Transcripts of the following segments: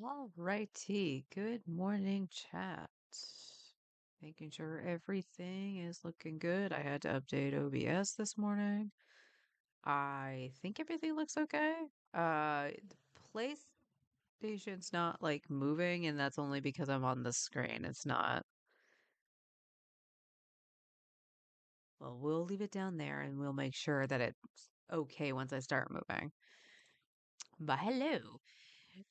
All righty. Good morning, chat. Making sure everything is looking good. I had to update OBS this morning. I think everything looks okay. The PlayStation's not like moving, and that's only because I'm on the screen. It's not. Well, we'll leave it down there and we'll make sure that it's okay once I start moving. But hello.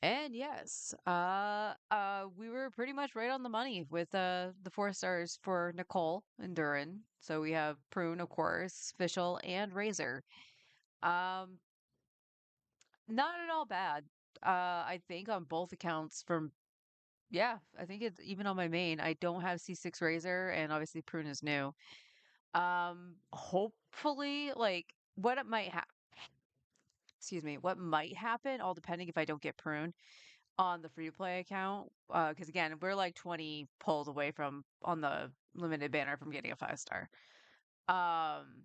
And yes, we were pretty much right on the money with the 4 stars for Nicole and Durin. So we have Prune, of course, Fischl, and Razor. Um, Not at all bad. I think on both accounts from yeah, I think it's even on my main. I don't have C6 Razor, and obviously Prune is new. Hopefully, like what it might have. Excuse me, what might happen, all depending if I don't get Prune on the free to play account, because again, we're like 20 pulls away from on the limited banner from getting a 5 star. Um,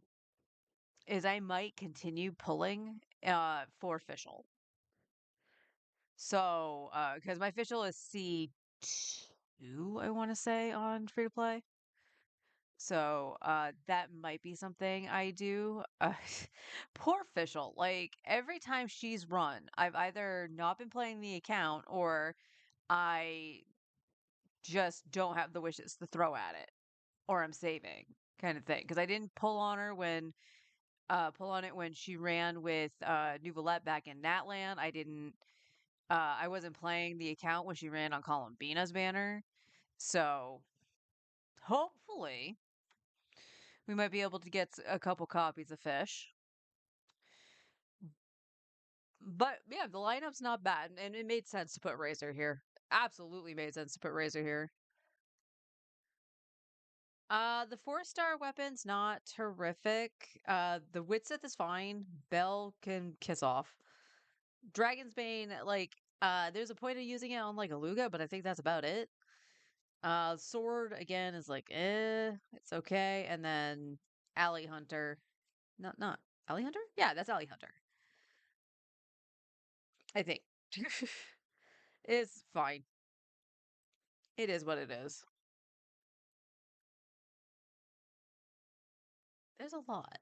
is I might continue pulling for official. So, because my official is C2, I want to say on free to play. So, that might be something I do. Poor official. Like every time she's run, I've either not been playing the account or I just don't have the wishes to throw at it or I'm saving kind of thing. Because I didn't pull on it when she ran with Nuvolette back in Natland. I wasn't playing the account when she ran on Columbina's banner. So hopefully we might be able to get a couple copies of Fish. But yeah, the lineup's not bad, and it made sense to put Razor here. Absolutely made sense to put Razor here. The 4 star weapon's not terrific. The Witsith is fine. Bell can kiss off. Dragon's Bane, like, there's a point of using it on like a Luga, but I think that's about it. Sword again is like, it's okay. And then Alley Hunter, not Alley Hunter? Yeah, that's Alley Hunter. I think it's fine. It is what it is. There's a lot.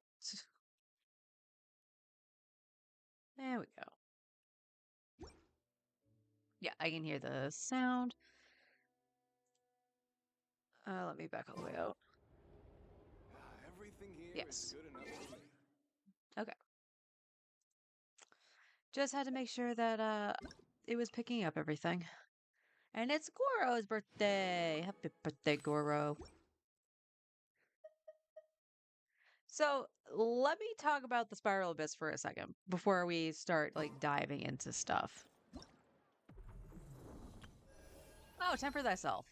There we go. Yeah, I can hear the sound. Let me back all the way out. Everything here is Yes. good enough for me. Okay. Just had to make sure that it was picking up everything. And it's Goro's birthday. Happy birthday, Goro. So let me talk about the Spiral Abyss for a second before we start like diving into stuff. Oh, temper thyself.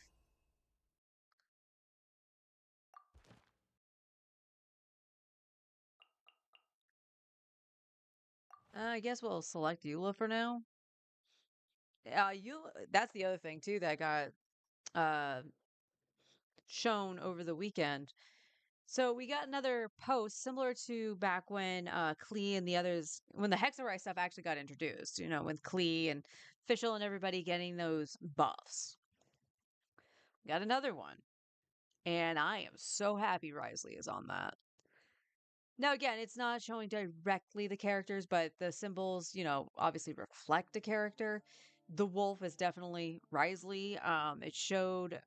I guess we'll select Eula for now. That's the other thing too that got uh shown over the weekend. So we got another post similar to back when Klee and the others, when the Hexarai stuff actually got introduced, with Klee and Fischl and everybody getting those buffs. Got another one. And I am so happy Risley is on that. Now, again, it's not showing directly the characters, but the symbols, obviously reflect the character. The wolf is definitely Risley. It showed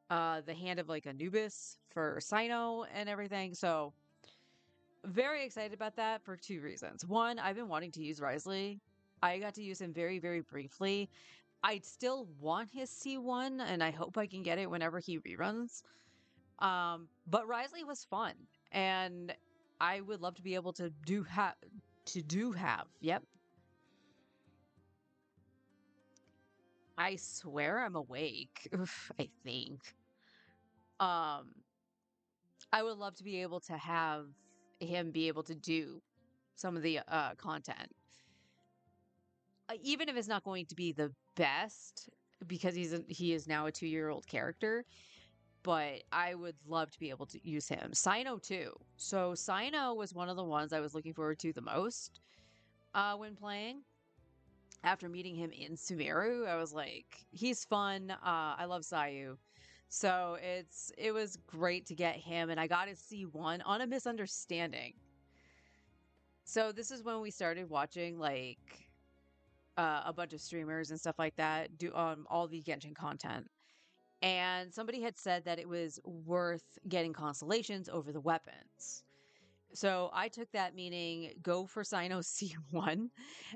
the hand of like Anubis for Sino and everything. So very excited about that for 2 reasons. One, I've been wanting to use Risley. I got to use him very, very briefly. I still want his C1 and I hope I can get it whenever he reruns. But Risley was fun and I would love to be able to have. Yep. I swear I'm awake. Oof, I think. Um I would love to be able to have him be able to do some of the content. Even if it's not going to be the best because he is now a 2-year-old character, but I would love to be able to use him. Sino too. So Sino was one of the ones I was looking forward to the most when playing. after meeting him in Sumeru, I was like, he's fun. I love Sayu. So it was great to get him, and I got to see one on a misunderstanding. So this is when we started watching like a bunch of streamers and stuff like that do all the Genshin content. And somebody had said that it was worth getting constellations over the weapons. So I took that meaning go for Sino C1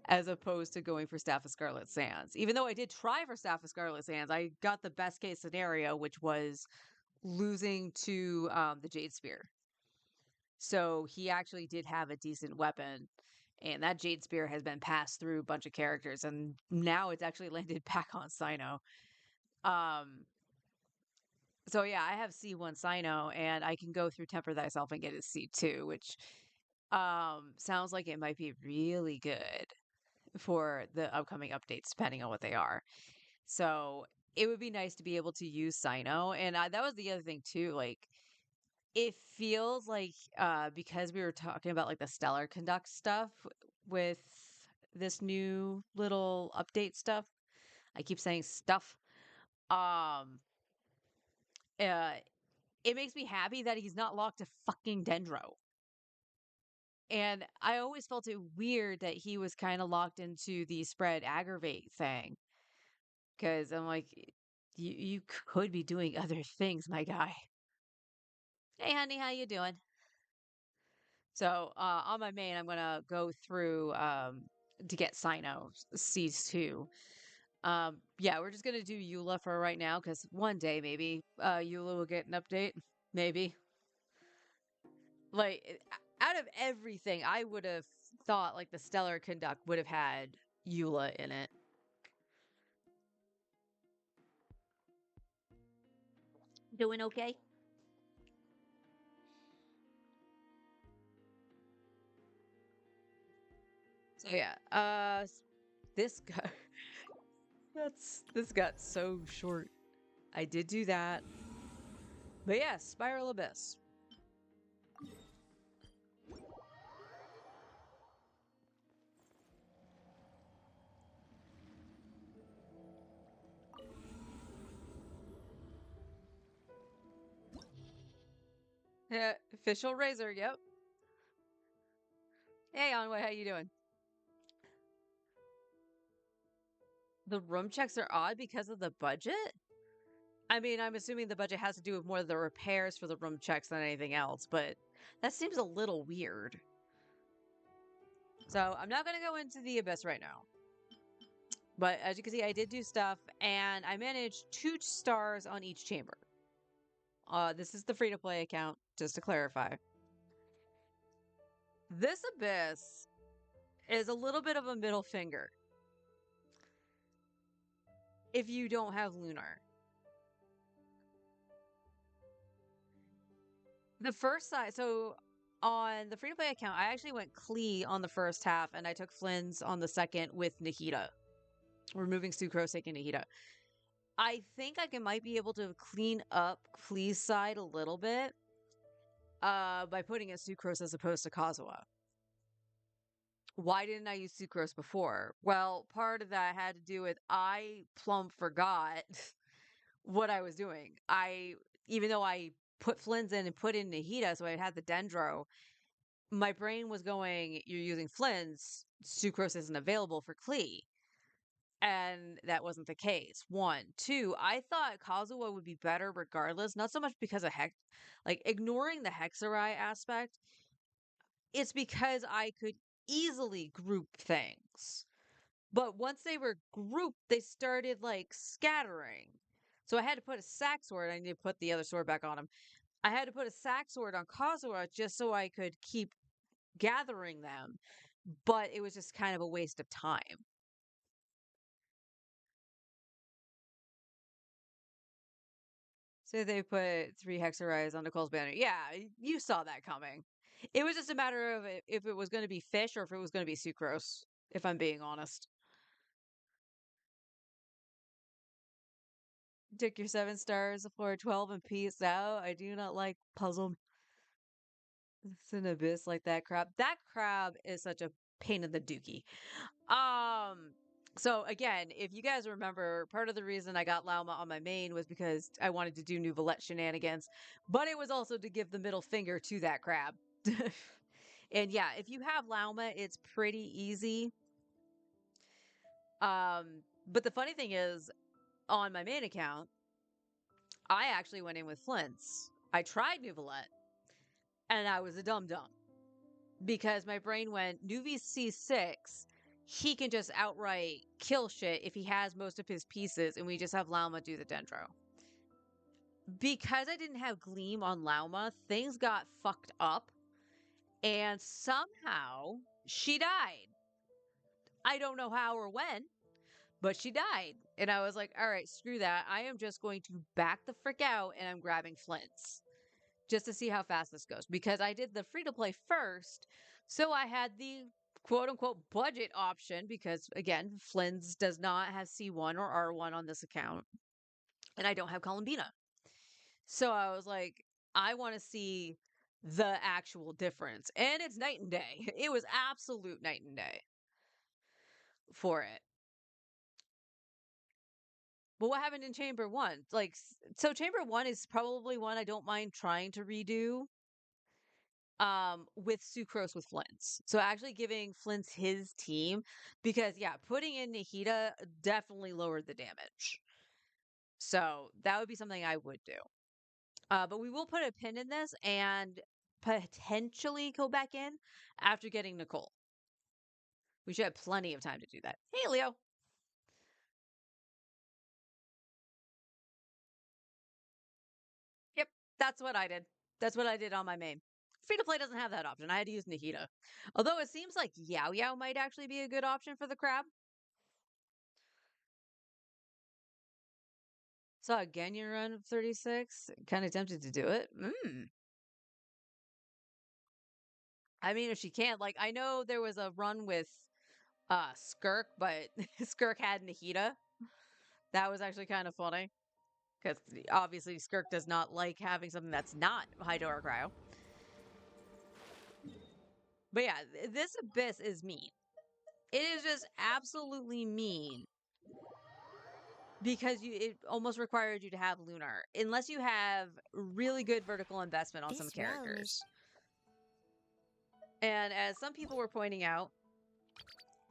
as opposed to going for Staff of Scarlet Sands. Even though I did try for Staff of Scarlet Sands, I got the best case scenario, which was losing to the Jade Spear. So he actually did have a decent weapon. And that Jade Spear has been passed through a bunch of characters, and now it's actually landed back on Sino. Um, so yeah, I have C1 Sino, and I can go through Temper Thyself and get his C2, which sounds like it might be really good for the upcoming updates, depending on what they are. So it would be nice to be able to use Sino, and that was the other thing too. Like it feels like because we were talking about like the Stellar Conduct stuff with this new little update stuff. I keep saying stuff. Um, uh, it makes me happy that he's not locked to fucking Dendro. And I always felt it weird that he was kind of locked into the spread aggravate thing. Because I'm like, you could be doing other things, my guy. Hey, honey, how you doing? So on my main, I'm gonna go through to get Sino C2. Yeah, we're just gonna do Eula for right now because one day maybe Eula will get an update. Maybe. Like out of everything, I would have thought like the Stellar Conduct would have had Eula in it. Doing okay? So yeah, this got this got so short. I did do that, but yeah, Spiral Abyss. Yeah, official Razor. Yep. Hey, Onway, how you doing? The room checks are odd because of the budget. I mean, I'm assuming the budget has to do with more of the repairs for the room checks than anything else, but that seems a little weird. So I'm not going to go into the abyss right now. But as you can see, I did do stuff, and I managed 2 stars on each chamber. This is the free-to-play account, just to clarify. This abyss is a little bit of a middle finger if you don't have Lunar. The first side, so on the free-to-play account, I actually went Klee on the first half, and I took Flynn's on the second with Nahida. Removing Sucrose, taking Nahida. I think might be able to clean up Klee's side a little bit by putting in Sucrose as opposed to Kazuha. Why didn't I use Sucrose before? Well, part of that had to do with I plumb forgot what I was doing. Even though I put Flynn's in and put in Nahida, so I had the Dendro, my brain was going, you're using Flynn's, Sucrose isn't available for Klee. And that wasn't the case. One. Two, I thought Kazuha would be better regardless, not so much because of like ignoring the Hexarai aspect, it's because I could easily group things. But once they were grouped, they started like scattering. So I had to put a sack sword. I need to put the other sword back on him. I had to put a sack sword on Kazuha just so I could keep gathering them. But it was just kind of a waste of time. So they put 3 Hexarais on Nicole's banner. Yeah, you saw that coming. It was just a matter of if it was going to be fish or if it was going to be sucrose, if I'm being honest. Took your 7 stars for 12 and peace out. I do not like puzzle. It's an abyss like that crab. That crab is such a pain in the dookie. Um, So again, if you guys remember, part of the reason I got Lauma on my main was because I wanted to do Nuvolette shenanigans, but it was also to give the middle finger to that crab. And yeah, if you have Lauma, it's pretty easy. But the funny thing is, on my main account, I actually went in with Flints. I tried Nuvolette, and I was a dum dum because my brain went Nuvi C6. He can just outright kill shit if he has most of his pieces, and we just have Lauma do the Dendro. Because I didn't have Gleam on Lauma, things got fucked up, and somehow she died. I don't know how or when, but she died. And I was like, all right, screw that. I am just going to back the frick out and I'm grabbing Flints just to see how fast this goes because I did the free to play first. So I had the quote unquote budget option because, again, Flints does not have C1 or R1 on this account. And I don't have Columbina. So I was like, I want to see the actual difference. And it's night and day. It was absolute night and day for it. But what happened in Chamber 1? Like, so Chamber 1 is probably one I don't mind trying to redo with Sucrose with Flints. So actually giving Flints his team because yeah, putting in Nahida definitely lowered the damage. So that would be something I would do. But we will put a pin in this and potentially go back in after getting Nicole. We should have plenty of time to do that. Hey, Leo. Yep, that's what I did. That's what I did on my main. Free to play doesn't have that option. I had to use Nahida. Although it seems like Yao Yao might actually be a good option for the crab. Saw a Ganyan run of 36. Kind of tempted to do it. I mean, if she can't, like, I know there was a run with Skirk, but Skirk had Nahida. That was actually kind of funny. Because obviously Skirk does not like having something that's not Hydora Cryo. But yeah, this Abyss is mean. It is just absolutely mean because it almost required you to have Lunar unless you have really good vertical investment on some characters. And as some people were pointing out,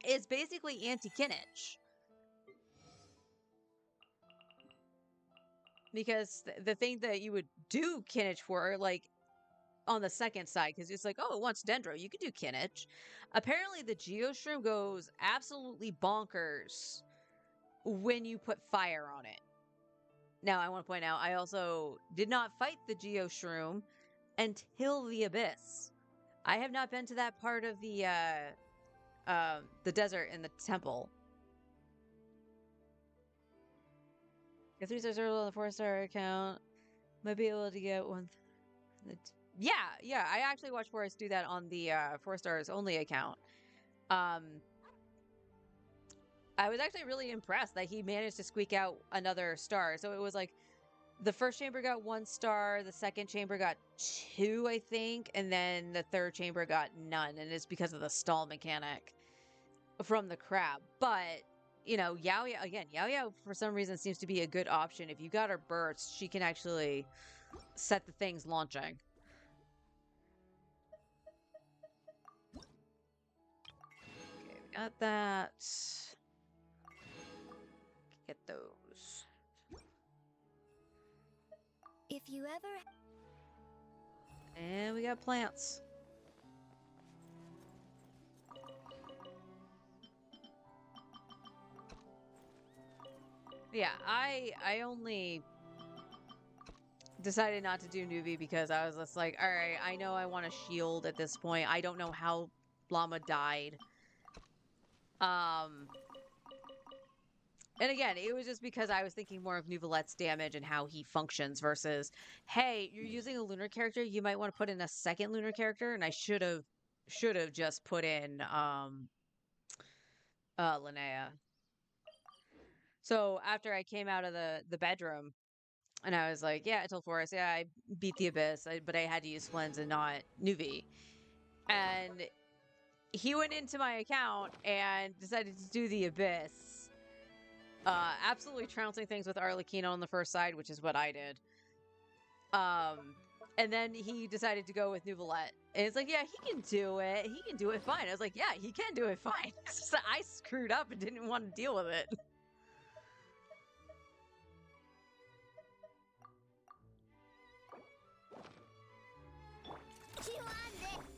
it's basically anti-Kinich. Because the thing that you would do Kinich for, like, on the second side, because it's like, oh, it wants Dendro, you could do Kinich. Apparently the Geoshroom goes absolutely bonkers when you put fire on it. Now, I want to point out, I also did not fight the Geoshroom until the Abyss. I have not been to that part of the desert in the temple. If 3 stars early on the 4-star account, might be able to get one. Yeah. I actually watched Forrest do that on the 4 stars only account. I was actually really impressed that he managed to squeak out another star. So it was like the first chamber got 1 star, the second chamber got 2, I think, and then the third chamber got none. And it's because of the stall mechanic from the crab. But you know, Yao Yao for some reason seems to be a good option. If you got her burst, she can actually set the things launching. Okay, we got that. Get those. If you ever... And we got plants. Yeah, I only decided not to do Nuvi because I was just like, all right, I know I want a shield at this point. I don't know how Llama died. And again, it was just because I was thinking more of Nuvolette's damage and how he functions versus, hey, you're using a lunar character, you might want to put in a second lunar character, and I should have just put in Linnea. So after I came out of the bedroom and I was like, yeah, I told Forrest, yeah, I beat the Abyss, but I had to use Flens and not Nuvi. And he went into my account and decided to do the Abyss. Absolutely trouncing things with Arlecchino on the first side, which is what I did. And then he decided to go with Nuvolette. And it's like, yeah, he can do it. He can do it fine. I was like, yeah, he can do it fine. It's just that I screwed up and didn't want to deal with it.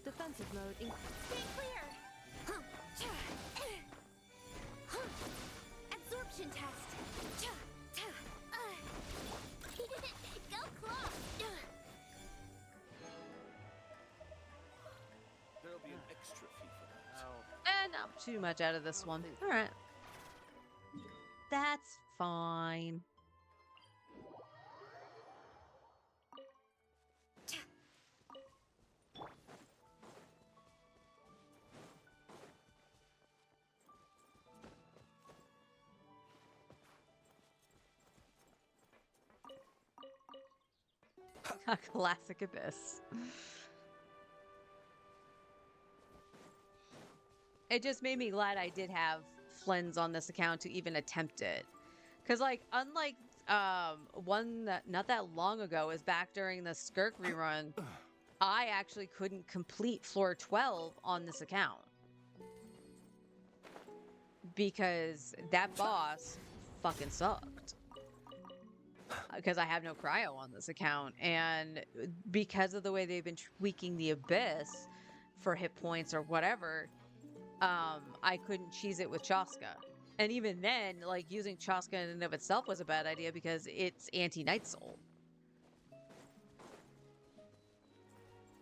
Defensive mode. Stay clear. Absorption test. Go claw. There'll be an extra fee for that. And not too much out of this one. All right. That's fine. A classic Abyss. It just made me glad I did have Flynn's on this account to even attempt it. Because, like, unlike one that not that long ago was back during the Skirk rerun, I actually couldn't complete floor 12 on this account. Because that boss fucking sucked. Because I have no cryo on this account. And because of the way they've been tweaking the Abyss for hit points or whatever, I couldn't cheese it with Chaska. And even then, like, using Chaska in and of itself was a bad idea because it's anti-Night Soul.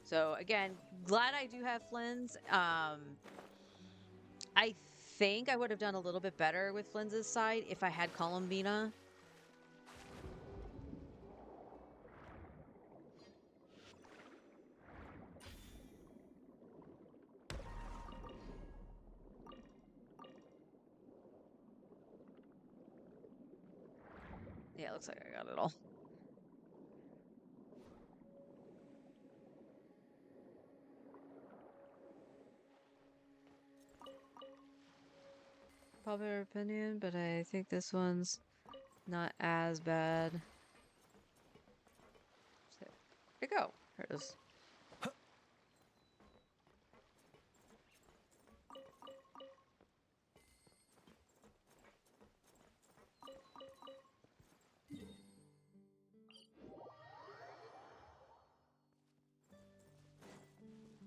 So again, glad I do have Flynn's. I think I would have done a little bit better with Flynn's side if I had Columbina. Yeah, looks like I got it all. Popular opinion, but I think this one's not as bad. There we go. There it is.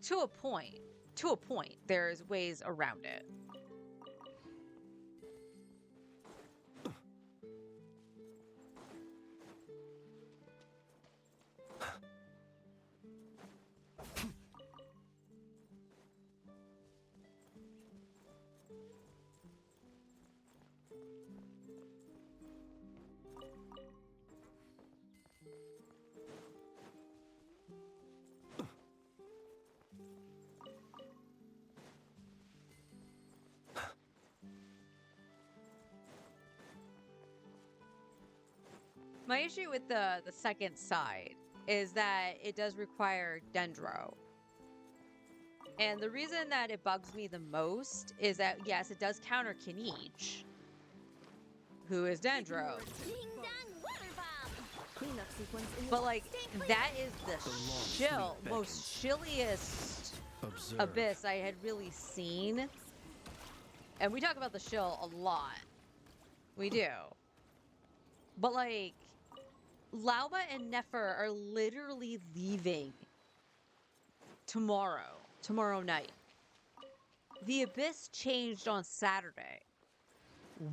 To a point. To a point. There's ways around it. My issue with the second side is that it does require Dendro. And the reason that it bugs me the most is that, yes, it does counter Kinich, who is Dendro. But, like, that is the most chilliest Abyss I had really seen. And we talk about the shill a lot. We do. But, like, Lauma and Nefer are literally leaving tomorrow night. The Abyss changed on Saturday.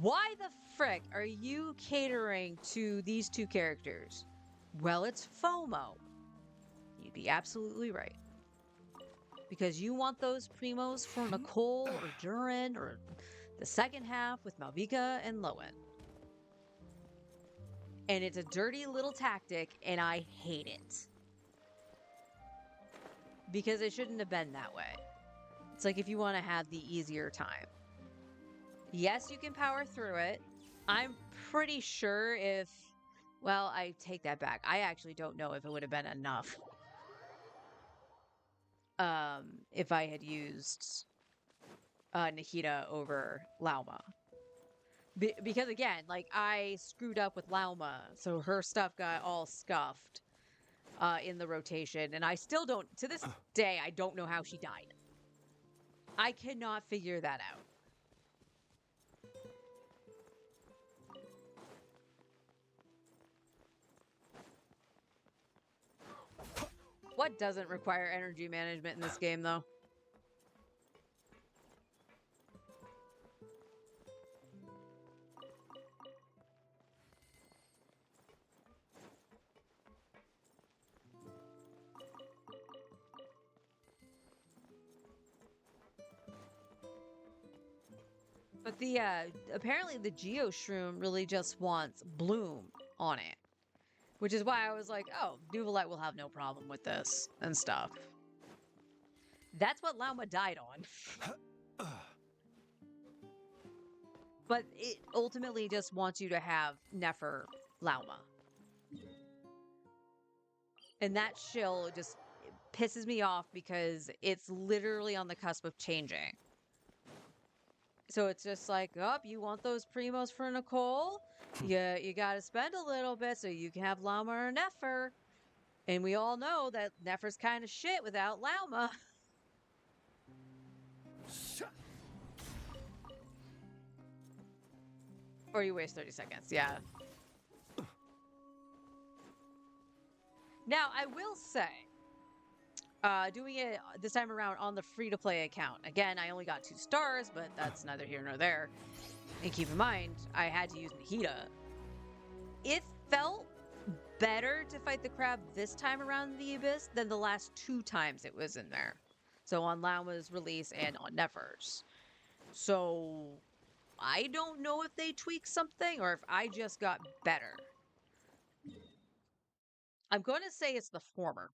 Why the frick are you catering to these two characters? Well, it's FOMO. You'd be absolutely right. Because you want those primos for Nicole or Durin or the second half with Malvika and Lowen. And it's a dirty little tactic, and I hate it. Because it shouldn't have been that way. It's like if you want to have the easier time. Yes, you can power through it. I'm pretty sure if... Well, I take that back. I actually don't know if it would have been enough. If I had used Nahida over Lauma. Because again, like I screwed up with Lauma, so her stuff got all scuffed in the rotation, and I still don't, to this day, I don't know how she died. I cannot figure that out. What doesn't require energy management in this game, though? But the apparently the Geoshroom really just wants bloom on it, which is why I was like, oh, Nuvolite will have no problem with this and stuff. That's what Lauma died on. But it ultimately just wants you to have Nefer Lauma. And that shill just pisses me off because it's literally on the cusp of changing. So it's just like, oh, you want those primos for Nicole? Yeah, you got to spend a little bit so you can have Lauma or Nefer. And we all know that Nefer's kind of shit without Lauma. Or you waste 30 seconds, yeah. Now, I will say, doing it this time around on the free-to-play account. Again, I only got 2 stars, but that's neither here nor there. And keep in mind, I had to use Nahida. It felt better to fight the crab this time around in the Abyss than the last 2 times it was in there. So on Lauma's release and on Nefer's. So I don't know if they tweaked something or if I just got better. I'm going to say it's the former.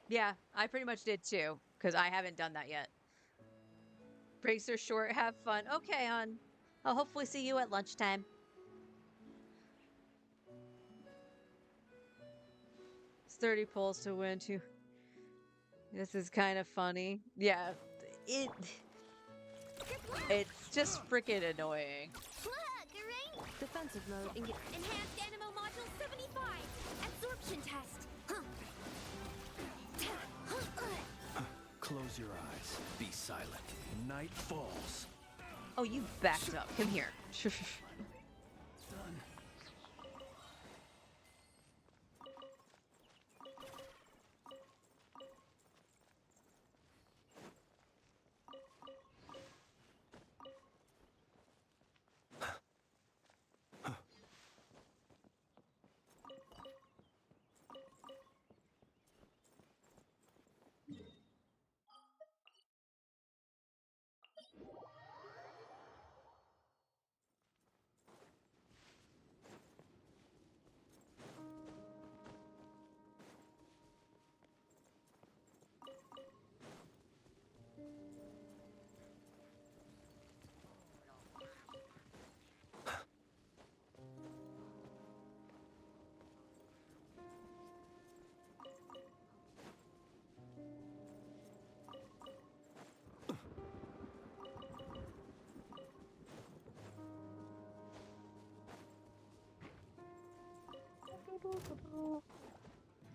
Yeah, I pretty much did too, because I haven't done that yet. Breaks are short, have fun. Okay, hon. I'll hopefully see you at lunchtime. It's 30 pulls to win too. This is kind of funny. Yeah, it's just freaking annoying. Look, a ring! Defensive mode. Enhanced Animo Module 75! Absorption test! Huh. Close your eyes. Be silent. Night falls. Oh, you backed up. Come here.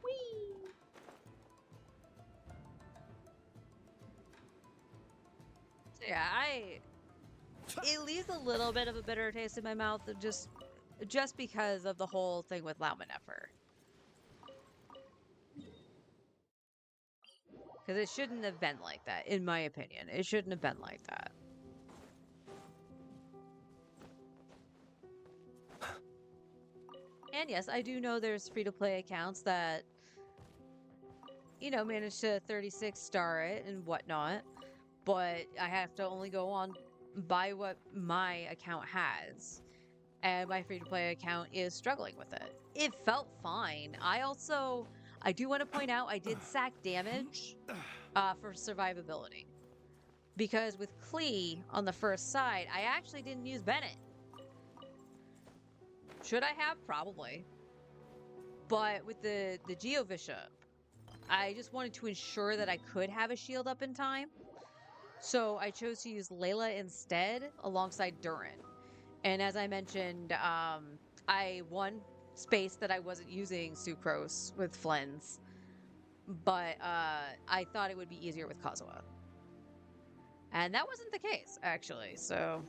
Whee! So yeah, it leaves a little bit of a bitter taste in my mouth just because of the whole thing with Lauma Nefer. Because it shouldn't have been like that, in my opinion. It shouldn't have been like that. And yes, I do know there's free-to-play accounts that, you know, manage to 36 star it and whatnot. But I have to only go on by what my account has. And my free-to-play account is struggling with it. It felt fine. I do want to point out I did sack damage for survivability. Because with Klee on the first side, I actually didn't use Bennett. Should I have? Probably. But with the Geovishap, I just wanted to ensure that I could have a shield up in time. So I chose to use Layla instead alongside Durin. And as I mentioned, I won space that I wasn't using Sucrose with Flens, but I thought it would be easier with Kazuha. And that wasn't the case, actually. So,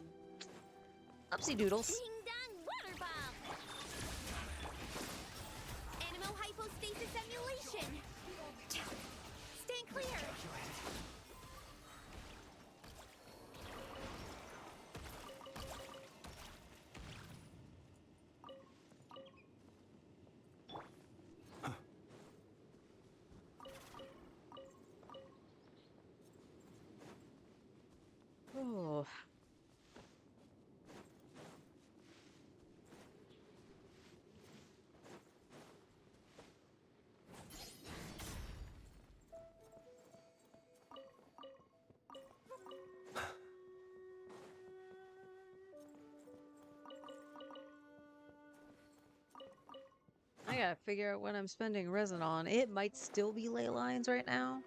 upsie doodles. Ding dong water bomb! Animo hypostasis emulation! Stand clear! Oh. I gotta figure out what I'm spending resin on. It might still be ley lines right now.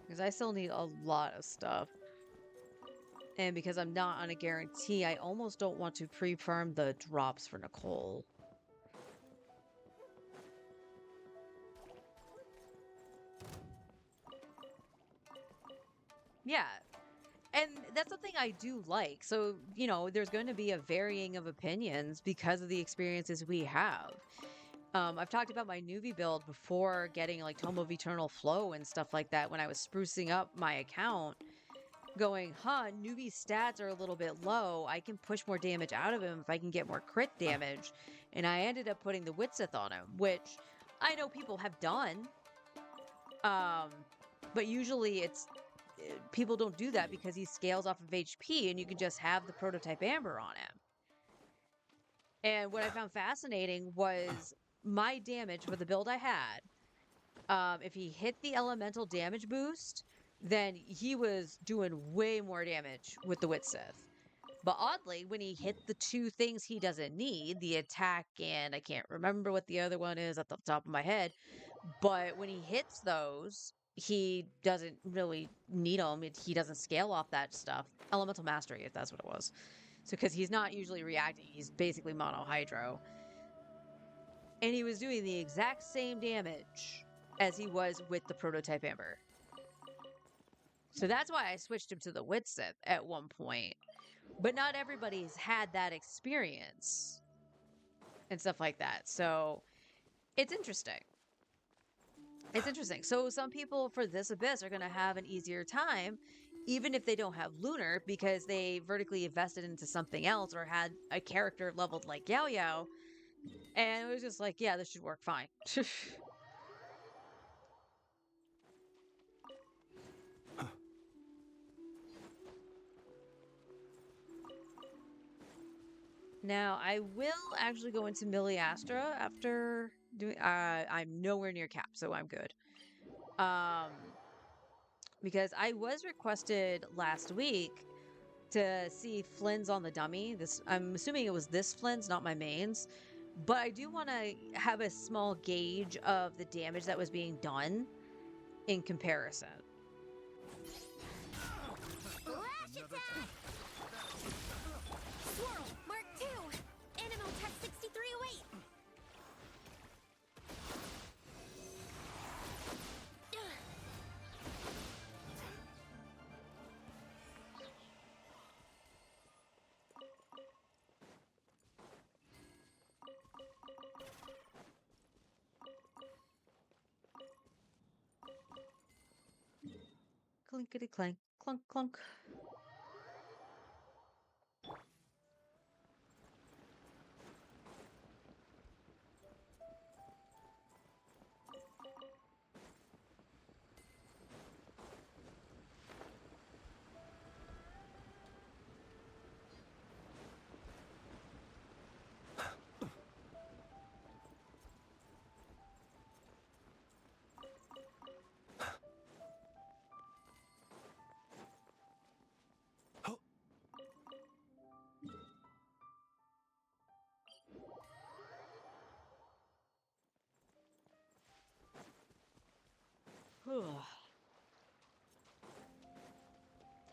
Because I still need a lot of stuff. And because I'm not on a guarantee, I almost don't want to pre-farm the drops for Nicole. Yeah. And that's something I do like. So, you know, there's going to be a varying of opinions because of the experiences we have. I've talked about my Nuvi build before getting like Tome of Eternal Flow and stuff like that when I was sprucing up my account, going, huh, Nuvi's stats are a little bit low. I can push more damage out of him if I can get more crit damage. And I ended up putting the Witsith on him, which I know people have done. But usually it's people don't do that because he scales off of HP and you can just have the prototype Amber on him. And what I found fascinating was my damage for the build I had. If he hit the elemental damage boost, then he was doing way more damage with the Witsith. But oddly, when he hit the two things he doesn't need, the attack and I can't remember what the other one is at the top of my head, but when he hits those, he doesn't really need them. He doesn't scale off that stuff. Elemental Mastery, if that's what it was. So, because he's not usually reacting, he's basically mono hydro. And he was doing the exact same damage as he was with the prototype Amber. So that's why I switched him to the Witsith at one point. But not everybody's had that experience and stuff like that. So it's interesting. It's interesting. So some people for this abyss are going to have an easier time, even if they don't have Lunar, because they vertically invested into something else or had a character leveled like Yao Yao. And it was just like, yeah, this should work fine. Now, I will actually go into Miliastra after doing. I'm nowhere near cap, so I'm good. Because I was requested last week to see Flynn's on the dummy. This I'm assuming it was this Flynn's, not my mains. But I do want to have a small gauge of the damage that was being done in comparison. Flash attack! Swirl, Mark 2! Animo Tech 6308! Clinkety clank, clunk clunk.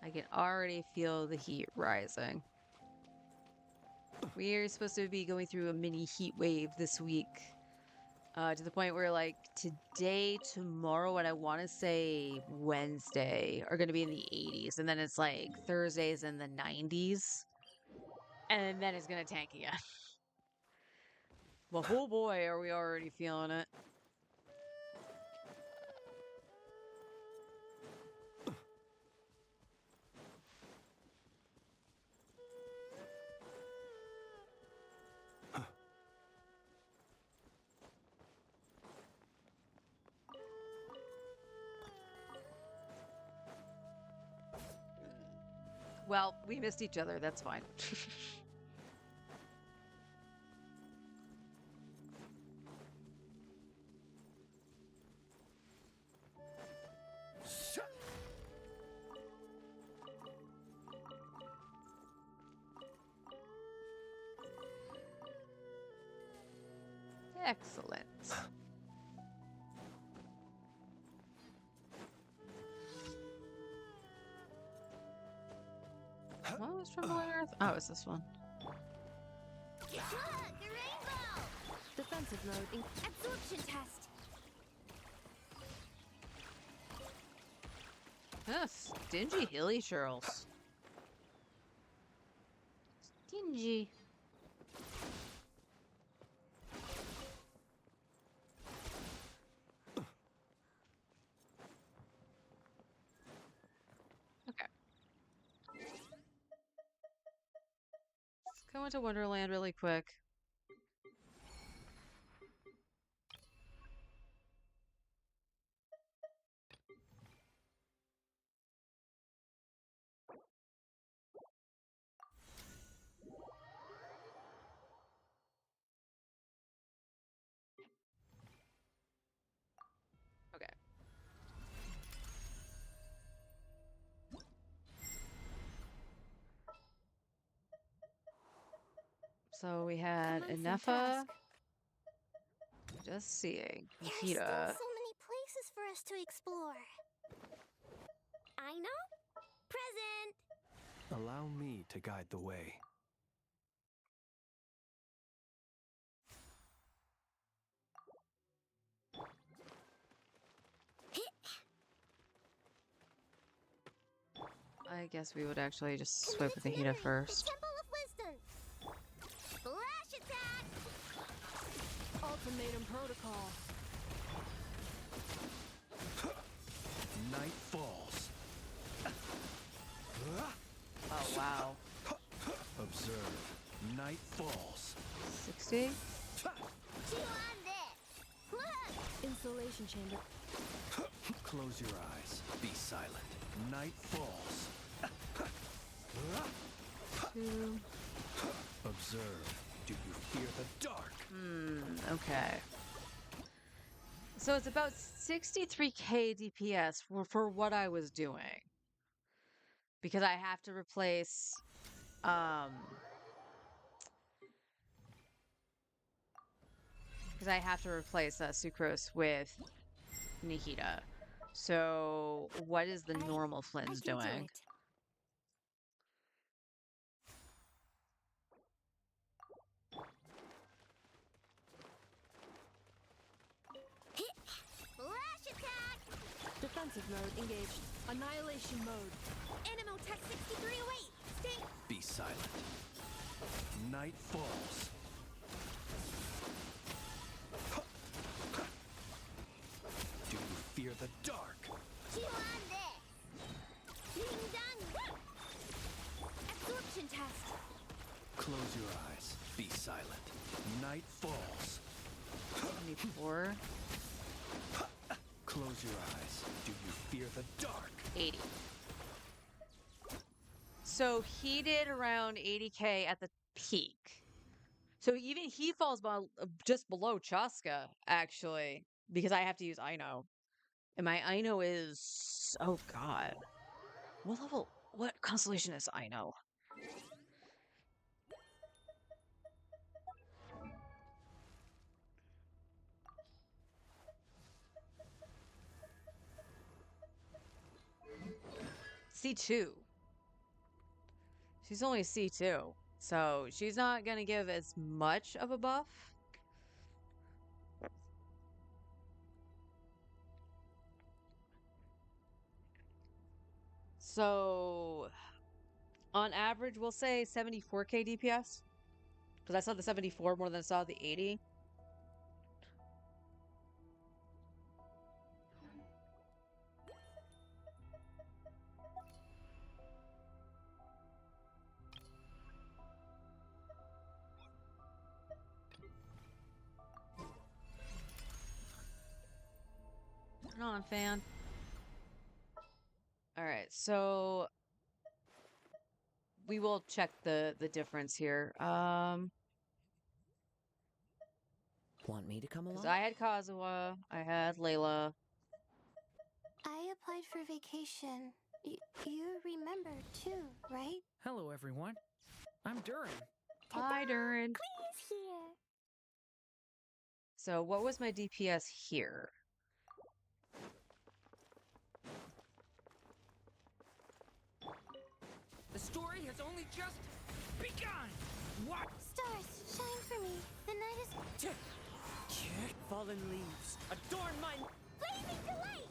I can already feel the heat rising. We are supposed to be going through a mini heat wave this week. To the point where, like, today, tomorrow, and I want to say Wednesday are going to be in the 80s. And then it's like Thursdays in the 90s. And then it's going to tank again. Well, oh boy, are we already feeling it. Well, we missed each other. That's fine. Excellent. What was Trembling Earth? Oh, it's this one. Look, a rainbow! Defensive mode. Absorption test. Stingy hilly churls. Stingy. Okay. Let's go into Wonderland really quick. Okay. So we had Commencing Inefa. task. Just seeing. There's still Nikita. so many places for us to explore. I know. Present. Allow me to guide the way. I guess we would actually just swipe with Nikita first. Temple of Wisdom. Flash attack. Ultimatum protocol. Night falls. Oh, wow. Observe. Night falls. 60? Chew on this. Look. Insulation chamber. Close your eyes. Be silent. Night falls. 2. Observe. Do you fear the dark? Okay. So it's about 63k DPS for what I was doing. Because I have to replace Sucrose with Nikita. So what is the normal I Flynn's can do doing? it. Flash attack. Defensive mode engaged. Annihilation mode. Animo Tech 6308. Stay. Be silent. Night falls. Do you fear the dark? Chew on this. Ding dong. Absorption test. Close your eyes. Be silent. Night falls. 74, Close your eyes. Do you fear the dark? 80. So he did around 80k at the peak. So even he falls just below Chaska, actually, because I have to use Ino. And my Ino is... Oh, God. What constellation is Ino? C2. She's only C2. So she's not going to give as much of a buff. So on average, we'll say 74k DPS. Because I saw the 74 more than I saw the 80. Turn on, fan. All right, so we will check the difference here. Want me to come along? Because I had Kazuha, I had Layla. I applied for vacation. You remember too, right? Hello, everyone. I'm Durin. Hi, Durin. Please here. So what was my DPS here? The story has only just begun. What? Stars, shine for me. The night is Fallen leaves. Adorn my... blazing delight.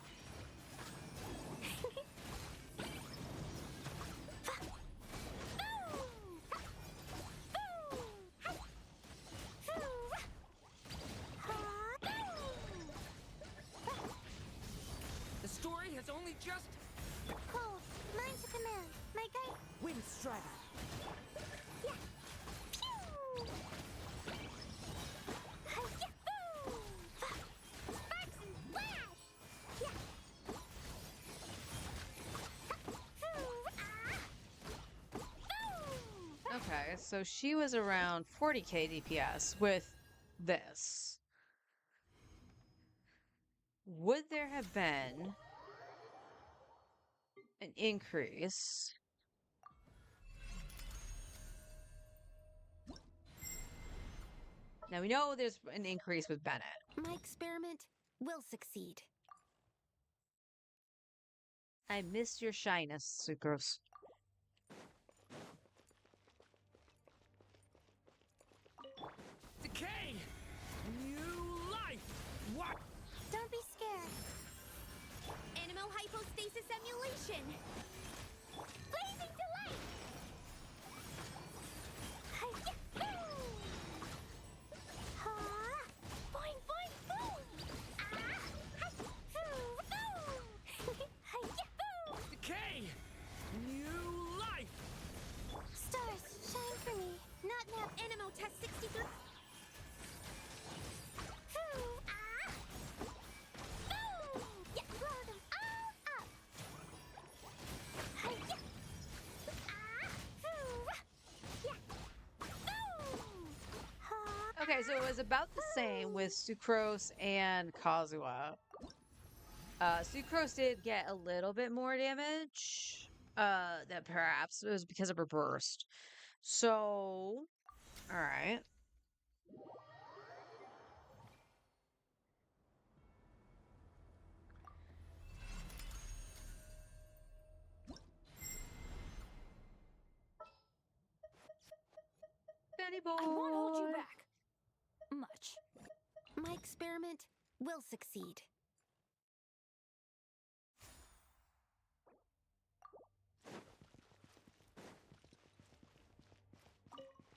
The story has only just... Cold, mine to command. My guide. Wind strider. Yeah. Pew! Hi-yahoo! Sparks and flash! Yeah. Boom! Okay, so she was around 40k DPS with this. Would there have been an increase? Now we know there's an increase with Bennett. My experiment will succeed. I missed your shyness, Sucrose. Decay! New life! What? Don't be scared. Animal hypostasis emulation. Blazing delight. Hi-yahoo! Ha! Boing, boing, boom! Ah! Hi-hoo! Boom! Hi-yahoo! Decay! New life! Stars, shine for me. Not nap. Animal test 63. Hoo! Ah! Boom! Yeah, blow them all up. Hi-ya! Ah! Hoo! Yeah. Boom! Ha! Okay, so it was about the same with Sucrose and Kazuha. Sucrose did get a little bit more damage. That perhaps it was because of her burst. So, all right. Benny boy. I won't hold you back. Much. My experiment will succeed.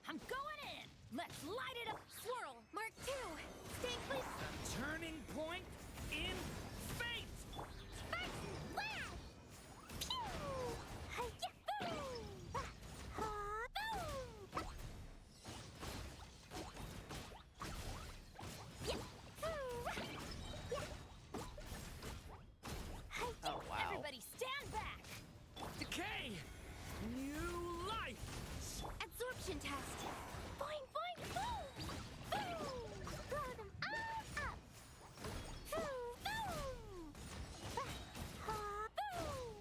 I'm going in. Let's light it up. Swirl, Mark 2. Stay clear. The turning point in fate! Sparks and flash! Pew! Hi-yahoo! Ah! Ha! Boom! Yahoo! Yeah! Hi-yah! Oh wow. Everybody stand back. Decay! New life! Absorption test. Boing, boing, boom! Boom! Blow them all up. Hoo! Boom! Ah! Ha! Boom!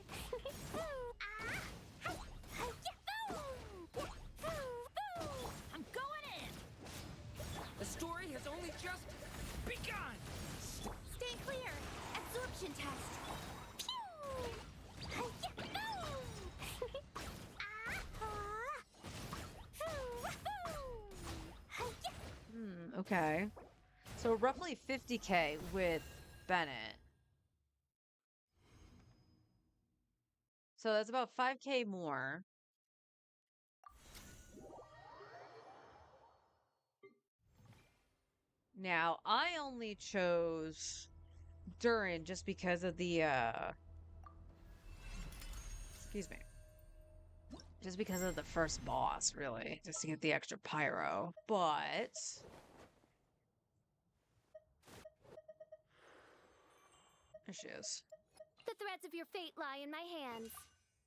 Hoo! Ah! Hi! Hi-yah! Boom! Yahoo! Boom! I'm going in. The story has only just begun! Stay clear. Absorption test. Pew! Hi-yah! Boom! Okay. So roughly 50K with Bennett. So that's about 5K more. Now, I only chose Durin just because of the, excuse me. Just because of the first boss, really. Just to get the extra pyro. But... there she is. The threads of your fate lie in my hands.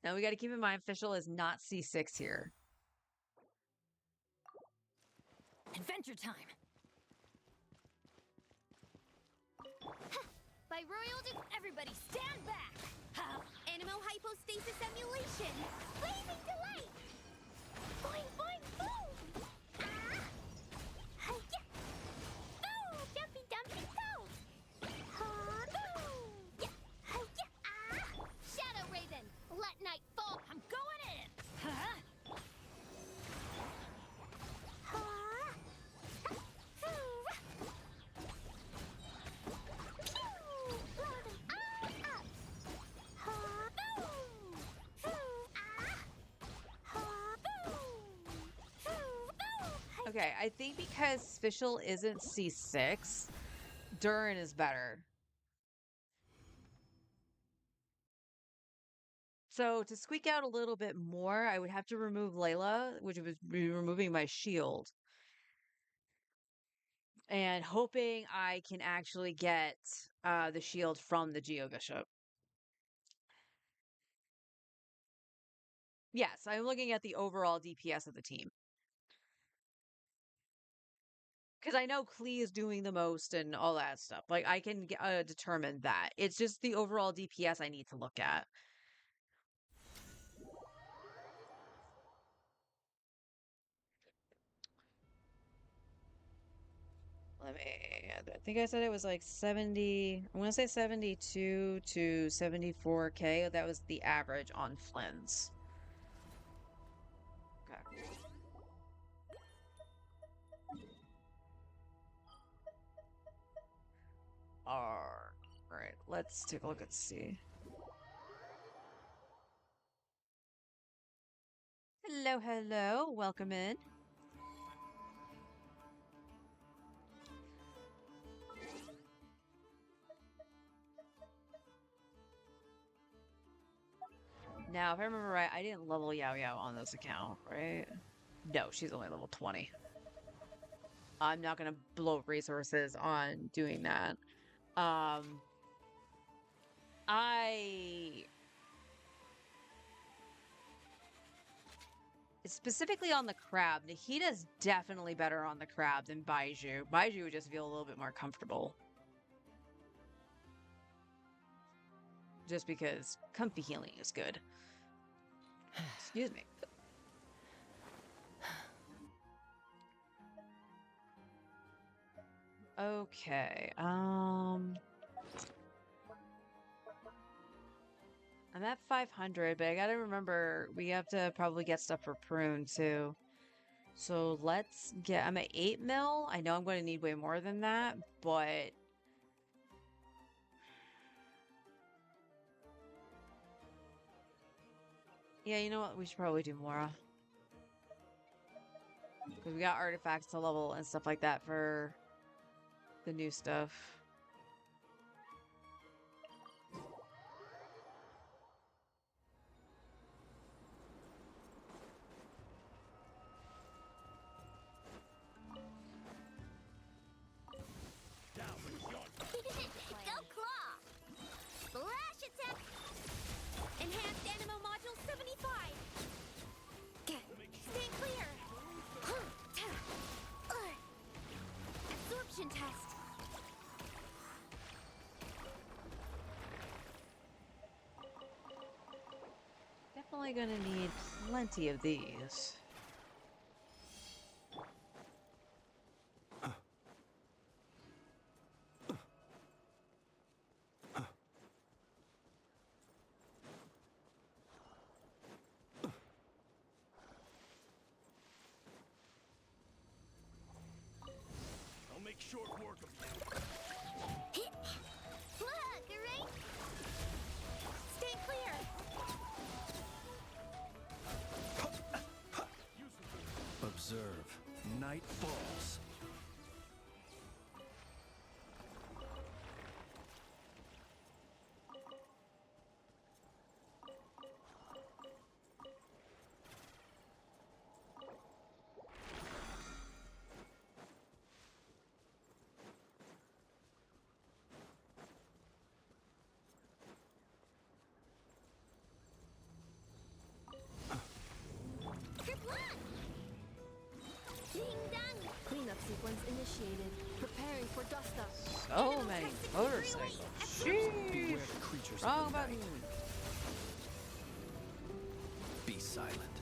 Now we gotta keep in mind, Fischl is not C6 here. Adventure time! By royal everybody stand back! Animo hypostasis emulation! Blazing delight! Boing boing boom! Ah! Hi-ya! Boo! Jumpy dumpy go! Ha! Boo! Yeah! Hi-ya! Ah! Shadow Raven! Let night fall! I'm going in! Huh? Okay, I think because Fischl isn't C6, Durin is better. So to squeak out a little bit more, I would have to remove Layla, which would be removing my shield. And hoping I can actually get the shield from the Geo Bishop. Yes, I'm looking at the overall DPS of the team. Because I know Klee is doing the most and all that stuff. Like, I can determine that. It's just the overall DPS I need to look at. Let me... I think I said it was like 70... I want to say 72 to 74K. That was the average on Flynn's. Okay. Alright, let's take a look and see. Hello, hello. Welcome in. Now, if I remember right, I didn't level Yao Yao on this account, right? No, she's only level 20. I'm not gonna blow resources on doing that. Specifically on the crab, Nahita's definitely better on the crab than Baiju. Baiju would just feel a little bit more comfortable. Just because comfy healing is good. Excuse me. Okay, I'm at 500, but I gotta remember we have to probably get stuff for Prune too. So let's get... I'm at 8 mil. I know I'm going to need way more than that, but... yeah, you know what? We should probably do more. Because we got artifacts to level and stuff like that for the new stuff. Go claw! Splash attack! Enhanced Animo Module 75! Stay clear! Absorption test! Definitely gonna need plenty of these. night falls. Kerplunk! Ding dong! Cleanup sequence initiated. Preparing for dust up. So many motorcycles. Beware Sheesh. the creatures Wrong of the button. night. Be silent.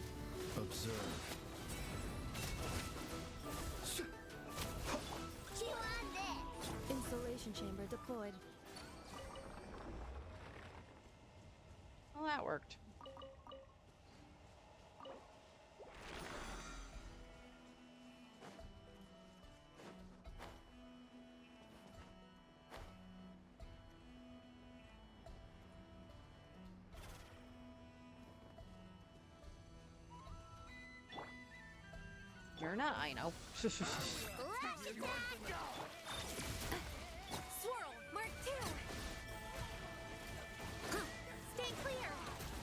Observe. Chew on this! Insulation chamber deployed. Well, that worked. You're not, I know. Lash attack! Swirl! Mark 2! Huh. Stay clear!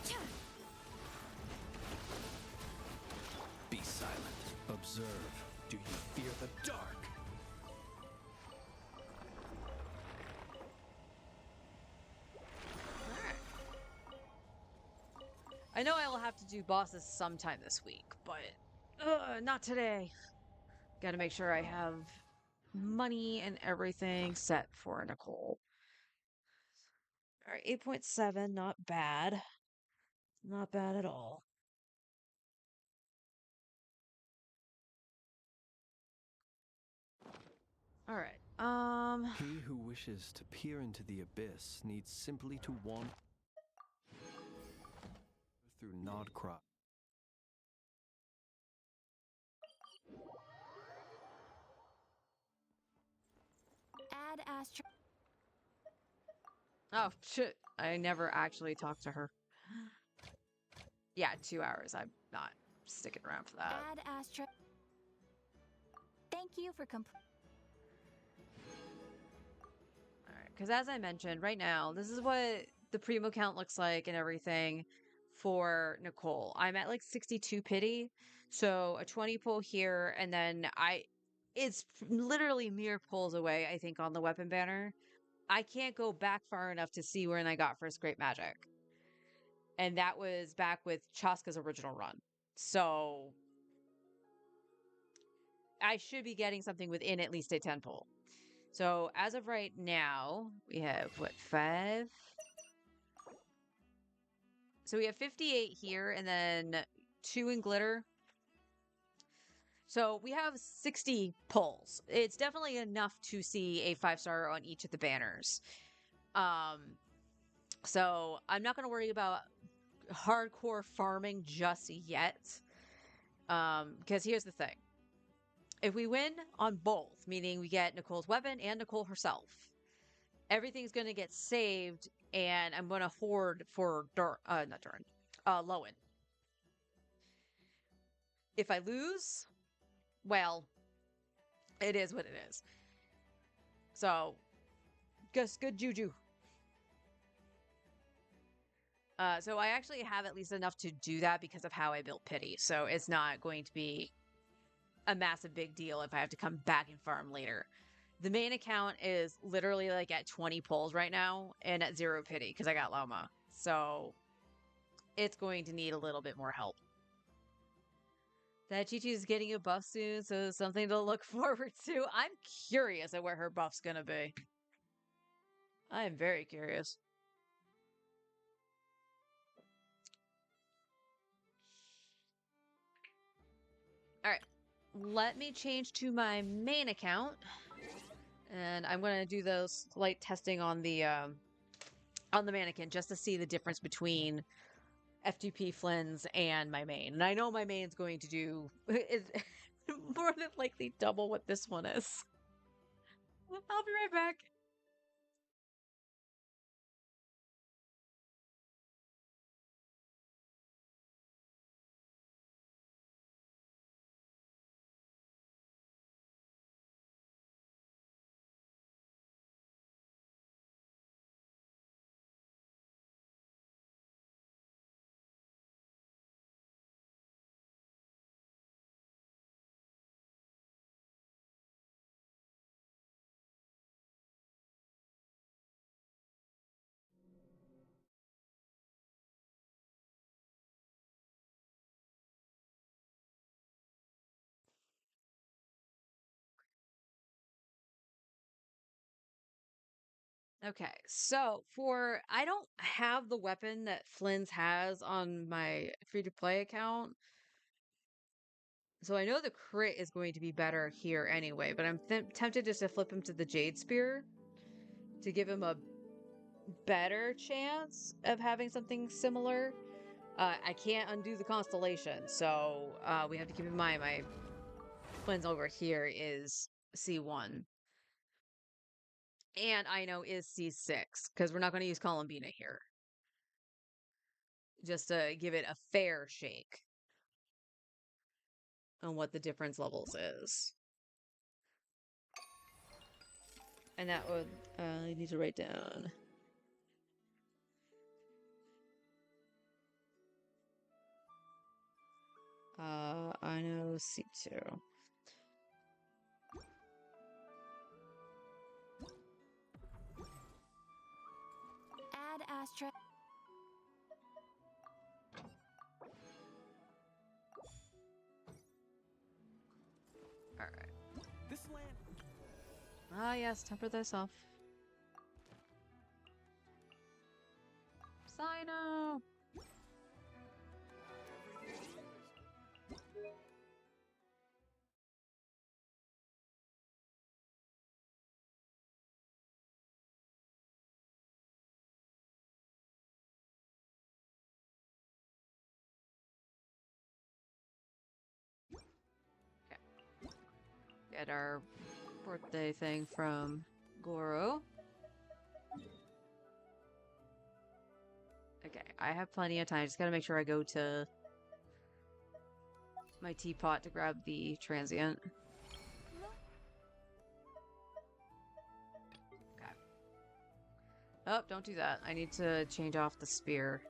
Cha. Be silent. Observe. Do you fear the dark? I know I will have to do bosses sometime this week, but not today. Gotta make sure I have money and everything set for Nicole. Alright, 8.7, not bad. Not bad at all. Alright, He who wishes to peer into the abyss needs simply to wander through Nodcroft. Add Astra. oh shit, I never actually talked to her. Yeah, 2 hours, I'm not sticking around for that. Add Astra. Thank you for Alright, because as I mentioned, right now, this is what the primo count looks like and everything for Nicole. I'm at like 62 pity, so a 20 pull here, and then it's literally mere pulls away, I think, on the weapon banner. I can't go back far enough to see when I got first great magic. And that was back with Chaska's original run. So I should be getting something within at least a 10 pull. So as of right now, we have what, 5? So we have 58 here and then 2 in glitter. So we have 60 pulls. It's definitely enough to see a 5-star on each of the banners. So I'm not going to worry about hardcore farming just yet. Because here's the thing. If we win on both, meaning we get Nicole's weapon and Nicole herself, everything's going to get saved, and I'm going to hoard for Lowen. If I lose, well, it is what it is. So, just good juju. So I actually have at least enough to do that because of how I built Pity. So it's not going to be a massive big deal if I have to come back and farm later. The main account is literally like at 20 pulls right now and at 0 pity because I got Loma. So it's going to need a little bit more help. That Chi is getting a buff soon, so something to look forward to. I'm curious at where her buff's gonna be. I am very curious. Alright, let me change to my main account. And I'm gonna do those light testing on the mannequin just to see the difference between FTP Flynn's and my main. And I know my main's going to do is more than likely double what this one is. I'll be right back. Okay, so for I don't have the weapon that Flynn's has on my free to play account. So I know the crit is going to be better here anyway, but I'm tempted just to flip him to the Jade Spear to give him a better chance of having something similar. I can't undo the constellation, so we have to keep in mind my Flynn's over here is C1. And I know is C6, because we're not going to use Columbina here. Just to give it a fair shake on what the difference levels is. And that would, I need to write down. I know C2. Add Astra. Alright. This land. Ah, yes, temper thyself. Sino! Get our birthday thing from Goro. Okay, I have plenty of time. Just gotta make sure I go to my teapot to grab the transient. Okay. Oh, don't do that. I need to change off the spear.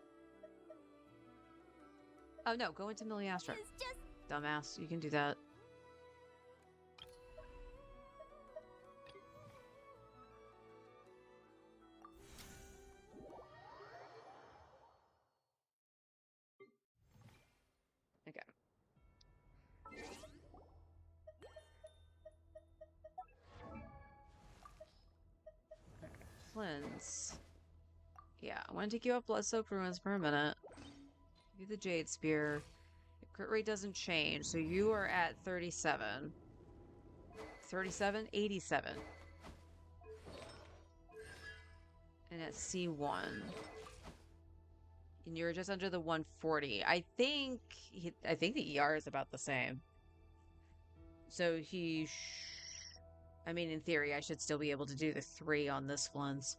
Oh no, go into Miliastra. It's just Dumbass, you can do that. Okay. Flynn's. Yeah, I want to take you up Blood-Soaked Ruins for a minute. Give you the Jade Spear. Your crit rate doesn't change, so you are at 37. 37? 87. And at C1. And you're just under the 140. I think the ER is about the same. So I mean, in theory, I should still be able to do the 3 on this one's.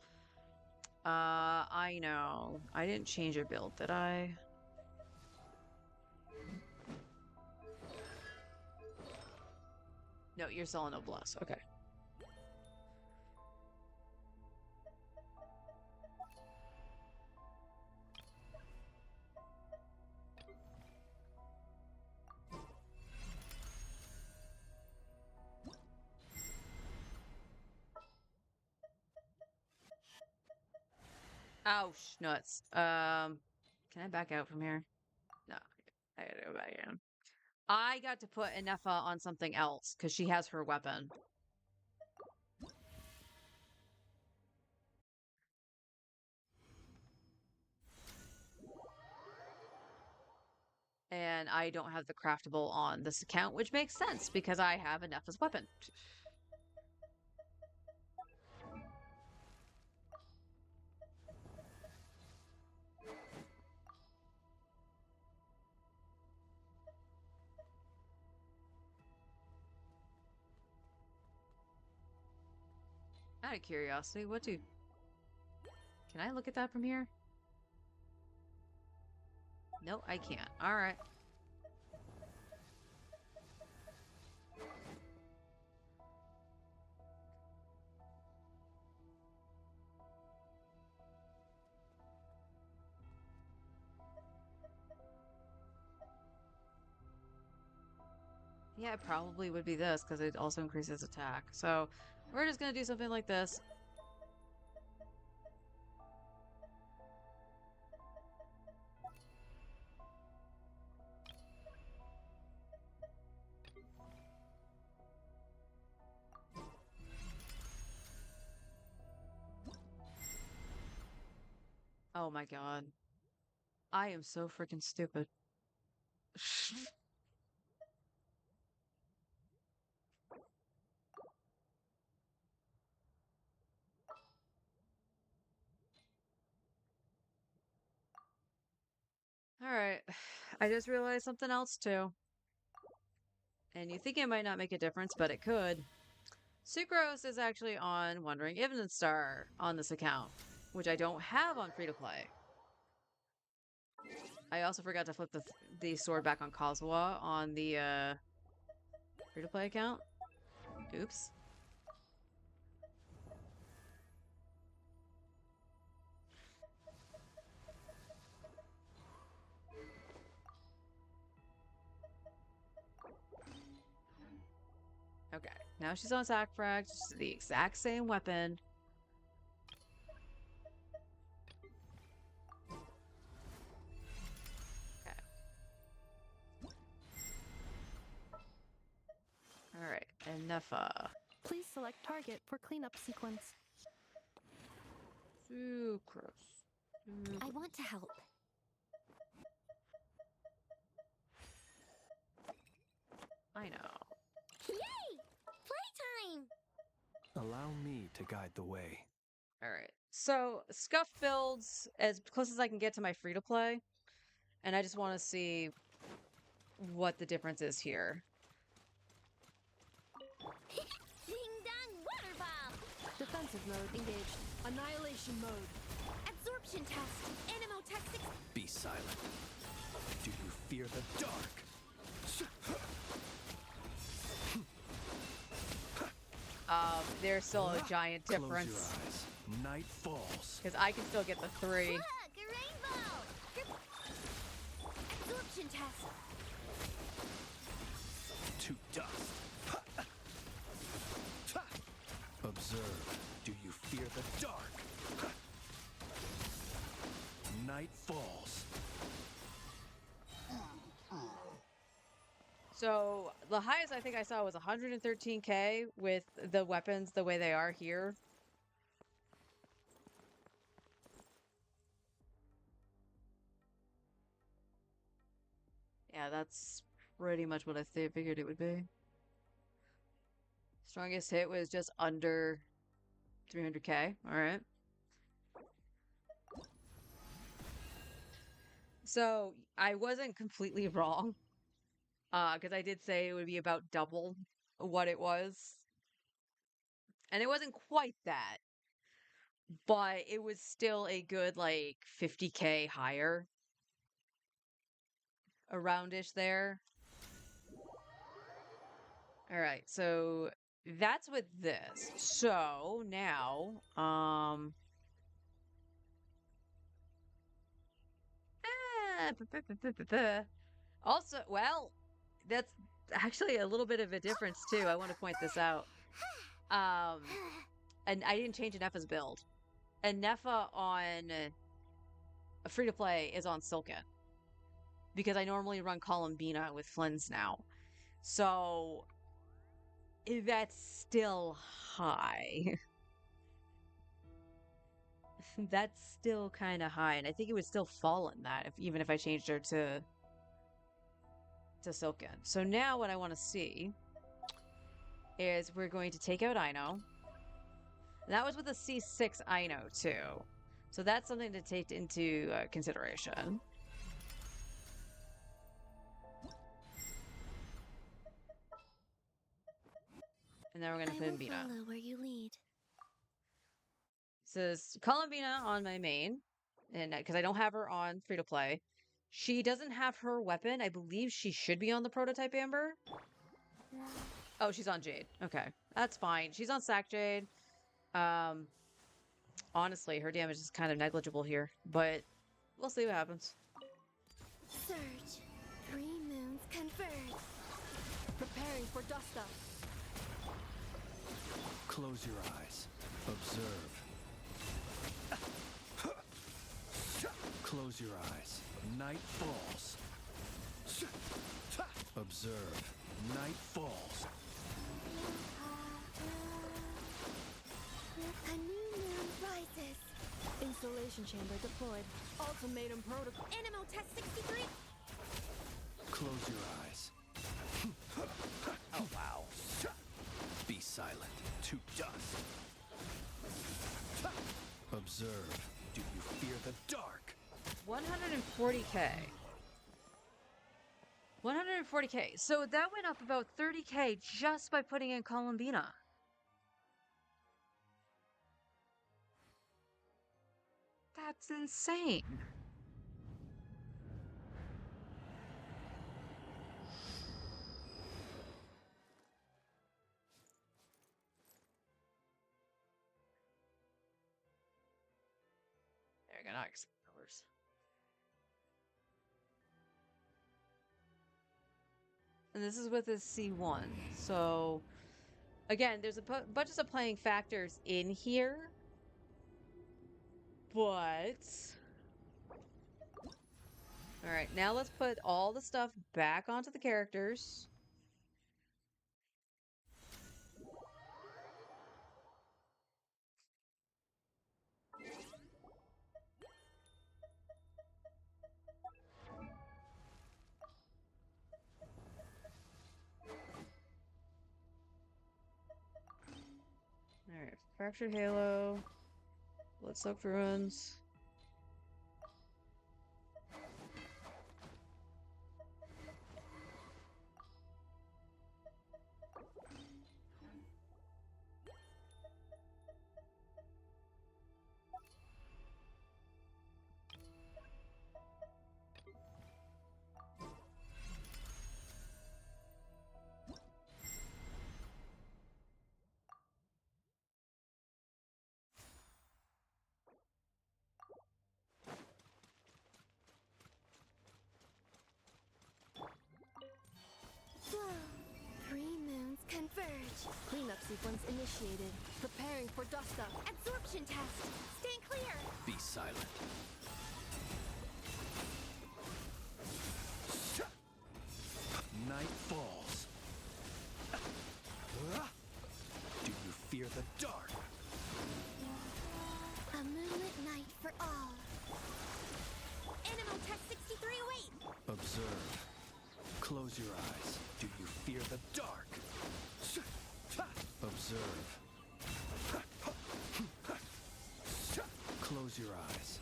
I know. I didn't change your build, did I? No, you're still on Noblesse. Okay. Oh, nuts. Can I back out from here? No, I gotta go back in. I got to put Inefa on something else because she has her weapon. And I don't have the craftable on this account, which makes sense because I have Inefa's weapon. Out of curiosity, can I look at that from here? No, I can't. All right. Yeah, it probably would be this because it also increases attack. So we're just gonna do something like this. Oh my god. I am so freaking stupid. Alright. I just realized something else too. And you think it might not make a difference, but it could. Sucrose is actually on Wandering Evelyn Star on this account, which I don't have on free to play. I also forgot to flip the sword back on Kazuha on the free to play account. Oops. Okay, now she's on Sackfrag. It's the exact same weapon. Okay. Alright, and Nefa. Please select target for cleanup sequence. Sucrose. I want to help. I know. Yay! Playtime! Allow me to guide the way. Alright. So, Scuff builds as close as I can get to my free to play. And I just want to see what the difference is here. Ding dong water bomb! Defensive mode engaged. Annihilation mode. Absorption test. Anemo tech 6. Be silent. Do you fear the dark? There's still a giant Close your difference. eyes. Night falls. Because I can still get the 3. Look, a rainbow! Absorption test. To dust. Observe. Do you fear the dark? Night falls. So, the highest I think I saw was 113k with the weapons the way they are here. Yeah, that's pretty much what I figured it would be. Strongest hit was just under 300k. Alright. So, I wasn't completely wrong. Because I did say it would be about double what it was. And it wasn't quite that. But it was still a good, like, 50k higher. Aroundish there. Alright, so that's with this. So, now, also, well, that's actually a little bit of a difference too. I want to point this out. And I didn't change Nefa's build. And Nefa on free to play is on Silken. Because I normally run Columbina with Flynn's now. So that's still high. That's still kind of high, and I think it would still fall in that even if I changed her to Silken. So now what I want to see is we're going to take out Ino. And that was with a C6 Ino too. So that's something to take into consideration. And then we're going to put in Bina. Follow where you lead. Says Columbina on my main, and because I don't have her on free to play. She doesn't have her weapon. I believe she should be on the prototype Amber. Oh, she's on Jade. Okay, that's fine. She's on Sack Jade. Honestly, her damage is kind of negligible here, but we'll see what happens. Surge. 3 moons converge. Preparing for dust up. Close your eyes. Observe. Close your eyes. Night falls. Observe. Night falls. A new moon rises. Installation chamber deployed. Ultimatum protocol. Animo Test 63. Close your eyes. Oh, wow. Be silent. To dust. Observe. Do you fear the dark? 140K. 140K. So that went up about 30K just by putting in Columbina. That's insane. There we go, now colors. And this is with a C1. So, again, there's a bunch of playing factors in here. But... Alright, now let's put all the stuff back onto the characters. Alright, Fractured Halo. Bloodsoaked Ruins. Whoa. 3 moons converge. Cleanup sequence initiated. Preparing for dust up. Absorption test. Stay clear. Be silent. Night falls. Do you fear the dark? A moonlit night for all. Animo Test 6308. Observe. Close your eyes. Do you fear the dark? Observe. Close your eyes.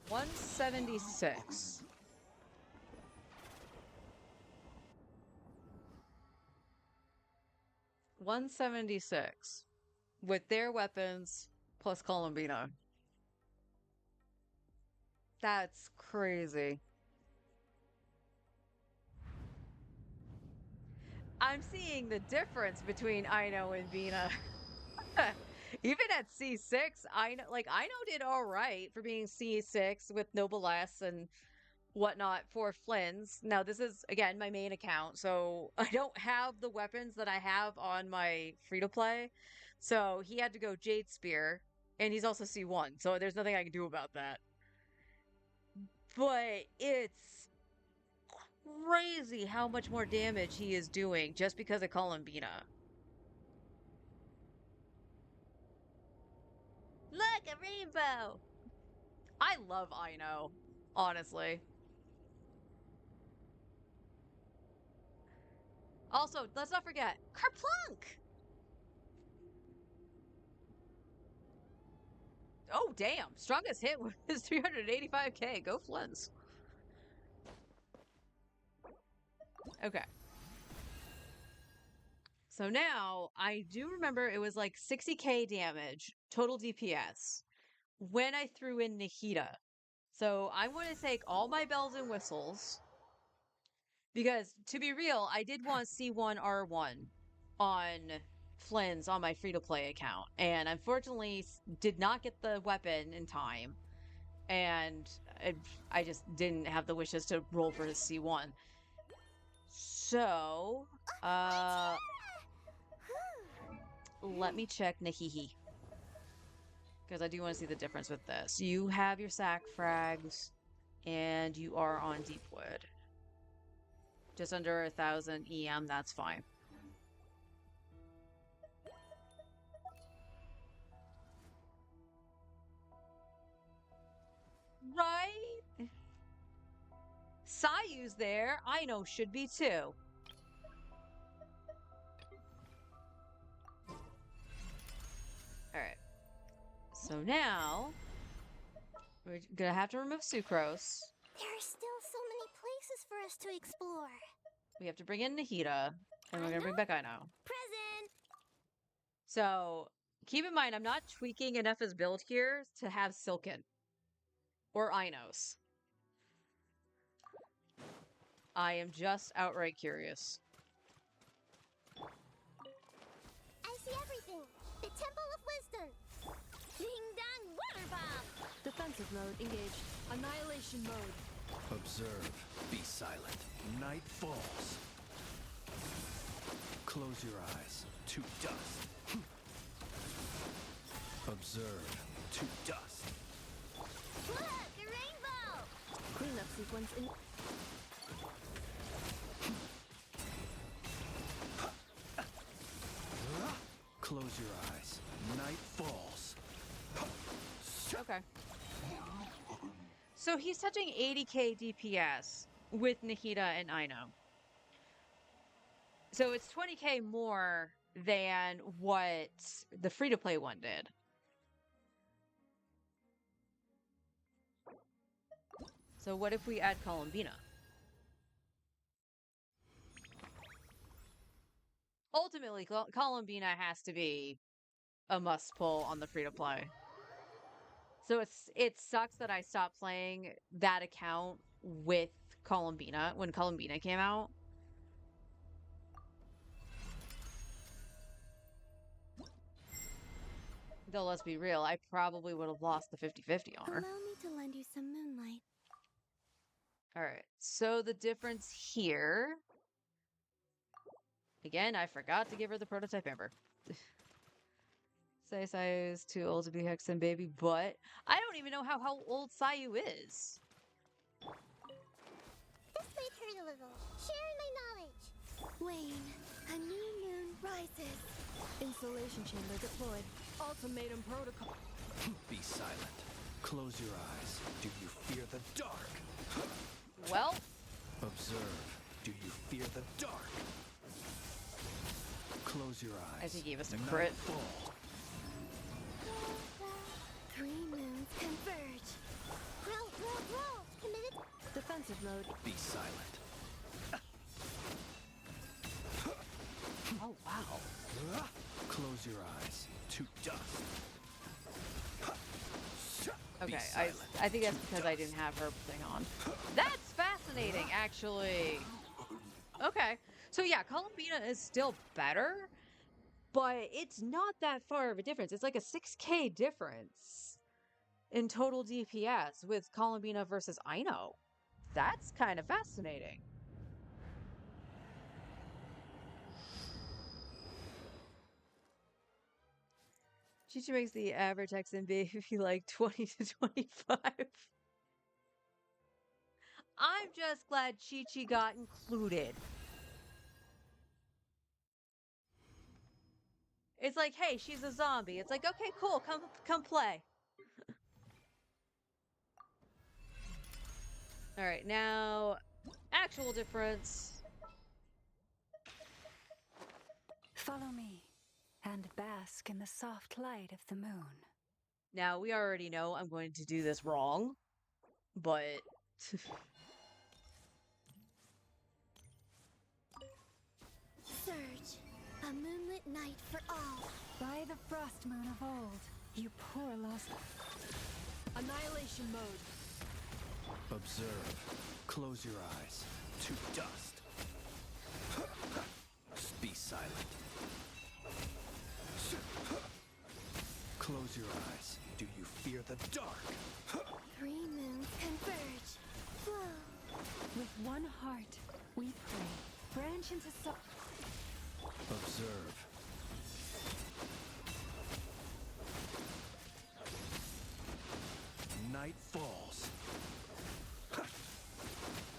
176. $176 with their weapons plus Columbina. That's crazy. I'm seeing the difference between Ino and Vina. Even at C6, Ino did all right for being C6 with Noblesse and whatnot for Flynn's. Now, this is, again, my main account, so I don't have the weapons that I have on my free-to-play. So he had to go Jade Spear, and he's also C1, so there's nothing I can do about that. But it's crazy how much more damage he is doing just because of Columbina. Look, a rainbow! I love Ino, honestly. Also, let's not forget, Kerplunk! Oh, damn. Strongest hit was 385k. Go Flynn's. Okay. So now, I do remember it was like 60k damage, total DPS, when I threw in Nahida. So I want to take all my bells and whistles, because to be real, I did want C1R1 on Flynn's on my free-to-play account, and unfortunately did not get the weapon in time, and I just didn't have the wishes to roll for his C1. So, let me check Nahihi, because I do want to see the difference with this. You have your sack frags, and you are on Deepwood. Just under 1,000 EM, that's fine. Sayu's there. Aino should be too. Alright. So now, we're gonna have to remove Sucrose. There are still so many places for us to explore. We have to bring in Nahida. And we're gonna bring back Aino. Present! So, keep in mind, I'm not tweaking Ineffa's build here to have Silken. Or Ainos. I am just outright curious. I see everything. The Temple of Wisdom. Ding Dong Water Bomb. Defensive mode engaged. Annihilation mode. Observe. Be silent. Night falls. Close your eyes. To dust. Observe. To dust. Look, a rainbow. Cleanup sequence in. Close your eyes. Night falls. Okay. So he's touching 80k DPS with Nahida and Aino. So it's 20k more than what the free-to-play one did. So what if we add Columbina? Ultimately, Columbina has to be a must pull on the free-to-play. So it sucks that I stopped playing that account with Columbina when Columbina came out. Though, let's be real, I probably would have lost the 50-50 on her. Allow me to lend you some moonlight. Alright, so the difference here... Again, I forgot to give her the prototype Amber. Say Sayu is too old to be Hexen baby, but I don't even know how old Sayu is. This might hurt a little. Sharing my knowledge. Wane, a new moon rises. Installation chamber deployed. Ultimatum protocol. Be silent. Close your eyes. Do you fear the dark? Well, Observe. Do you fear the dark? Close your eyes. I think he gave us a Night crit. fall. 3 moons converge. Roll. Committed. Defensive mode. Be silent. oh wow. Close your eyes. To dust. Be Okay, silent. I think that's To because I didn't have her thing on. That's fascinating, actually. Okay, so yeah, Columbina is still better, but it's not that far of a difference. It's like a 6k difference in total DPS with Columbina versus Aino. That's kind of fascinating. Chi-Chi makes the average Hexen baby like 20 to 25. I'm just glad Chi-Chi got included. It's like, hey, she's a zombie. It's like, okay, cool, come play. All right, now actual difference. Follow me and bask in the soft light of the moon. Now we already know I'm going to do this wrong, but Surge. A moonlit night for all. By the frost moon of old, you poor lost. Annihilation mode. Observe. Close your eyes. To dust. Be silent. Close your eyes. Do you fear the dark? 3 moons converge. Flow. With one heart, we pray. Branch into Observe. Night falls.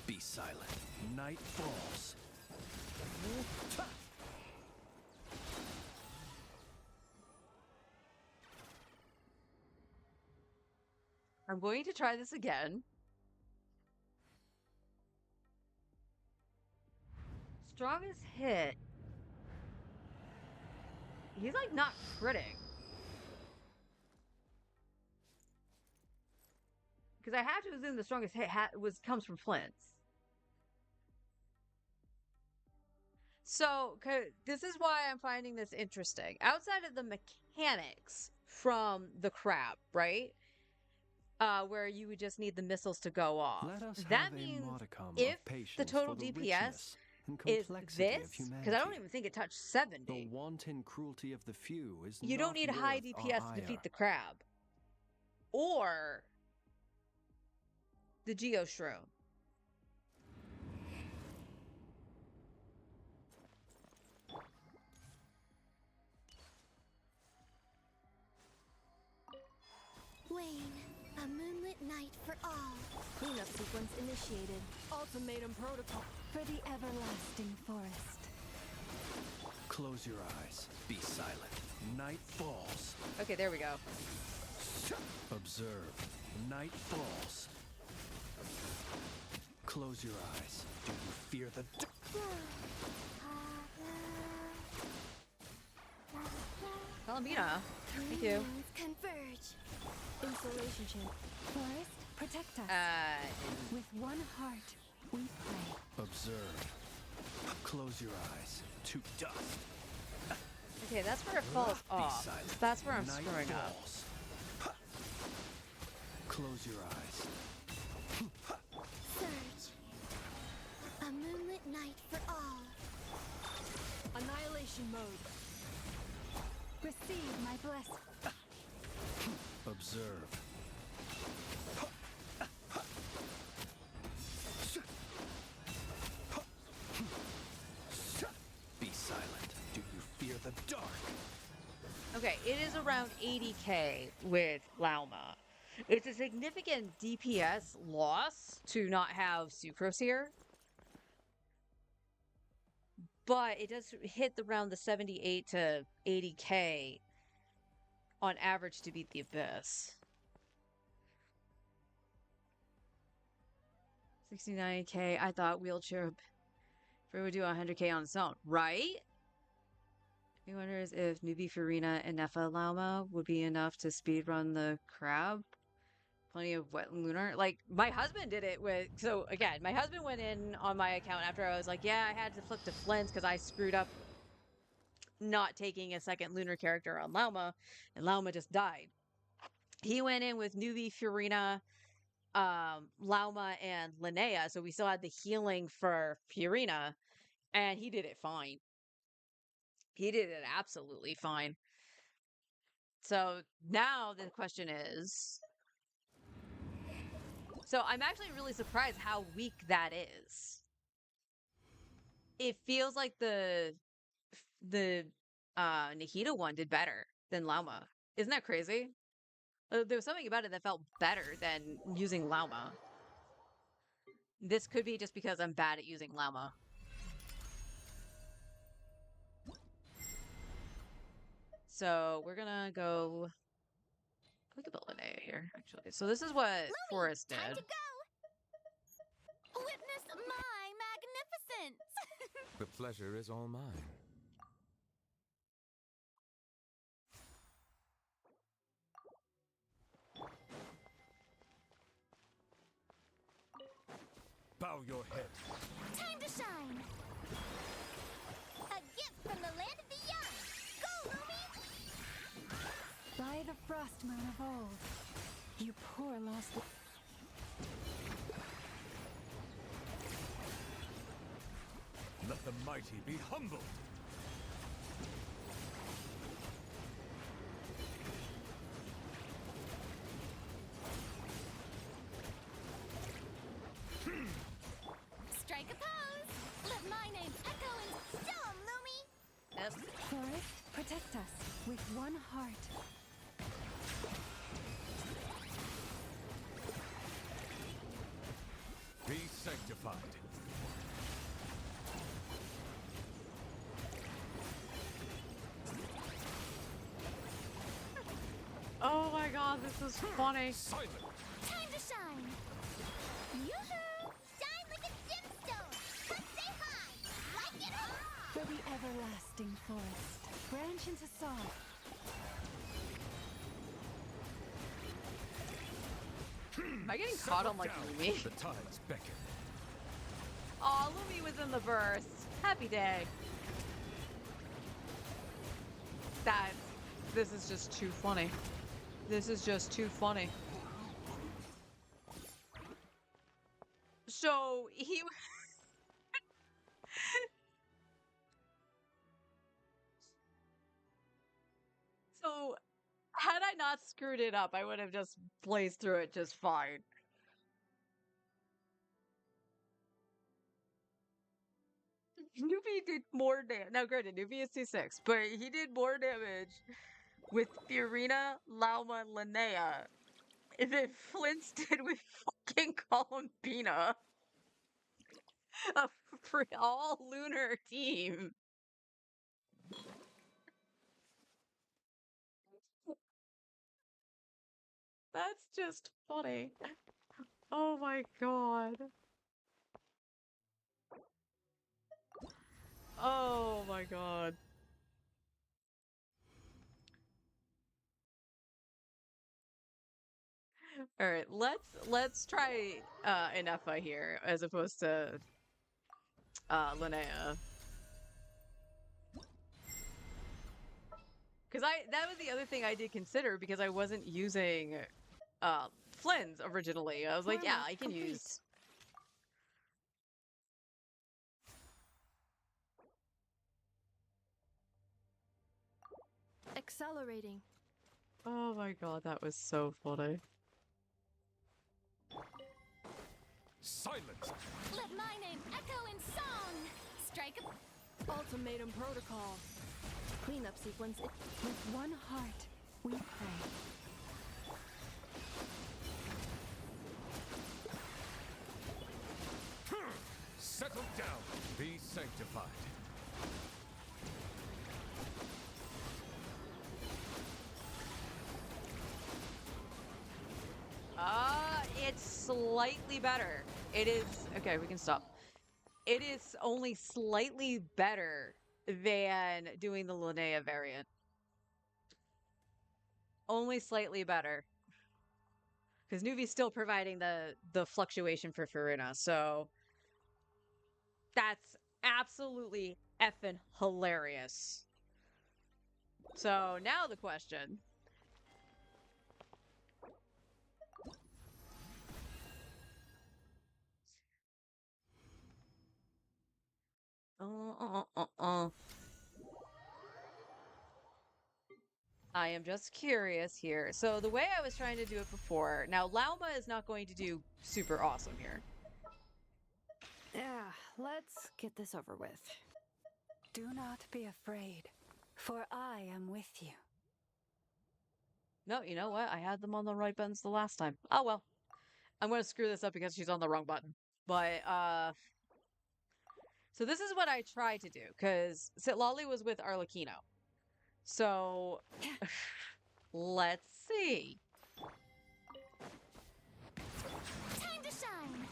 Be silent. Night falls. I'm going to try this again. strongest hit. He's like not critting. Because I have to assume the strongest hit comes from Flint's. So, this is why I'm finding this interesting. Outside of the mechanics from the crab, right? Where you would just need the missiles to go off. Let us That have means a modicum if of patience the total for the DPS richness and is complexity this, of humanity. because I don't even think it touched 70. The wanton cruelty of the few is You not don't need high worth our DPS to defeat ire. the crab. Or the Geo Shroom. Wayne, a moonlit night for all. Cleanup sequence initiated. Ultimatum protocol. For the everlasting forest. Close your eyes. Be silent. Night falls. Okay, there we go. Observe. Night falls. Close your eyes. Do you fear the Palomina. Thank you. Communions converge. Insulation champ. Forest, protect us. Uh, With one heart, we pray. Observe. Close your eyes. To dust. okay, that's where it falls Be off. silent. That's where I'm Night screwing up. falls. Close your eyes. Surge. A moonlit night for all. Annihilation mode. Receive my blessing. Observe. Be silent. Do you fear the dark? Okay, it is around 80k with Lauma. It's a significant DPS loss to not have Sucrose here. But it does hit around the 78 to 80k on average to beat the Abyss. 69k, I thought Wheelchair would do 100k on its own, right? He wonders if newbie Furina and Nefa Lauma would be enough to speedrun the crab. Plenty of wet and lunar. Like, my husband did it with... So, again, my husband went in on my account after I was like, yeah, I had to flip to Flint's because I screwed up not taking a second lunar character on Lauma, and Lauma just died. He went in with newbie Furina, Lauma, and Linnea, so we still had the healing for Furina, and he did it fine. He did it absolutely fine. So now the question is... So I'm actually really surprised how weak that is. It feels like the Nahida one did better than Lauma. Isn't that crazy? There was something about it that felt better than using Lauma. This could be just because I'm bad at using Lauma. So we're gonna go... We could build Linnea here, actually. So this is what Forrest did. Time to go! Witness my magnificence! The pleasure is all mine. Bow your head. Time to shine! A gift from the land of the young! Go, Lumi! By the frost moon of old, you poor lost... Let the mighty be humbled. Strike a pose! Let my name echo in stone, Lumi! Yep. Forest, protect us with one heart. Be sanctified. Oh my god, this is funny. Silent. Time to shine! Yoo-hoo! Shine like a gemstone! But stay high! Like it everlasting forest. Branch into song. Am I getting caught on like Down. Lumi? The tides beckon. Aw, Lumi was in the verse. Happy day. This is just too funny. This is just too funny. So he so had I not screwed it up, I would have just blazed through it just fine. Nuvi did more damage. Now, granted, Nuvi is C6, but he did more damage with Fiorina, Lauma, and Linnea than Flint's did with fucking Columbina. A all lunar team. That's just funny. Oh my god. Oh my god. All right, let's try Inefa here as opposed to Linnea. Because that was the other thing I did consider because I wasn't using Flynn's originally. I was like, yeah, I can Complete. use. Accelerating. Oh my god, that was so funny. Silence. Let my name echo in song. Strike a Ultimatum protocol. Cleanup sequence. With one heart, we pray. Settle down. Be sanctified. It's slightly better. It is okay, we can stop. It is only slightly better than doing the Linnea variant. Only slightly better. Because Nuvi's still providing the fluctuation for Farina, so that's absolutely effing hilarious. So now the question. I am just curious here. So the way I was trying to do it before, now Lauma is not going to do super awesome here. Yeah, let's get this over with. Do not be afraid, for I am with you. No, you know what? I had them on the right buttons the last time. Oh well. I'm going to screw this up because she's on the wrong button. But, so this is what I tried to do, because Sitlali was with Arlecchino. So, let's see. time to shine.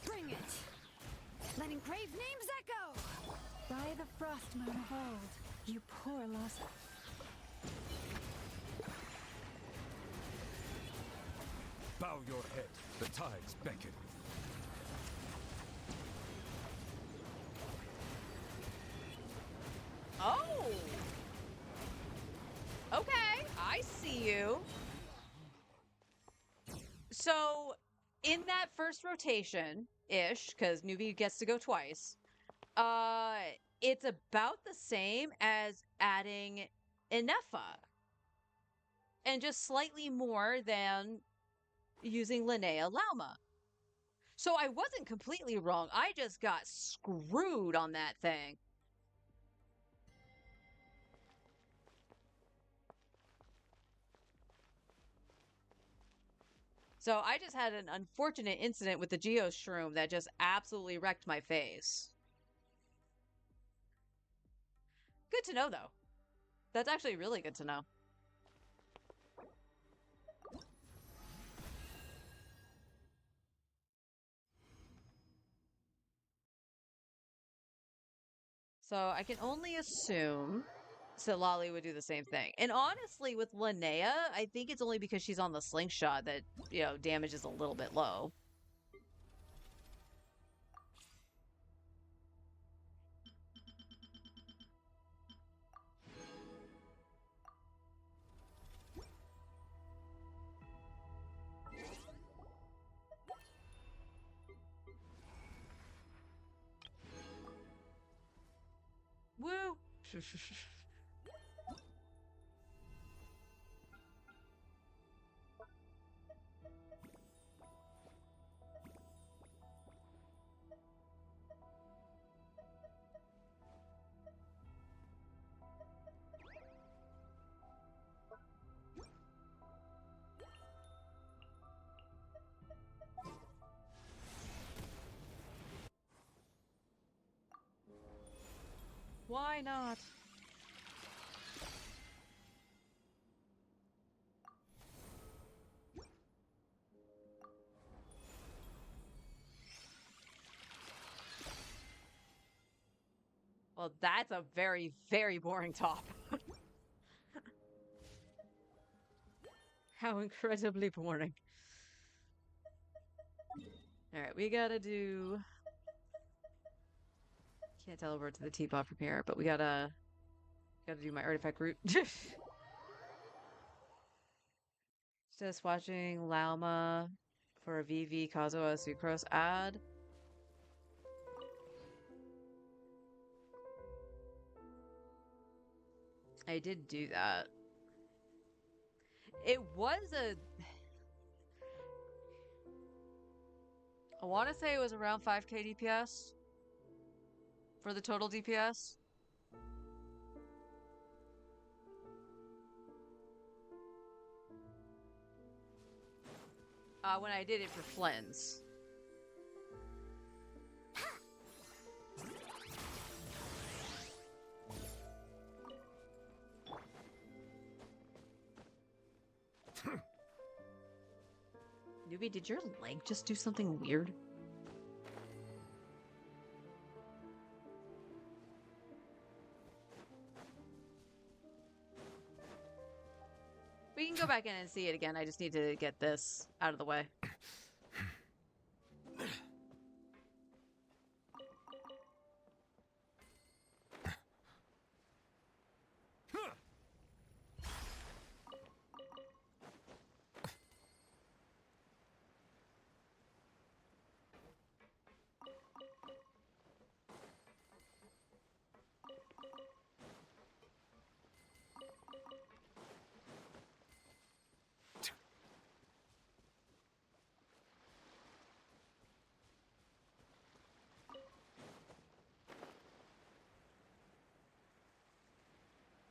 Bring it. Letting grave names echo. By the frost moon of old, you poor lost. Bow your head. The tides beckon. Oh! Okay, I see you. So, in that first rotation-ish, because Nuvi gets to go twice, it's about the same as adding Inefa. And just slightly more than using Linnea Lauma. So I wasn't completely wrong. I just got screwed on that thing. So I just had an unfortunate incident with the Geo Shroom that just absolutely wrecked my face. Good to know, though. That's actually really good to know. So I can only assume Lolly would do the same thing. And honestly, with Linnea, I think it's only because she's on the slingshot that, damage is a little bit low. Woo! Why not? Well, that's a very, very boring top. How incredibly boring. Alright, we gotta do... Can't teleport to the teapot from here, but we gotta do my artifact route. Just watching Lauma for a VV Kazuha Sucrose ad. I did do that. It was I want to say it was around 5k DPS for the total DPS. When I did it for Flynn's. Newbie, did your leg just do something weird? We can go back in and see it again. I just need to get this out of the way.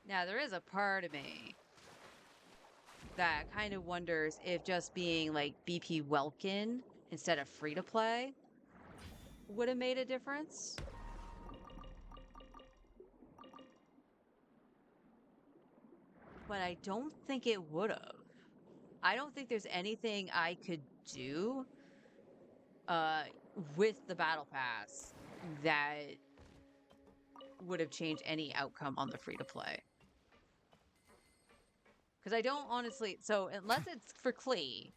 Now, there is a part of me that kind of wonders if just being like BP Welkin instead of free to play would have made a difference. But I don't think it would have. I don't think there's anything I could do with the battle pass that would have changed any outcome on the free to play. Because I don't honestly, so unless it's for Klee,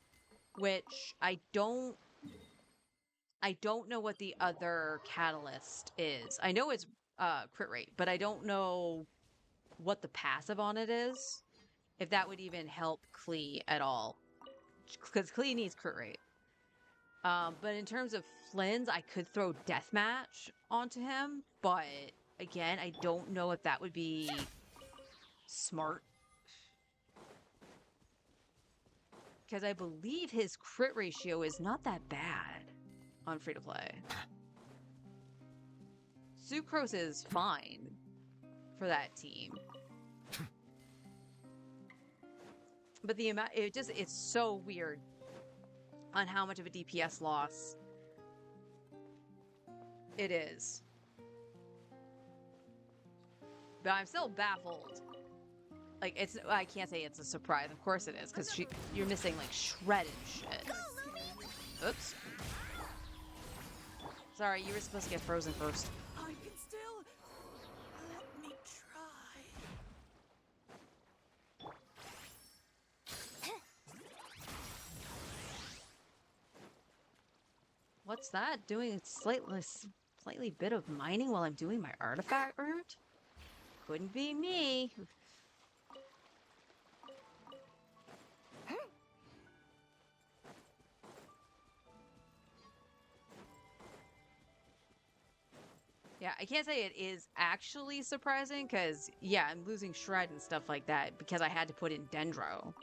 which I don't know what the other catalyst is. I know it's crit rate, but I don't know what the passive on it is. If that would even help Klee at all. Because Klee needs crit rate. But in terms of Flynn's, I could throw Deathmatch onto him. But again, I don't know if that would be smart. Because I believe his crit ratio is not that bad on free-to-play. Sucrose is fine for that team. But the amount, it's so weird on how much of a DPS loss it is. But I'm still baffled. Like, I can't say it's a surprise. Of course it is, because you're missing, like, shredded shit. Oops. Sorry, you were supposed to get frozen first. I can still... What's that? Doing slightly bit of mining while I'm doing my artifact route? Couldn't be me. Yeah, I can't say it is actually surprising because, yeah, I'm losing Shred and stuff like that because I had to put in Dendro.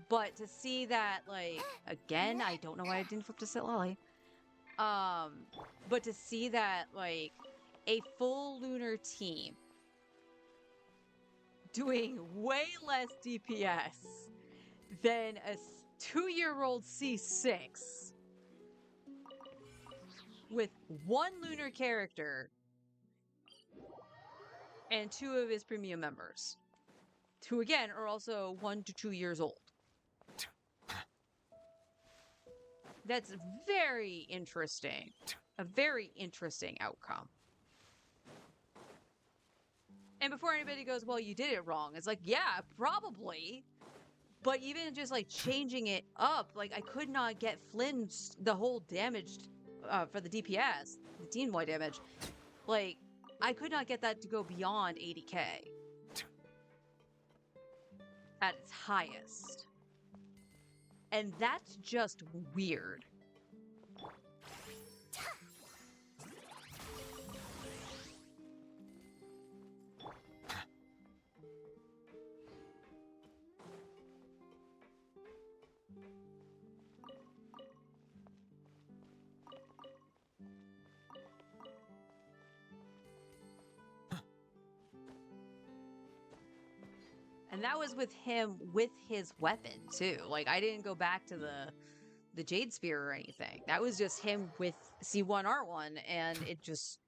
But to see that, like, again, I don't know why I didn't flip to Sitlali. But to see that, like, a full lunar team doing way less DPS than a 2-year-old C6 with one lunar character and 2 of his premium members, who again are also 1 to 2 years old. That's very interesting. A very interesting outcome. And before anybody goes, well, you did it wrong, it's like, yeah, probably. But even just like changing it up, like I could not get Flynn's the whole damage for the DPS, the team-wide damage. Like, I could not get that to go beyond 80k at its highest. And that's just weird. And that was with him with his weapon too. Like I didn't go back to the Jade Spear or anything. That was just him with C1R1 and it just,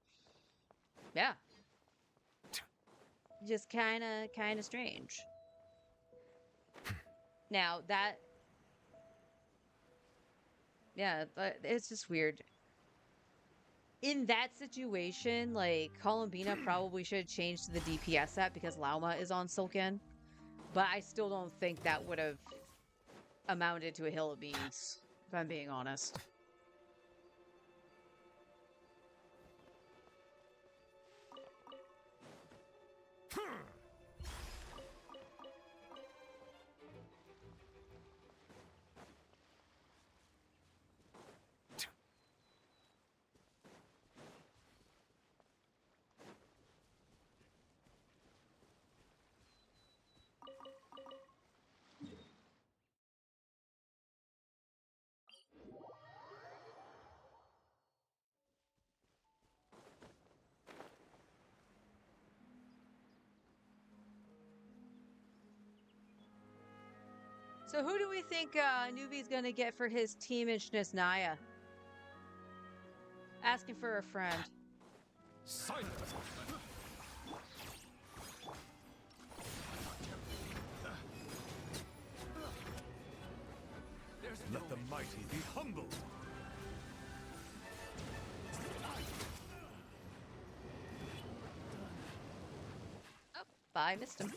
yeah. Just kind of strange. Now that, yeah, it's just weird. In that situation, like Columbina probably should have changed to the DPS set because Lauma is on Silken. But I still don't think that would have amounted to a hill of beans, if I'm being honest. So who do we think Newbie's gonna get for his team in Naya? Asking for a friend. Silence! Let the mighty be humbled. Oh, I missed him.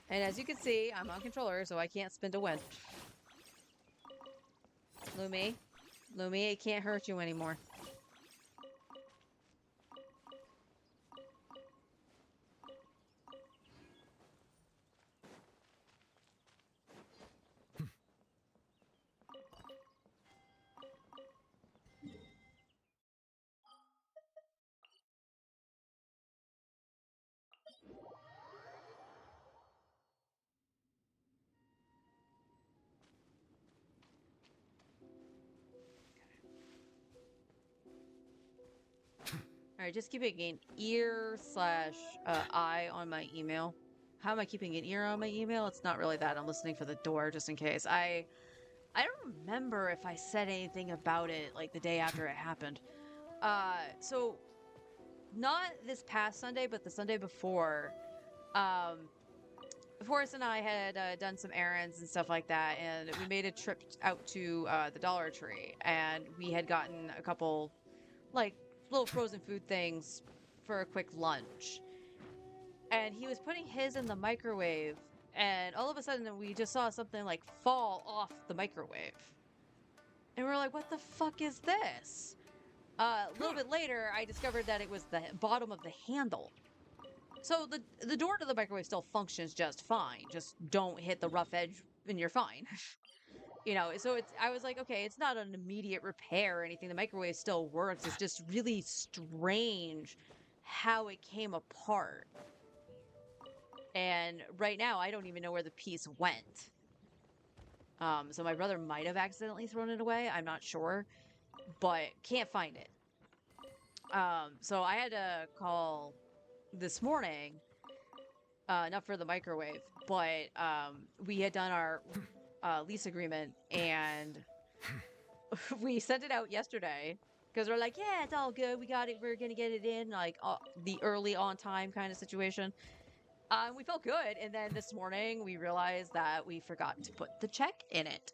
And as you can see, I'm on controller, so I can't spin to win. Lumi, it can't hurt you anymore. Alright, just keeping an ear slash eye on my email. How am I keeping an ear on my email? It's not really that. I'm listening for the door just in case. I don't remember if I said anything about it like the day after it happened. So not this past Sunday, but the Sunday before, Forrest and I had done some errands and stuff like that, and we made a trip out to the Dollar Tree, and we had gotten a couple, like, little frozen food things for a quick lunch. And he was putting his in the microwave, and all of a sudden we just saw something, like, fall off the microwave. And we're like, what the fuck is this? A little bit later, I discovered that it was the bottom of the handle. So the door to the microwave still functions just fine. Just don't hit the rough edge and you're fine. You know, so I was like, okay, it's not an immediate repair or anything. The microwave still works. It's just really strange how it came apart. And right now, I don't even know where the piece went. So my brother might have accidentally thrown it away. I'm not sure, but can't find it. So I had to call this morning, not for the microwave, but we had done our lease agreement and we sent it out yesterday because we're like, yeah, it's all good. We got it. We're going to get it in like the early on time kind of situation. We felt good. And then this morning we realized that we forgot to put the check in it.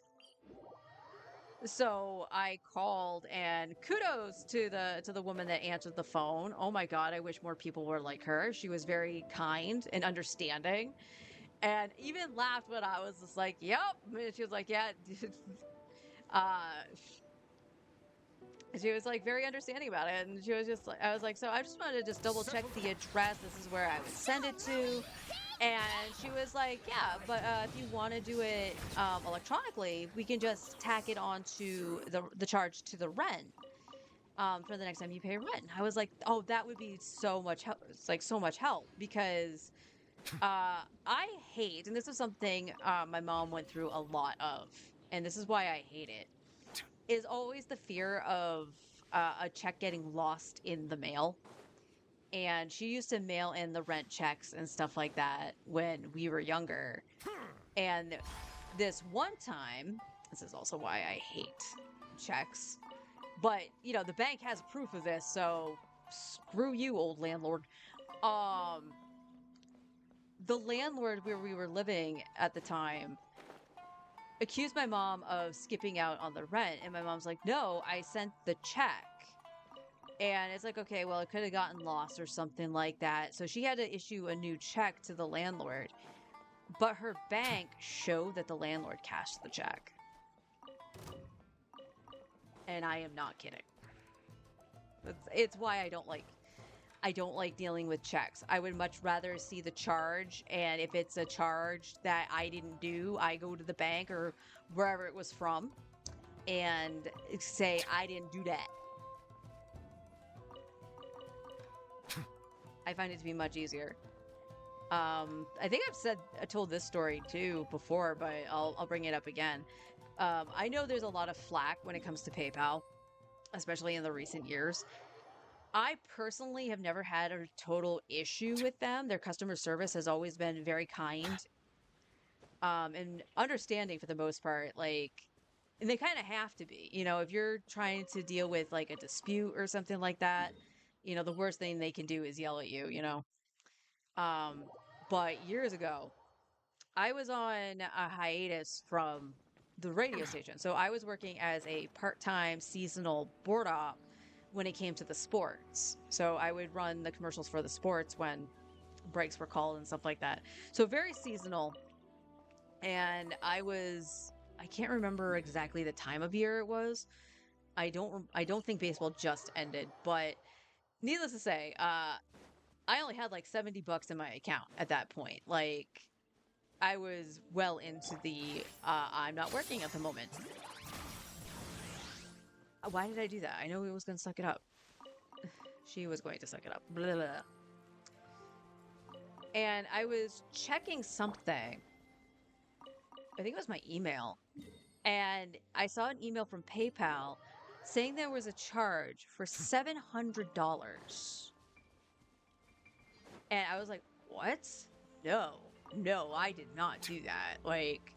So I called and kudos to the woman that answered the phone. Oh my God, I wish more people were like her. She was very kind and understanding and even laughed when I was just like, yep. And she was like, yeah. She was like very understanding about it. And she was just like, I was like, so I just wanted to just double check the address. This is where I would send it to. And she was like, yeah, but if you want to do it electronically, we can just tack it onto the charge to the rent for the next time you pay rent. I was like, oh, that would be so much help. It's like so much help because I hate, and this is something my mom went through a lot of, and this is why I hate it, is always the fear of a check getting lost in the mail. And she used to mail in the rent checks and stuff like that when we were younger. And this one time, this is also why I hate checks, but you know, the bank has proof of this, so screw you, old landlord. The landlord where we were living at the time accused my mom of skipping out on the rent, and my mom's like, no, I sent the check. And it's like, okay, well, it could have gotten lost or something like that. So she had to issue a new check to the landlord. But her bank showed that the landlord cashed the check. And I am not kidding. It's why I don't like dealing with checks. I would much rather see the charge, and if it's a charge that I didn't do, I go to the bank or wherever it was from and say I didn't do that. I find it to be much easier. I think I told this story too before, but I'll bring it up again. I know there's a lot of flack when it comes to PayPal, especially in the recent years. I personally have never had a total issue with them. Their customer service has always been very kind, and understanding for the most part. Like, and they kind of have to be, you know, if you're trying to deal with like a dispute or something like that, you know, the worst thing they can do is yell at you, you know. But years ago, I was on a hiatus from the radio station. So I was working as a part-time seasonal board op when it came to the sports. So I would run the commercials for the sports when breaks were called and stuff like that. So very seasonal. And I can't remember exactly the time of year it was. I don't think baseball just ended, but needless to say, I only had like $70 in my account at that point. Like, I was well into the I'm not working at the moment. Why did I do that? I know he was going to suck it up. She was going to suck it up. Blah, blah. And I was checking something. I think it was my email. And I saw an email from PayPal saying there was a charge for $700. And I was like, what? No, I did not do that. Like,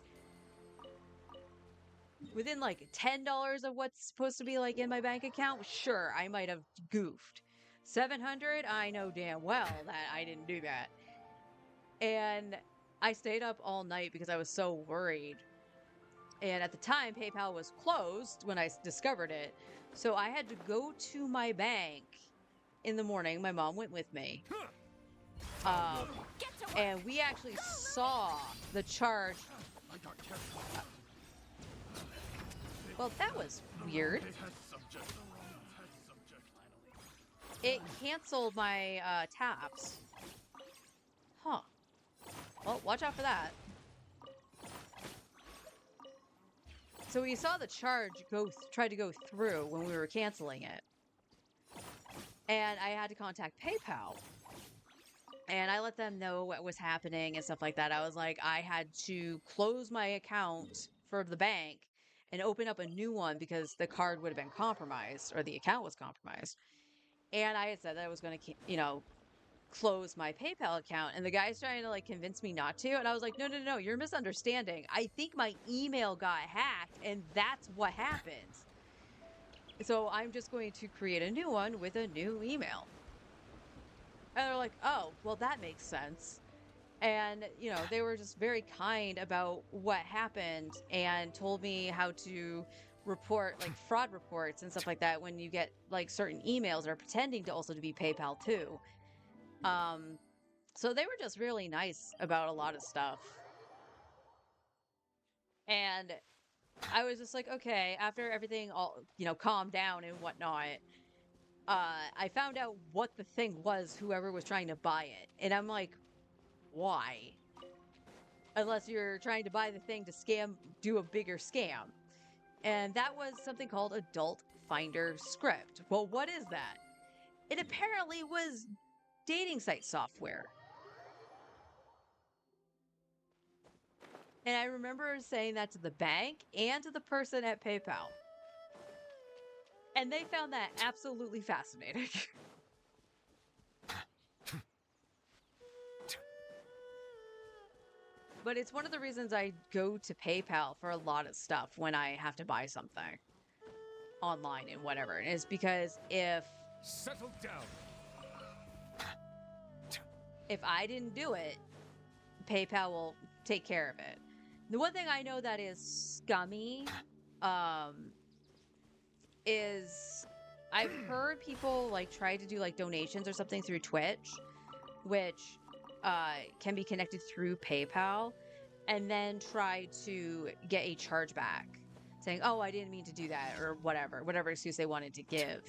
within like $10 of what's supposed to be like in my bank account, sure, I might have goofed. $700, I know damn well that I didn't do that. And I stayed up all night because I was so worried. And at the time, PayPal was closed when I discovered it. So I had to go to my bank in the morning. My mom went with me. And we actually saw the charge. Well, that was weird. It canceled my taps. Huh. Well, watch out for that. So we saw the charge try to go through when we were canceling it. And I had to contact PayPal. And I let them know what was happening and stuff like that. I was like, I had to close my account for the bank and open up a new one because the card would have been compromised or the account was compromised. And I had said that I was going to, you know, close my PayPal account. And the guy's trying to like convince me not to. And I was like, no, no, no, you're misunderstanding. I think my email got hacked and that's what happened. So I'm just going to create a new one with a new email. And they're like, oh, well, that makes sense. And, you know, they were just very kind about what happened and told me how to report like fraud reports and stuff like that when you get like certain emails that are pretending to also to be PayPal too. So they were just really nice about a lot of stuff. And I was just like, okay, after everything all, you know, calmed down and whatnot, I found out what the thing was, whoever was trying to buy it. And I'm like, why? Unless you're trying to buy the thing to do a bigger scam. And that was something called Adult Finder Script. Well, what is that? It apparently was dating site software. And I remember saying that to the bank and to the person at PayPal. And they found that absolutely fascinating. But it's one of the reasons I go to PayPal for a lot of stuff when I have to buy something online and whatever. And it's because Settle down. if I didn't do it, PayPal will take care of it. The one thing I know that is scummy is I've heard people like try to do like donations or something through Twitch, which can be connected through PayPal, and then try to get a chargeback saying, oh, I didn't mean to do that, or whatever excuse they wanted to give.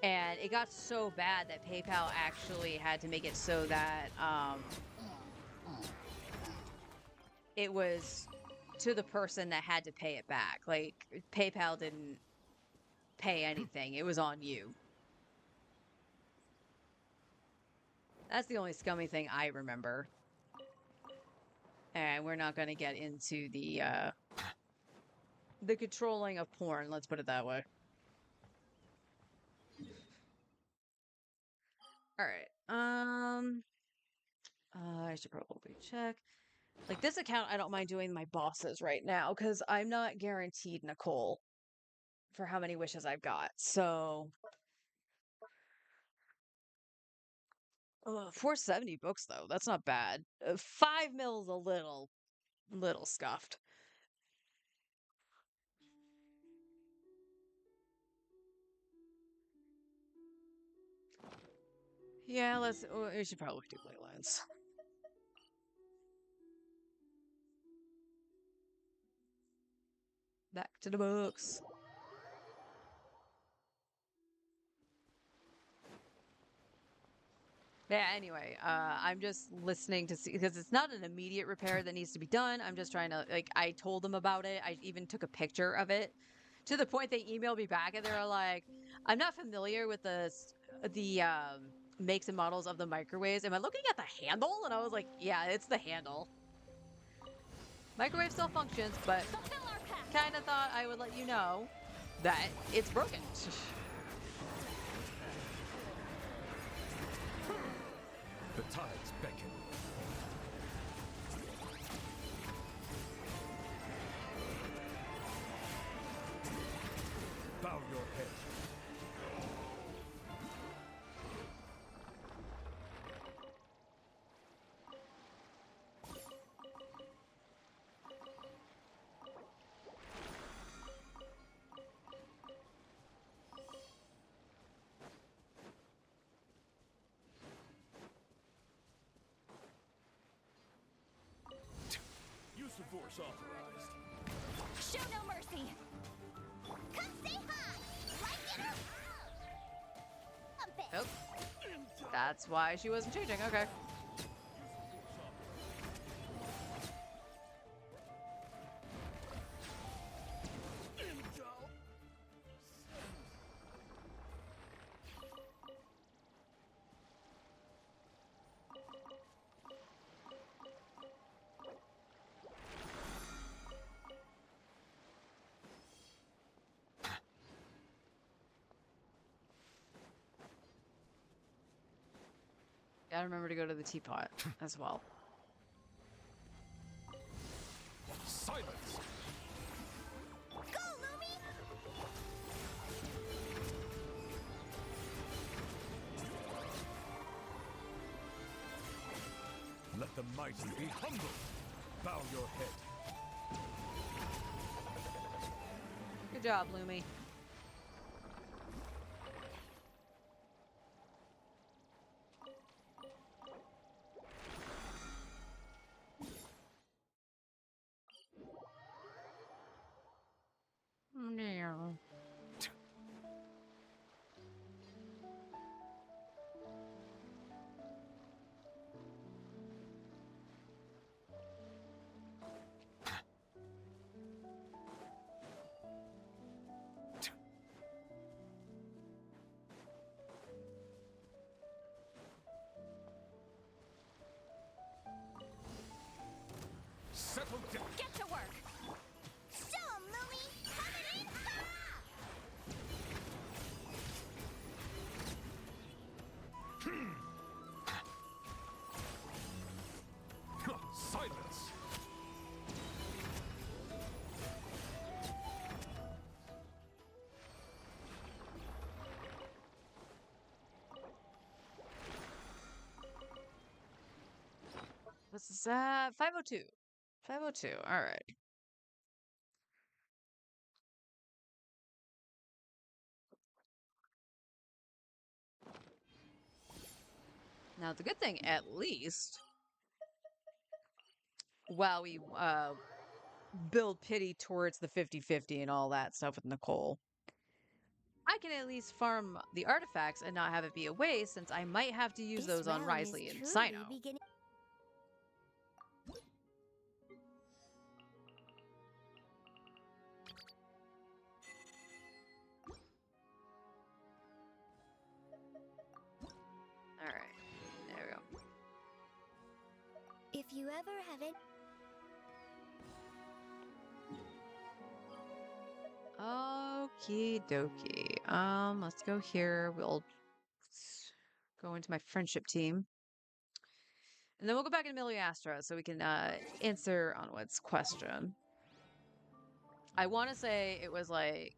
And it got so bad that PayPal actually had to make it so that it was to the person that had to pay it back. Like, PayPal didn't pay anything. It was on you. That's the only scummy thing I remember. And we're not going to get into the controlling of porn, let's put it that way. All right. I should probably check. Like, this account, I don't mind doing my bosses right now because I'm not guaranteed Nicole for how many wishes I've got. So, 470 books though. That's not bad. 5 mils a little scuffed. Yeah, we should probably do Leylands. Back to the books. Yeah, anyway, I'm just listening to see because it's not an immediate repair that needs to be done. I'm just trying to like I told them about it. I even took a picture of it to the point they emailed me back and they were like, "I'm not familiar with the makes and models of the microwaves. Am I looking at the handle?" And I was like, "Yeah, it's the handle. Microwave still functions, but kind of thought I would let you know that it's broken." The tides beckon. Bow your head. Use of force authorized. Show no mercy. Come say hi. Like it or bump it. Oh, that's why she wasn't changing. Okay. Gotta remember to go to the teapot as well. Silence! Go, Lumi. Let the mighty be humble. Bow your head. Good job, Lumi. No. Settle down. Get to work. Show 'em, Lumi. Coming in hot. Silence! What's this? 502. 502. All right. Now, the good thing, at least, while we build pity towards the 50-50 and all that stuff with Nicole, I can at least farm the artifacts and not have it be a waste, since I might have to use those on realm is Risley and truly Sino. beginning- All right. There we go. If you ever have it, Okie dokie. Let's go here. We'll go into my friendship team. And then we'll go back into Miliastra so we can answer Onward's question. I want to say it was like...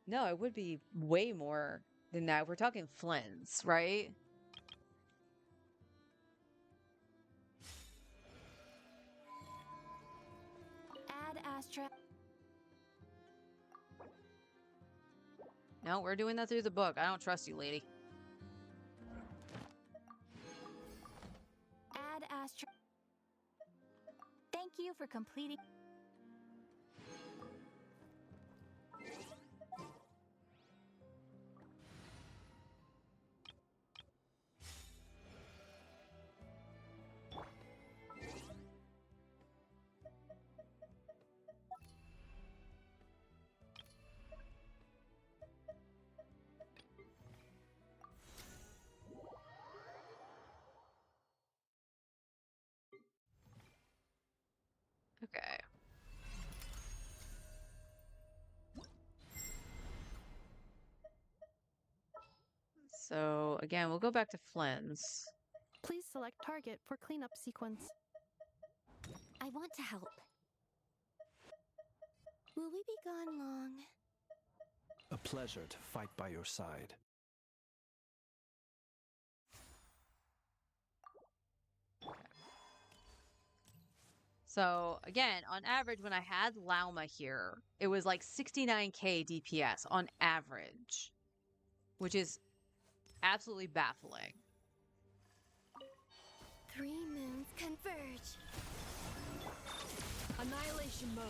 No, it would be way more than that. We're talking Flins, right? Ad Astra. No, we're doing that through the book. I don't trust you, lady. Ad Astra. Thank you for completing. Okay. So, again, we'll go back to Flynn's. Please select target for cleanup sequence. I want to help. Will we be gone long? A pleasure to fight by your side. So, again, on average, when I had Lauma here, it was like 69k DPS on average, which is absolutely baffling. 3 moons converge. Annihilation mode.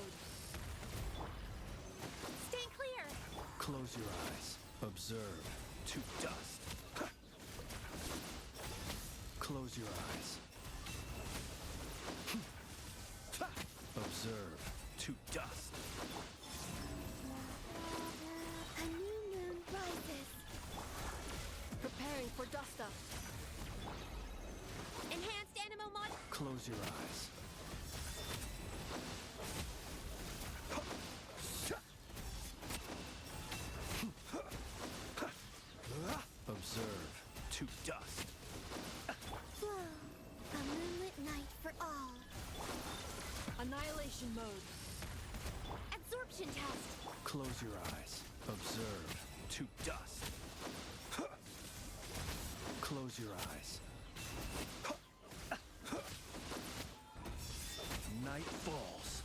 Stay clear. Close your eyes. Observe to dust. Close your eyes. Observe to dust. A new moon rises. Preparing for dust up. Enhanced animo mod. Close your eyes. Observe to dust. Flow. A moonlit night for all. Annihilation mode. Absorption test. Close your eyes. Observe to dust. Close your eyes. Night falls.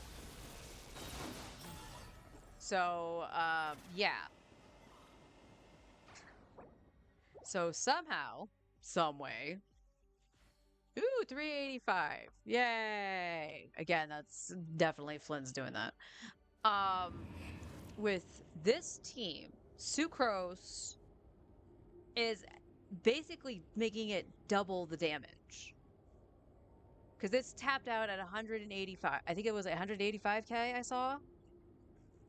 So, yeah. So somehow, some way. Ooh, 385. Yay! Again, that's definitely Flynn's doing that. With this team, Sucrose is basically making it double the damage. Because it's tapped out at 185. I think it was 185k I saw.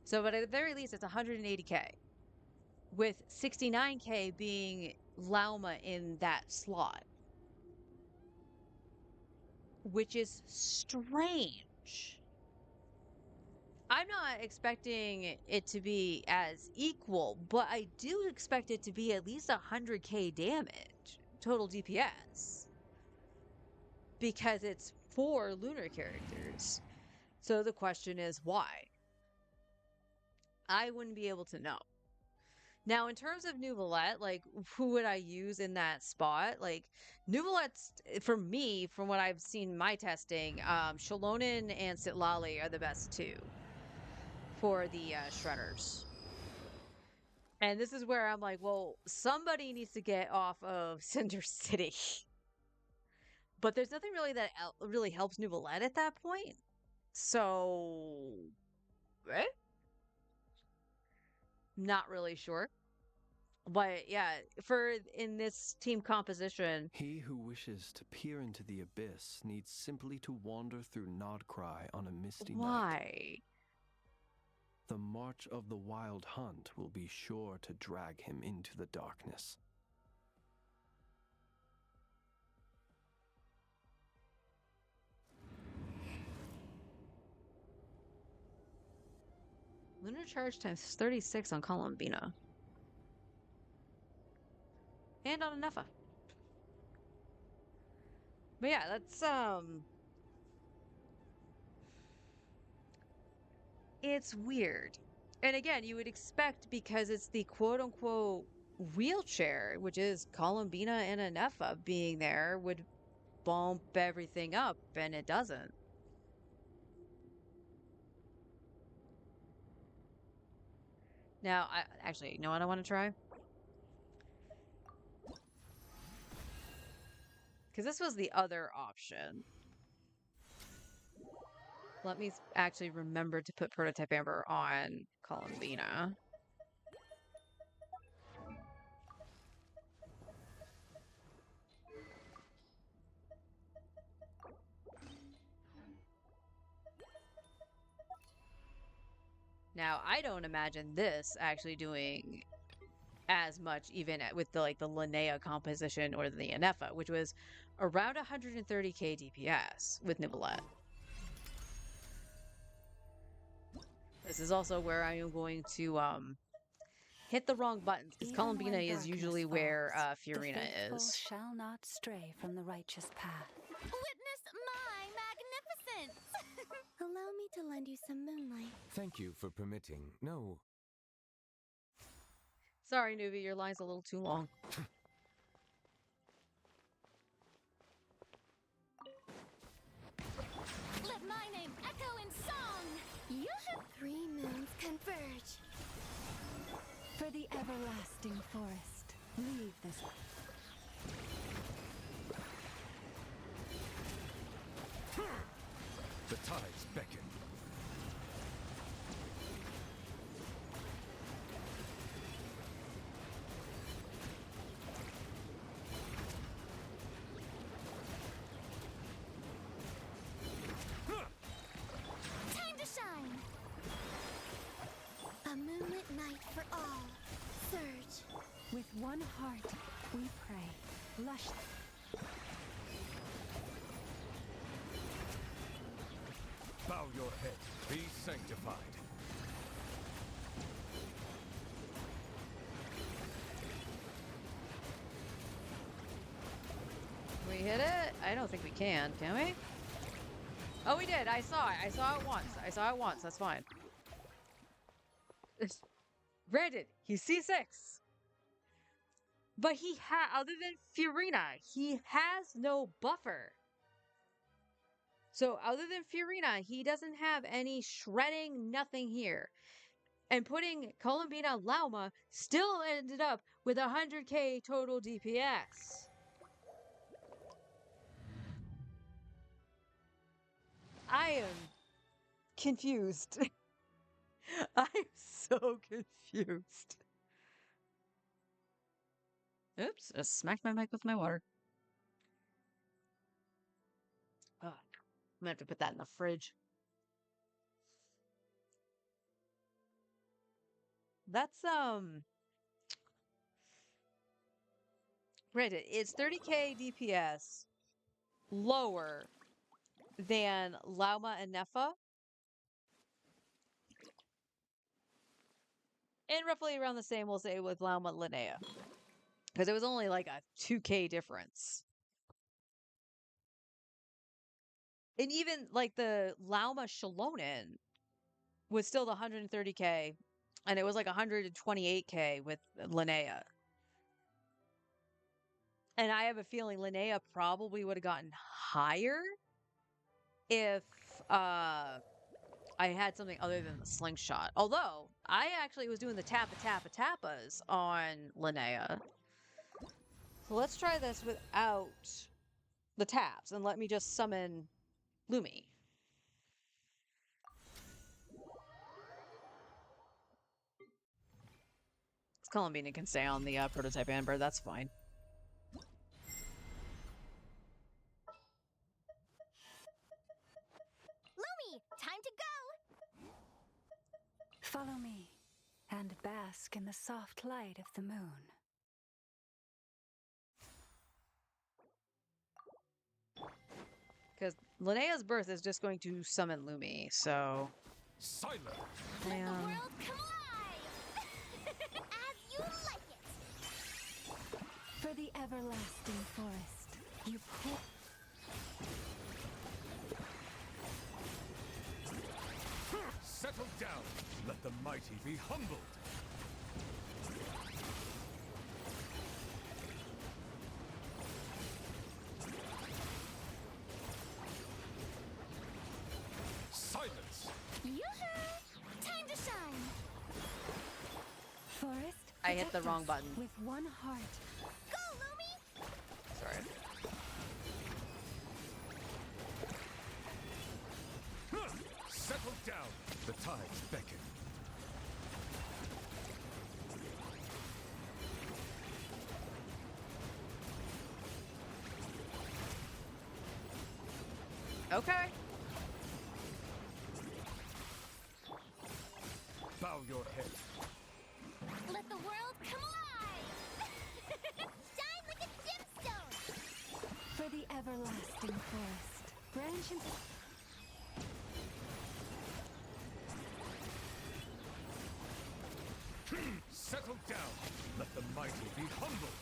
So, but at the very least, it's 180k. With 69k being Lauma in that slot. Which is strange. I'm not expecting it to be as equal, but I do expect it to be at least 100k damage, total DPS. Because it's 4 lunar characters. So the question is why? I wouldn't be able to know. Now, in terms of Nuvolette, like, who would I use in that spot? Like, Nuvolette's, for me, from what I've seen in my testing, Shalonen and Sitlali are the best two for the Shredders. And this is where I'm like, well, somebody needs to get off of Cinder City. But there's nothing really that really helps Nuvolette at that point. So, not really sure. But yeah, for in this team composition, He who wishes to peer into the abyss needs simply to wander through Nodcry on a misty night. why? The march of the wild hunt will be sure to drag him into the darkness. Lunar charge times 36 on Columbina. And on Anefa. But yeah, that's it's weird. And again, you would expect, because it's the quote unquote wheelchair, which is Columbina and Anefa being there, would bump everything up, and it doesn't. Now, you know what I want to try? Because this was the other option. Let me actually remember to put Prototype Amber on Columbina. Now, I don't imagine this actually doing as much, even with the the Linnea composition or the Anefa, which was around 130k DPS with Niblette. This is also where I am going to hit the wrong buttons, because Even Columbina when is usually darkness where falls, Fiorina the faithful is. shall not stray from the righteous path. Witness my magnificence! Allow me to lend you some moonlight. Thank you for permitting. No, Sorry, Nuvi, your line's a little too long. Let my name echo in song! You have 3 moons converge. For the everlasting forest. Leave this. The tides beckon. Time to shine! A moonlit night for all. Surge. With one heart, we pray. Lush. Bow your head. Be sanctified. Can we hit it? I don't think we can we? Oh, we did. I saw it. I saw it once. I saw it once. That's fine. Granted, he's C6. But other than Furina, he has no buffer. So other than Furina, he doesn't have any shredding, nothing here. And putting Columbina Lauma still ended up with 100k total DPS. I am confused. I'm so confused. Oops, I smacked my mic with my water. Oh, I'm gonna have to put that in the fridge. That's granted, it's 30k DPS lower than Lauma and Nefa. And roughly around the same, we'll say, with Lauma Linnea. Because it was only like a 2k difference. And even like the Lauma Shalonen was still the 130k. And it was like 128k with Linnea. And I have a feeling Linnea probably would have gotten higher if I had something other than the slingshot. Although, I actually was doing the tappas on Linnea. So let's try this without the taps and let me just summon Lumi. Columbina can stay on the prototype Amber, that's fine. Lumi, time to go! Follow me and bask in the soft light of the moon. Because Linnea's birth is just going to summon Lumi, so... Silent! Let the world come alive! As you like it! For the everlasting forest, you pour. Settle down. Let the mighty be humbled. Silence. Yoo-hoo! Time to shine! Forest, I hit the protect wrong us button. with one heart. Go, Lumi! Sorry. Settle down. The tides beckon. Okay. Bow your head. Let the world come alive! Shine like a gemstone! For the everlasting forest, branch and... Settle down. Let the mighty be humbled.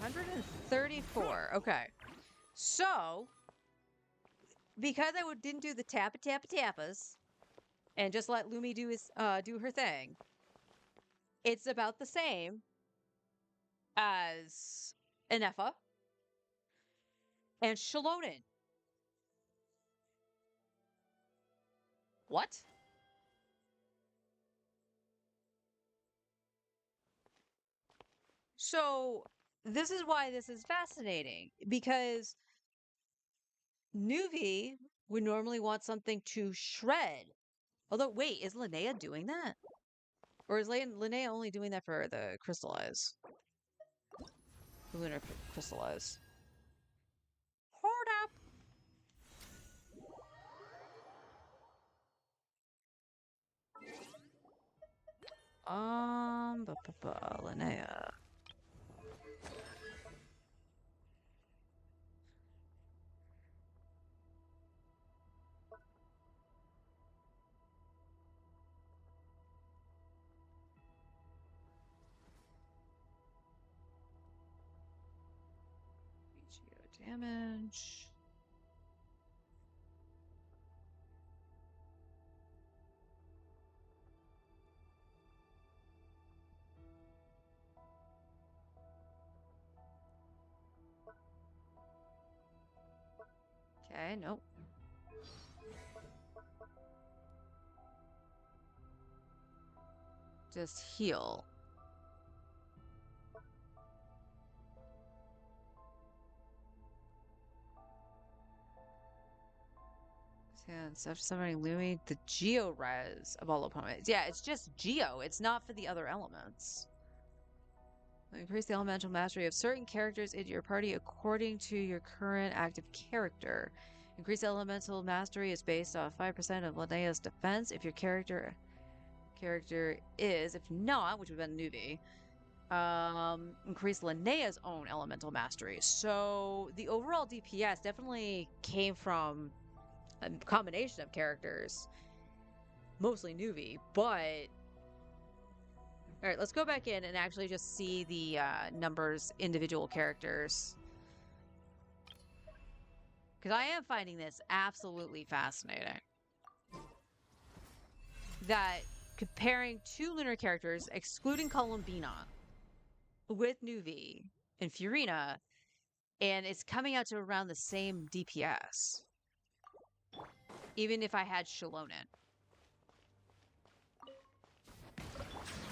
$134. Okay. So, because I didn't do the tappas and just let Lumi do her thing, it's about the same as Enefa. and Shalonen. What? So this is why this is fascinating because Nuvi would normally want something to shred. Although, wait, is Linnea doing that? Or is Linnea only doing that for the crystallize? The lunar crystallize. Hold up. Linnea. Geo damage. Okay, nope. Just heal. Yeah, so after summoning Lumi, the Geo res of all opponents. Yeah, it's just Geo. It's not for the other elements. Increase the elemental mastery of certain characters in your party according to your current active character. Increase elemental mastery is based off 5% of Linnea's defense if your character is. If not, which would have been Nuvi, increase Linnea's own elemental mastery. So the overall DPS definitely came from a combination of characters, mostly Nuvi, but all right, let's go back in and actually just see the numbers, individual characters. Because I am finding this absolutely fascinating. That comparing two lunar characters, excluding Columbina, with Nuvi and Furina, and it's coming out to around the same DPS. Even if I had Shalonen.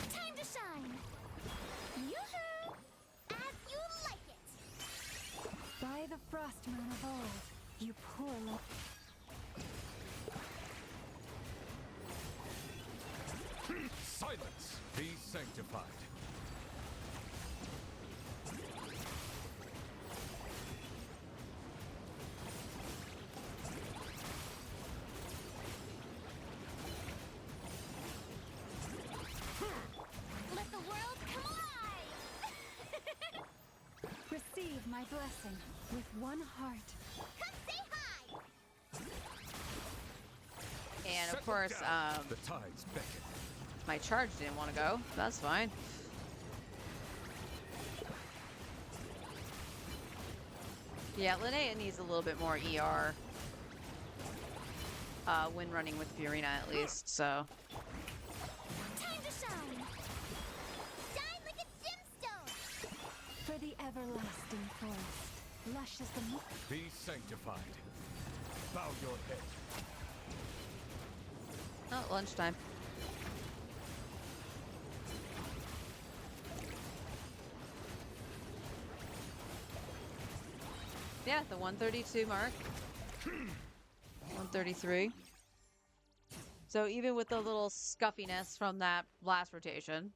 Time to shine! Yoo-hoo! As you like it! By the frost moon of old, you poor Silence! Be sanctified. Let the world come alive! receive my blessing with one heart. Come say hi! And of Settle course, down. The tides beckon. my charge didn't want to go. That's fine. Yeah, Linnea needs a little bit more ER. When running with Furina at least, so. Time to shine! Shine like a gemstone! For the everlasting forest, lush as the moon. Be sanctified. Bow your head. Oh, lunchtime. Yeah, the 132 mark. 133. So even with the little scuffiness from that last rotation.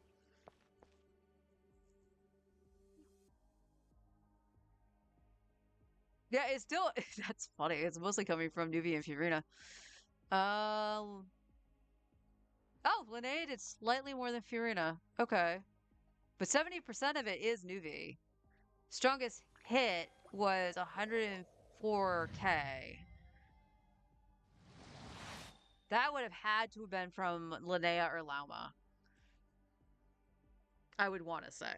Yeah, it's still, that's funny. It's mostly coming from Nuvi and Furina. Oh, Linnea did slightly more than Furina. Okay. But 70% of it is Nuvi. Strongest hit was 104k. That would have had to have been from Linnea or Lauma. I would want to say.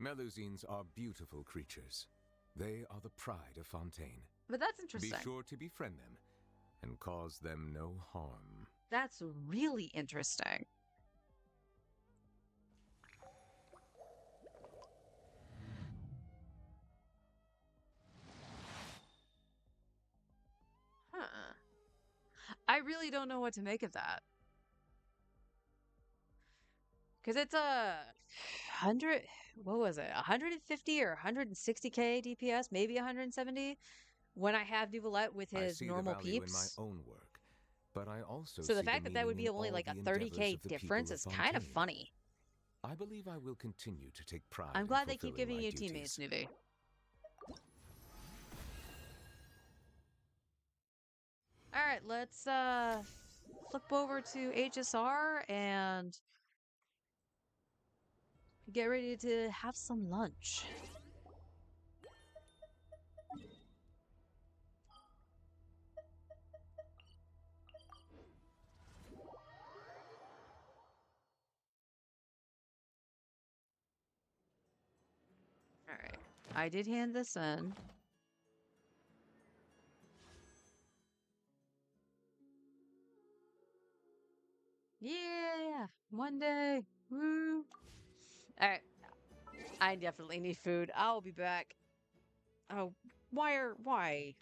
Melusines are beautiful creatures. They are the pride of Fontaine. But that's Be interesting. sure to befriend them, and cause them no harm. That's really interesting. Huh. I really don't know what to make of that. Because it's a 100, what was it? 150 or 160k DPS, maybe 170 when I have Duvalette with I his see the normal value in my peeps. own work, but I also So the see the fact that that would meaning be in only all like a the 30k endeavors of the people difference of is kind of Fontaine. funny. I believe I will continue to take pride I'm in glad they keep fulfilling giving my you duties. teammates, Nuvi. All right, let's flip over to HSR and get ready to have some lunch. All right, I did hand this in. Yeah, one day. Woo. All right, I definitely need food. I'll be back. Oh, why?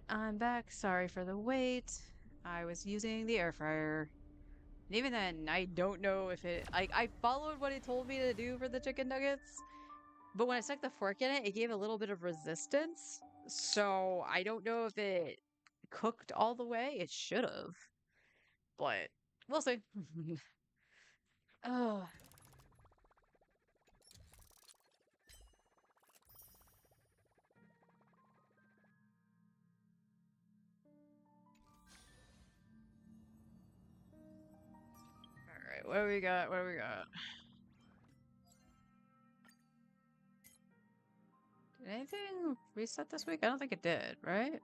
I'm back. Sorry for the wait. I was using the air fryer. And even then, I don't know if I followed what it told me to do for the chicken nuggets, but when I stuck the fork in it, it gave a little bit of resistance. So I don't know if it cooked all the way. It should have, but we'll see. Oh, all right. What do we got? What do we got? Did anything reset this week? I don't think it did, right?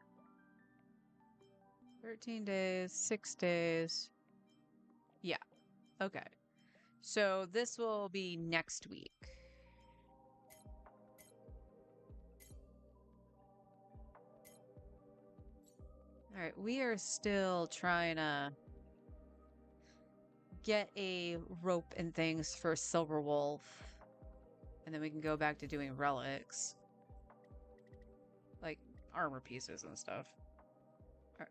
13 days, 6 days. Yeah. Okay. So this will be next week. All right, we are still trying to get a rope and things for Silver Wolf. And then we can go back to doing relics. Like armor pieces and stuff. All right.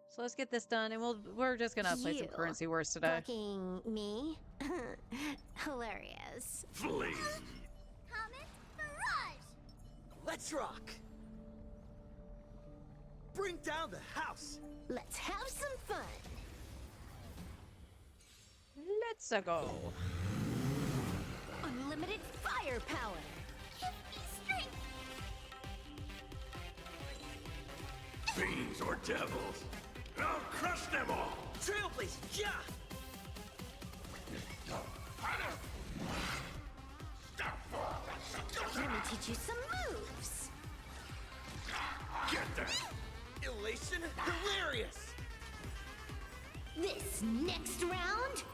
So let's get this done, and we're just gonna play some You Currency Wars today. Fucking me? Hilarious. Flee! Comet Barrage! Let's rock! Bring down the house! Let's have some fun. Let's go. Unlimited firepower. Give me strength. Fiends or devils! I'll crush them all! Trailblazer, yeah! Let me teach you some moves. Get them! Elation, hilarious! This next round,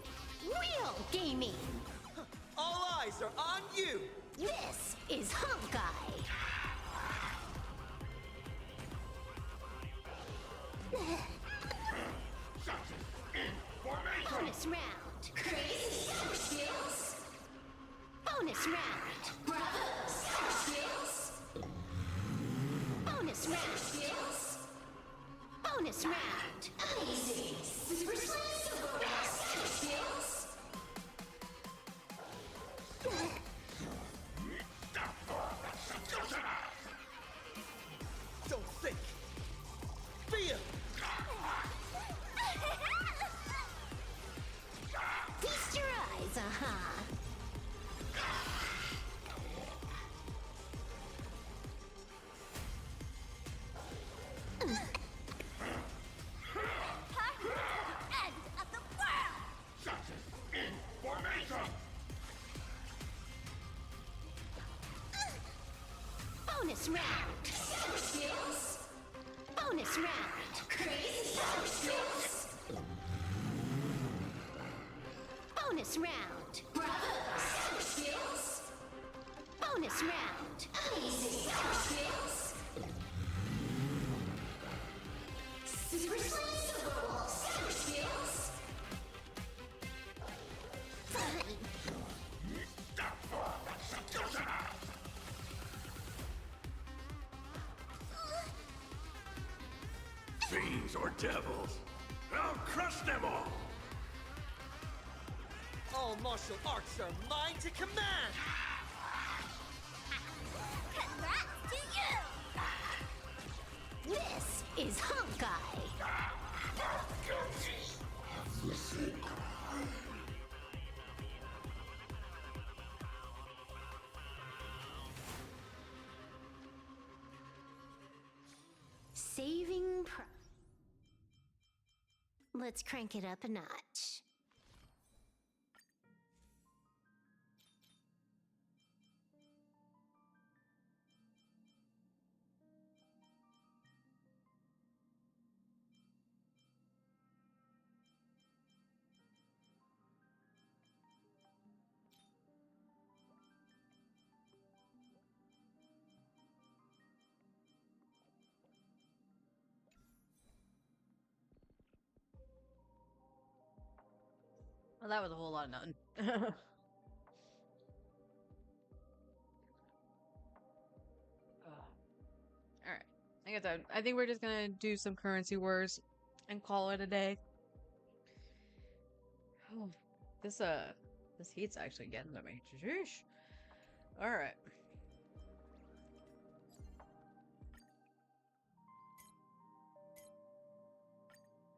real gaming. All eyes are on you! This is Honkai. Bonus round. Crazy Power Skills. Bonus round. Bravo Power Skills. Bonus round. Skills. Bonus round. Amazing. Super Slam Silver Power Skills. Don't think! Feel! Feast your eyes, End of the world! Bonus round. Power skills. Bonus round. Crazy power skills. Bonus round. Bravo power skills. Bonus round. Amazing power skills. Super Slam Silver Wolf power skills. Fine. Fiends or devils! I'll crush them all! All martial arts are mine to command! Congrats to you! This is Honkai. Saving pro. Let's crank it up a notch. Well, that was a whole lot of nothing. Like I said, I think we're just gonna do some currency wars and call it a day. Oh, this heat's actually getting to me. Sheesh. All right.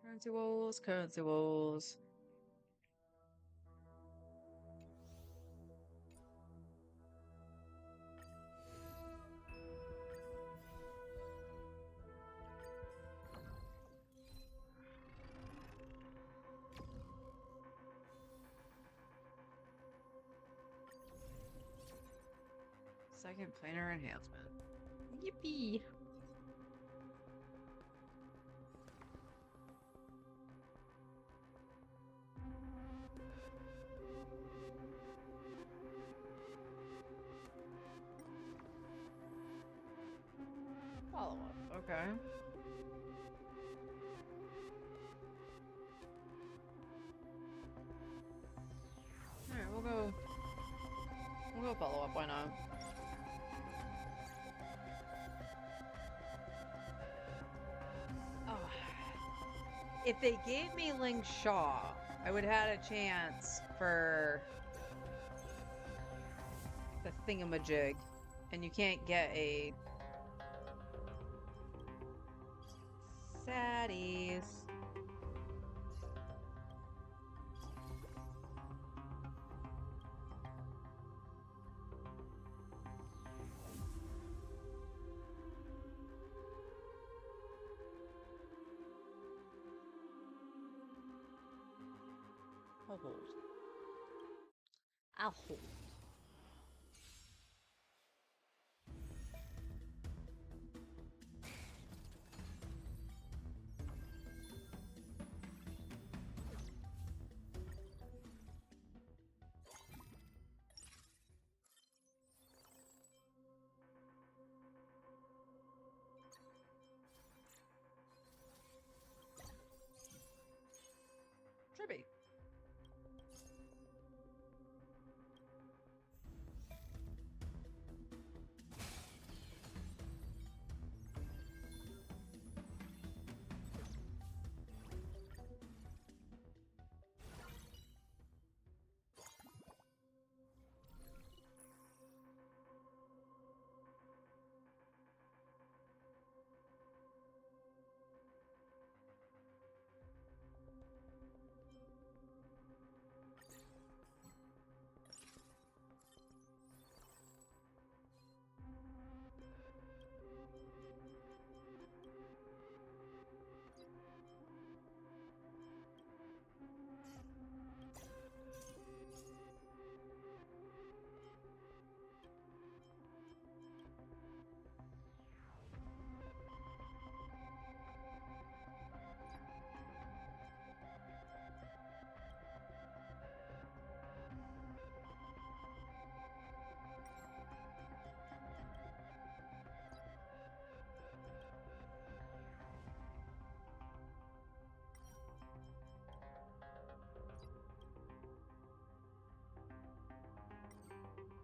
Currency wars, currency wars. Second planar enhancement. Yippee! Follow up, okay. Alright, we'll go follow up, why not? Oh. If they gave me Ling Shaw, I would have had a chance for the thingamajig. And you can't get a Saddies. I'll hold. I'll hold. Trippy.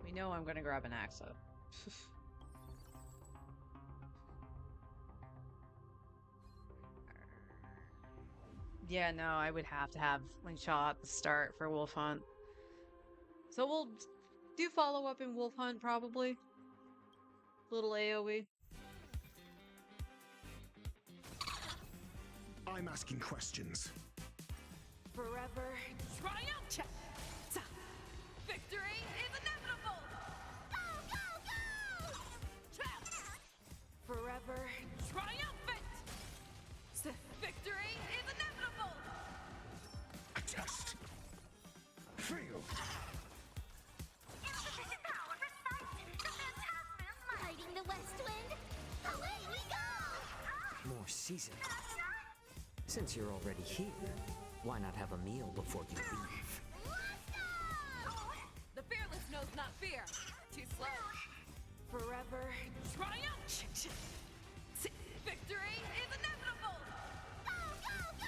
We know I'm gonna grab an Axa. Yeah, no, I would have to have Lingshaw at the start for Wolf Hunt. So we'll do follow up in Wolf Hunt probably. Little AoE. I'm asking questions. Forever triumph! Victory is inevitable! Go, go, go! Forever Triumphant! Victory is inevitable! A test. Fail. Insufficient power for sight. The Phantasm fighting the West Wind. Away we go! More seasoned. Since you're already here, why not have a meal before you leave? Let's go! The fearless knows not fear. Too slow. forever Triumph! Victory is inevitable! Go, go, go!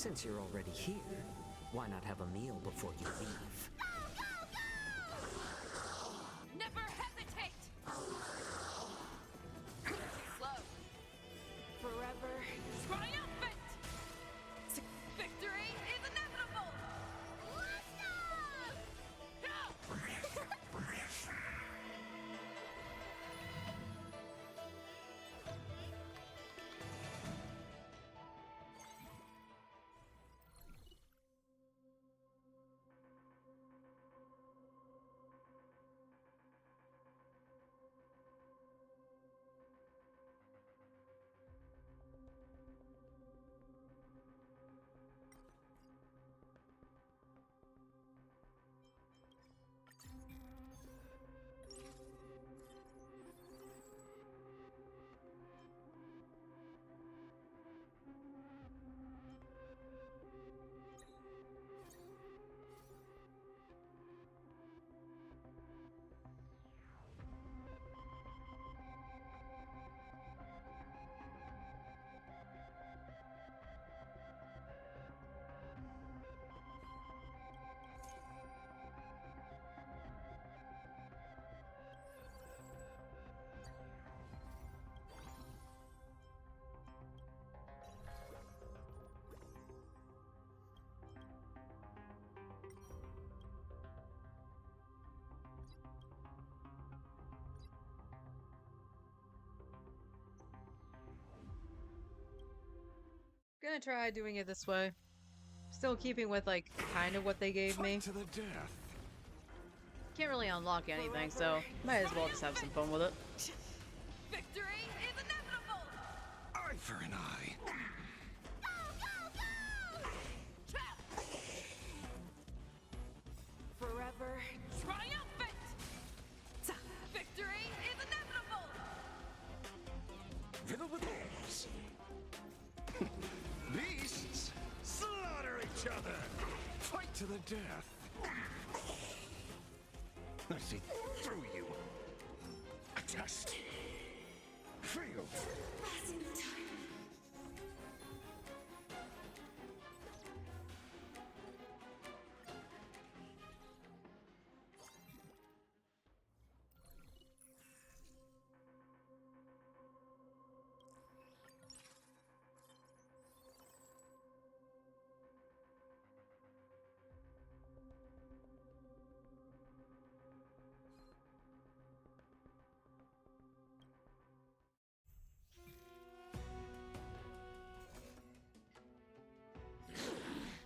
Since you're already here, why not have a meal before you leave? Never hesitate! Slow. Forever. Triumphant! Victory is inevitable! Gonna try doing it this way. Still keeping with like kind of what they gave me. To the death. Can't really unlock anything, so might as well just have some fun with it. Victory is inevitable! Eye for an eye. Forever. Triumphant! Victory is inevitable! Riddle with holes. Beasts slaughter each other. Fight to the death. I see through you. A test. Failed.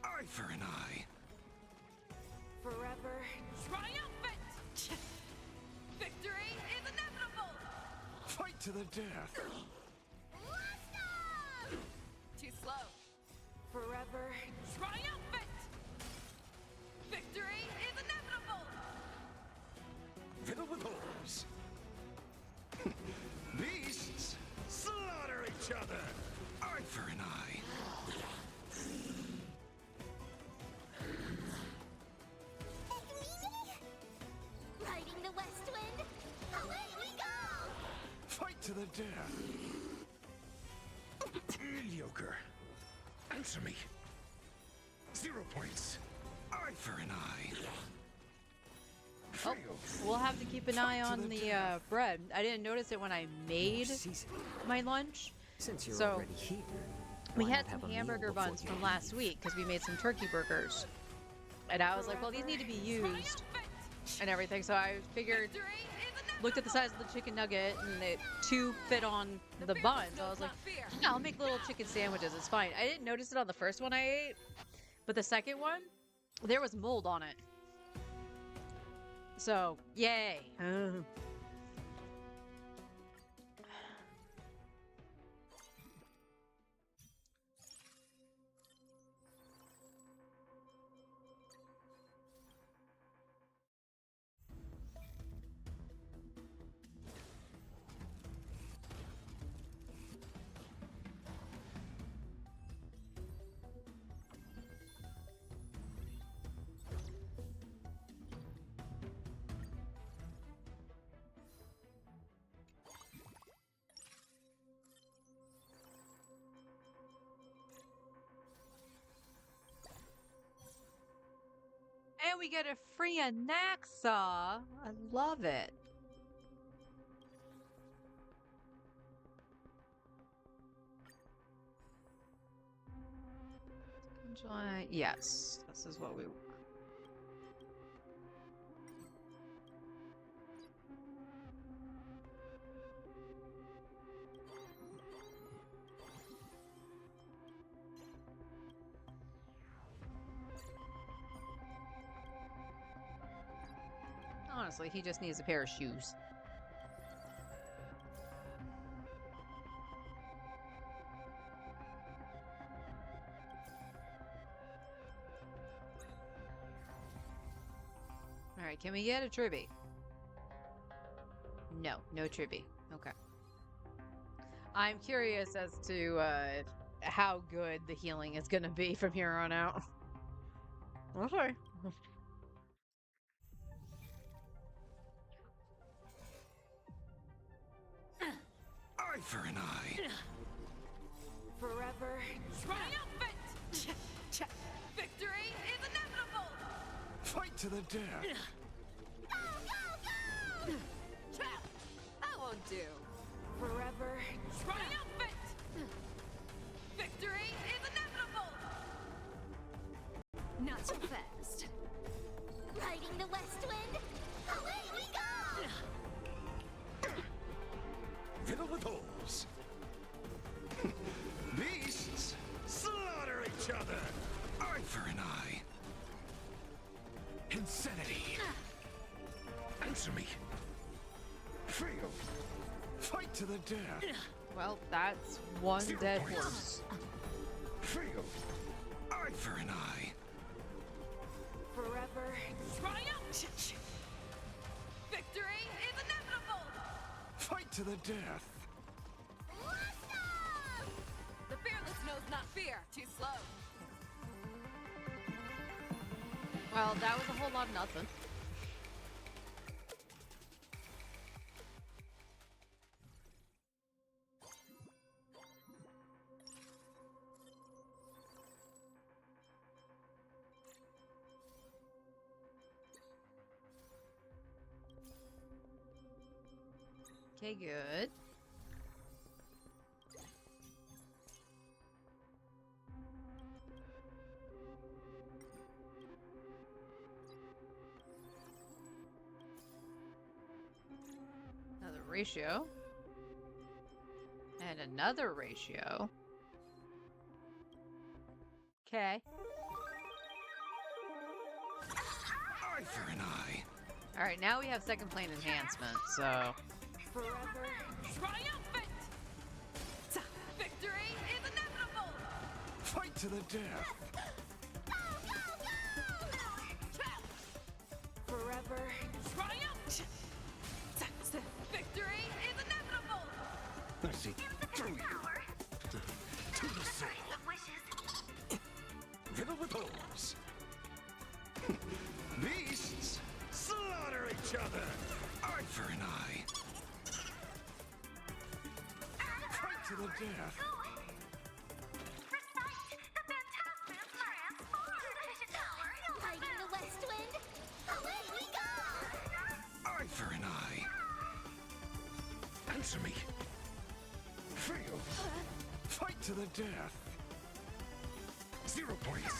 Eye for an eye. Forever. Triumphant! Victory is inevitable! Fight to the death. Too slow. Forever. Triumphant! Victory is inevitable! Riddle with holes. Beasts slaughter each other. Eye for an eye. Riding the west wind, away we go! Fight to the death. Mediocre. Answer me. 0 points. Eye for an eye. Oh, Failed. we'll have to keep an eye Fight to on the death. bread. I didn't notice it when I made Season. my lunch. Since you're So, already here, We why had not some have a meal hamburger before buns you from leave? last week because we made some turkey burgers. And I was like, well, these need to be used and everything. So I figured, Victory is inevitable! looked at the size of the chicken nugget and it two fit on the buns. I was like, yeah, I'll make little chicken sandwiches. It's fine. I didn't notice it on the first one I ate, but the second one, there was mold on it. So, yay. And we get a free Anaxa. I love it. Yes, this is what we want. Honestly, he just needs a pair of shoes. Alright, can we get a Tribby? No, no Tribby. Okay. I'm curious as to how good the healing is going to be from here on out. Okay. Eye for an eye. Forever. Triumphant! Victory is inevitable! Fight to the death. Go, go, go! That won't do. Forever. Triumphant! Victory is inevitable! Not so fast. Riding the west wind, away we go! Fiddle with holes. Beasts slaughter each other. Eye for an eye. Insanity. Answer me. Feel. Fight to the death. Well, that's one 0 dead points. horse. Feel. Eye for an eye. Forever. Triumph! Victory is inevitable! Fight to the death. The fearless knows not fear. Too slow. Well, that was a whole lot of nothing. Okay, good. Another ratio. And another ratio. Okay. Eye for an eye. Alright, now we have second plane enhancement, so... Forever. Triumphant! Victory is inevitable! Fight to the death. Forever. Triumph! Victory is inevitable! I see through you. To the soul. Riddle with holes. Beasts slaughter each other. Eye for an eye. Fight to the death. Riding the west wind, away we go! Eye for an eye. Answer me. Feel. Fight to the death. 0 points.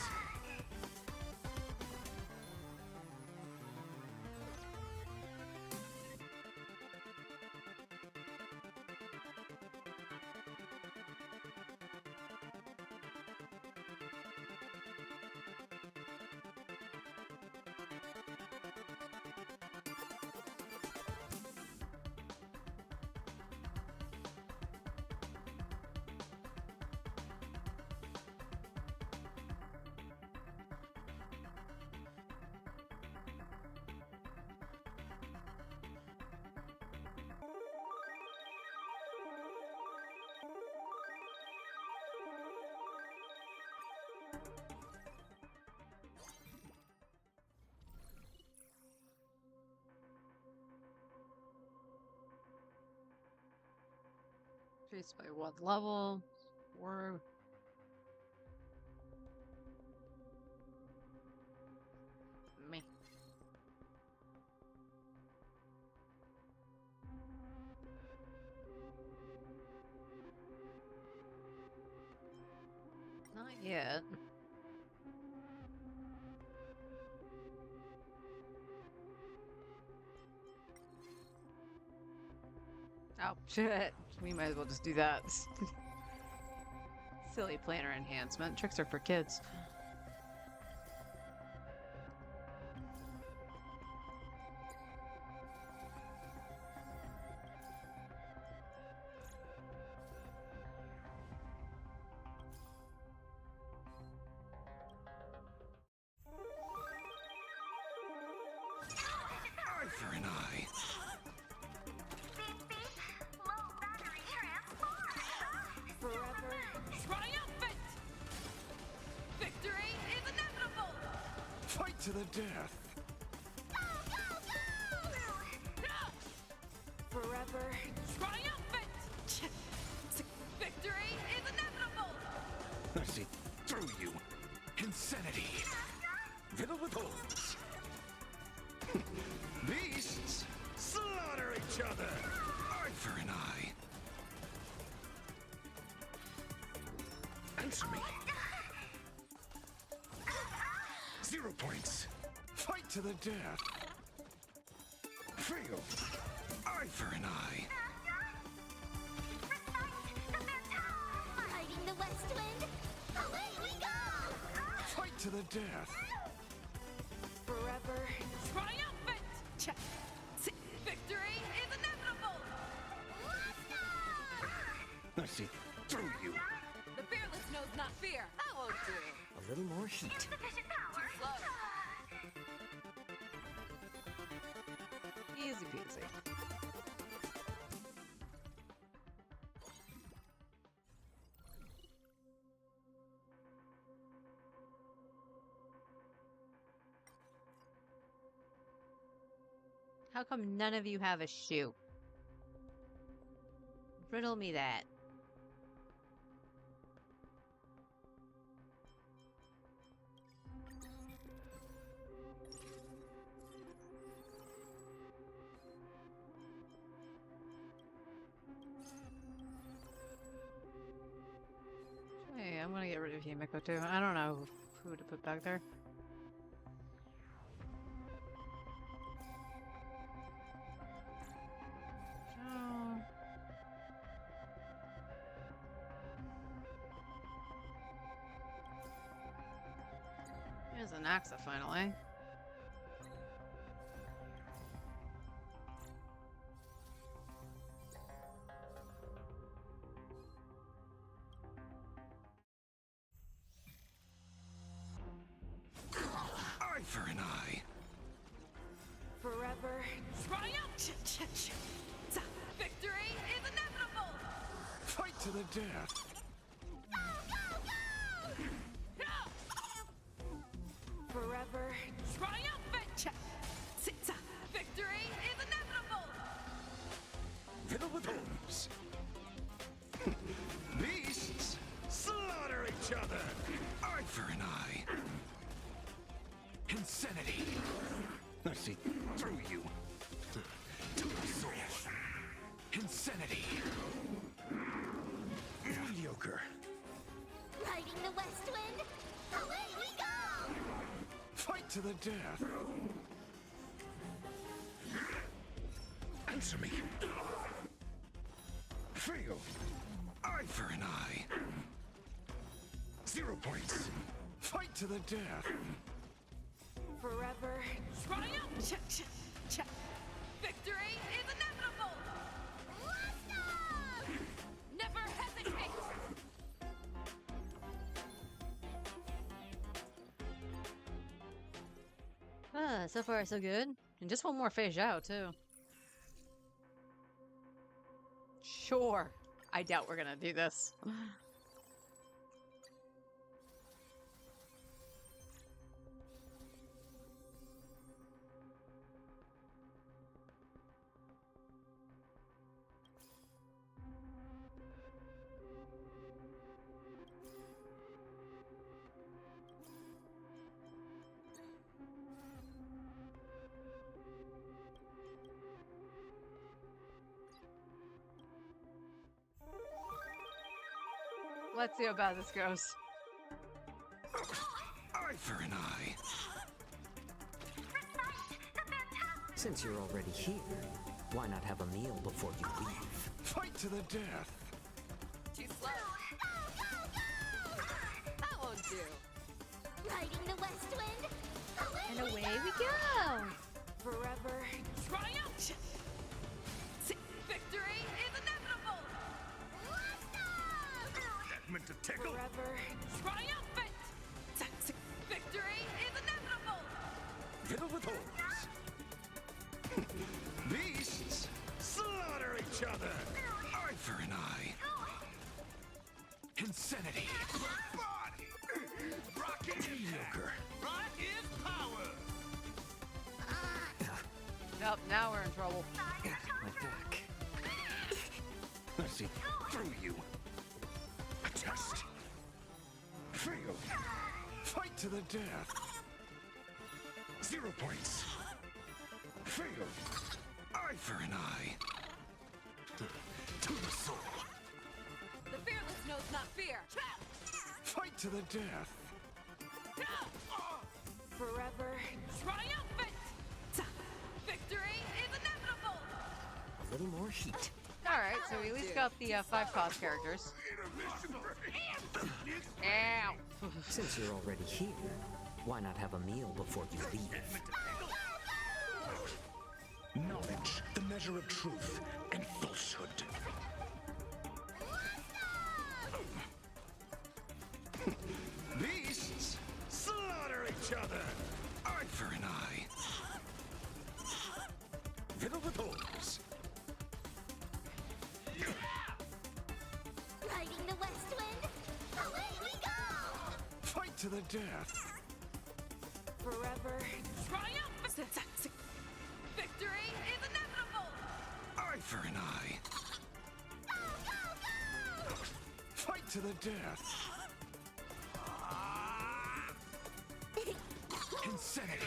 Increased by one level. Or me. Not yet. Oh, shit. We might as well just do that. Silly planner enhancement. Tricks are for kids. Eye for an eye. Forever. Triumphant! Victory is inevitable! Fight to the death. Forever. Triumphant! Victory is inevitable! I see through you. Insanity. Riddle with holes. Beasts slaughter each other. Eye for an eye. Answer me. 0 points. Fight to the death. Fail. Eye for an eye. Hiding the west wind. Away we go! Fight to the death. Forever. Triumphant! Victory is inevitable! I see through you. The fearless knows not fear. That won't do. A little more heat. Too slow. Easy peasy. How come none of you have a shoe? Riddle me that. Hey, I'm gonna get rid of Himiko too. I don't know who to put back there. Oh. There's an Axa finally. Eye for an eye. Forever. Triumph! Victory is inevitable! Fight to the death. Forever. Triumphant! Victory is inevitable! Riddle with holes. Beasts slaughter each other. Eye for an eye. Insanity. I see through you. Soul. Insanity. Mediocre. Riding the west wind. Away we go! Fight to the death. Answer me. Fail. Eye for an eye. 0 points. Fight to the death. Forever. Triumph! Victory is inevitable! Never hesitate! So far so good. And just one more phase out too. Sure. I doubt we're gonna do this. Let's see how bad this goes. Since you're already here, why not have a meal before you leave? Fight to the death. Too slow. That won't do. Riding the west wind. And away we go. Forever. Triumph! Victory is inevitable! That meant to tickle. Forever. Triumphant! Victory is inevitable! Fiddle with holes. Beasts slaughter each other. Eye for an eye. Insanity. Rocket mediocre. Rock is power. Yep, now we're in trouble. My back. I see through you. A test. Fail. Fight to the death. 0 points. Fail. Eye for an eye. To the soul. The fearless knows not fear. Fight to the death. Forever. Triumphant! Victory is inevitable! A little more heat. All right, so we at least got the 5-cost characters. Ow! Since you're already here, why not have a meal before you leave? Knowledge, the measure of truth and falsehood. Beasts slaughter each other. Eye for an eye. Fiddle with holes. Riding the west wind. Away we go. Fight to the death. Forever. Triumphant! Victory is inevitable! Eye for an eye. Fight to the death. Insanity.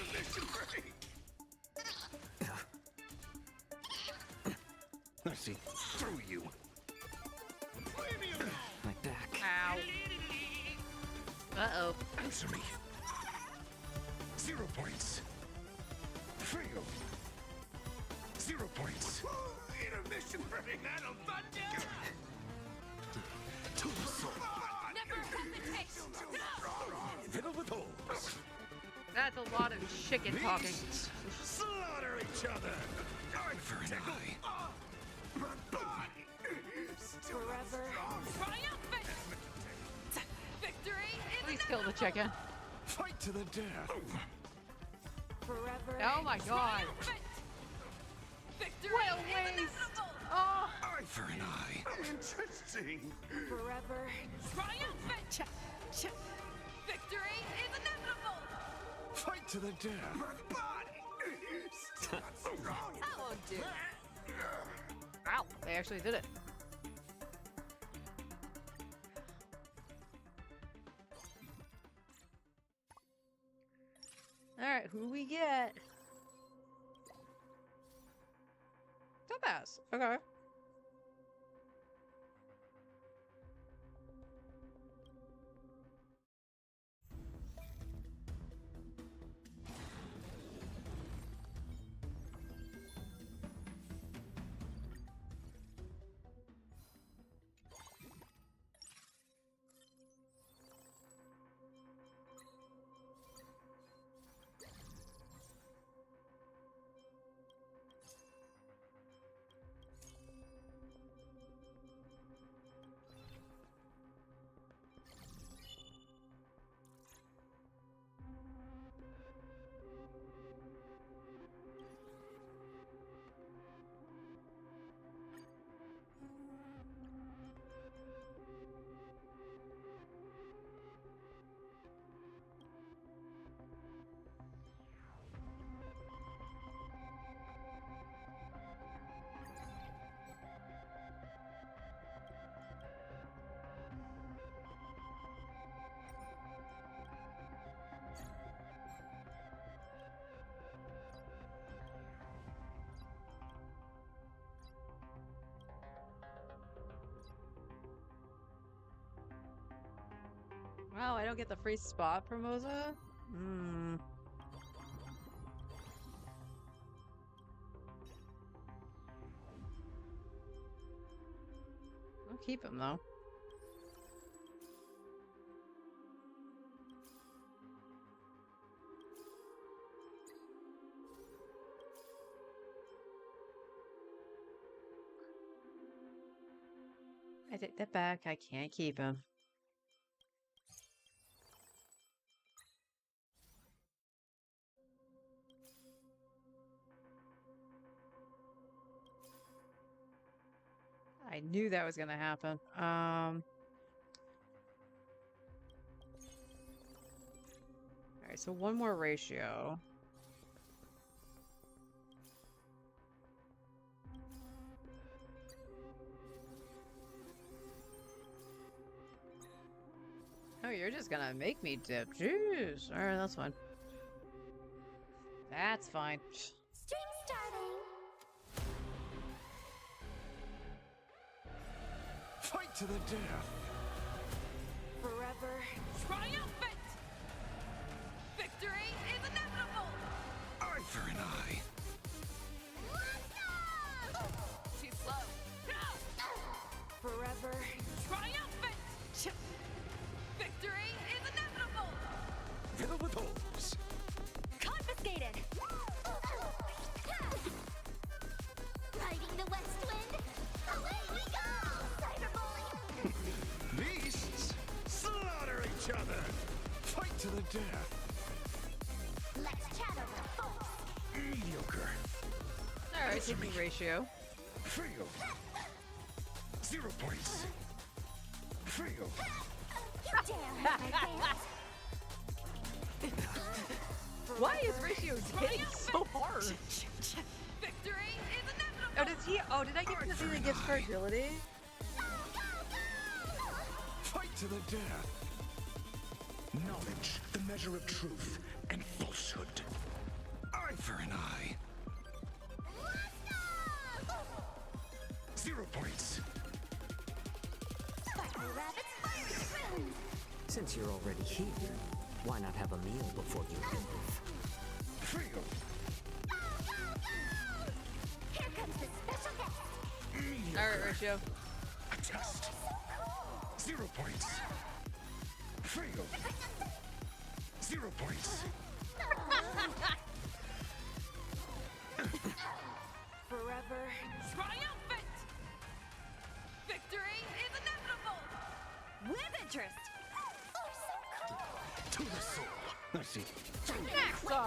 I see through you. My back. Ow. Uh-oh. Answer me. 0 points. Fail. 0 points. Intermission break. That'll thunder. To the soul. Never hesitate! Fiddle with holes. That's a lot of chicken talking. Beasts slaughter each other. Eye for an eye. Forever. Triumphant! Victory is Please kill the chicken. Fight to the death. Forever. Oh my god. triumphant! Victory What a is waste. inevitable! Oh. Eye for an eye. Interesting. Forever. Triumphant! Victory is inevitable! Fight to the death. That won't do. Ow. They actually did it. Alright, who we get? Topaz. Okay. Wow, I don't get the free spot, Promoza? Hmm. keep him though. I take that back. I can't keep him. I knew that was gonna happen. Alright, so one more ratio. Oh, you're just gonna make me dip. Jeez. Alright, that's fine. That's fine. Stream starting. Fight to the death. Forever. Triumphant! Victory is inevitable! Eye for an eye. Let's go! Too slow. Forever. Triumphant! Victory is inevitable! Fiddle with holes. Confiscated! Riding the west wind! Away we go! Cyberbully! Beasts, slaughter each other. Fight to the death. Let's chat over folks! Mediocre. Alright, take the ratio. Fail. 0 points. Fail. You dare hurt my fans! Why is ratio hitting so hard? Victory is inevitable! Oh, does he? Oh, did I get to see the gift for agility? Fight to the death. Knowledge, the measure of truth and falsehood. Eye for an eye. 0 points. Sparkly rabbits, fire spoons! Since you're already here, why not have a meal before you leave? Fail. Here comes the special guest! Mediocre. Alright, ratio. A test. 0 points. Fail. 0 points. Forever. Triumphant! Victory is inevitable! With interest! To the soul. I see. Maxa!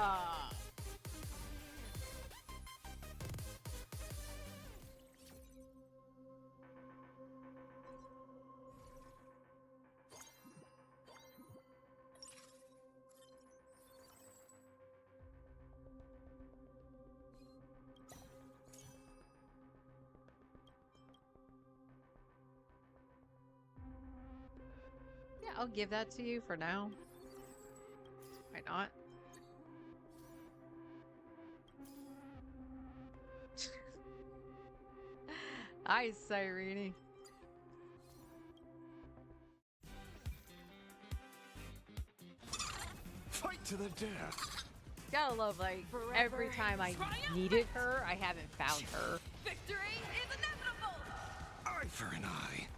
Yeah, I'll give that to you for now. Why not? Hi, Cyrene. Fight to the death. Gotta love, like, every time I needed her, I haven't found her. Victory is inevitable! Eye for an eye.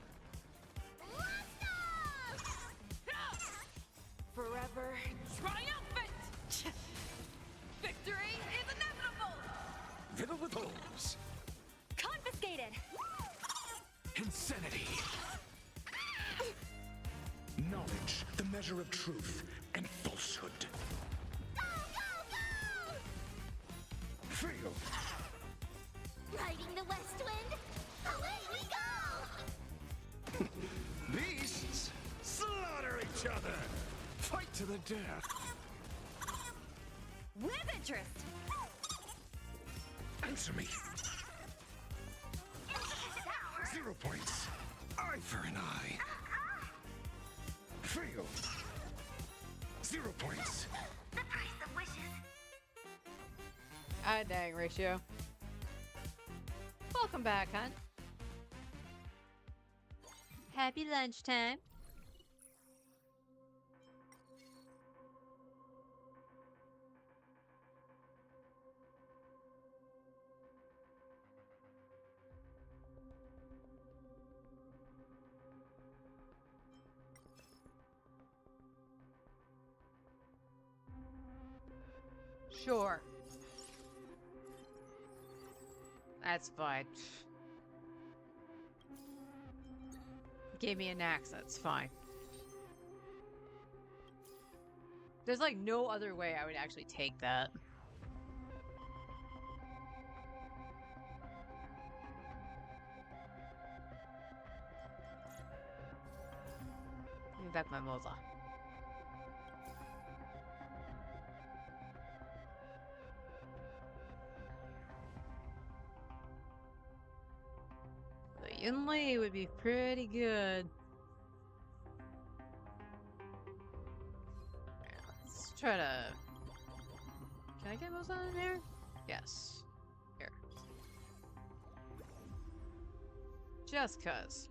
Forever. Triumphant! Victory is inevitable! Fiddle with holes. Confiscated! Insanity. Knowledge, the measure of truth and falsehood. Fail. Riding the west wind! Away we go! Beasts, slaughter each other. Fight to the death. With interest! Answer me. 0 points. Eye for an eye. Fail. 0 points. The price of wishes! Ah, dang, ratio. Welcome back, hon. Happy lunchtime. Sure. That's fine. Gave me an axe, that's fine. There's like no other way I would actually take that. Give me back my moza. The Yunli would be pretty good. Let's try to... Can I get moza in here? Yes. Here. Just cuz.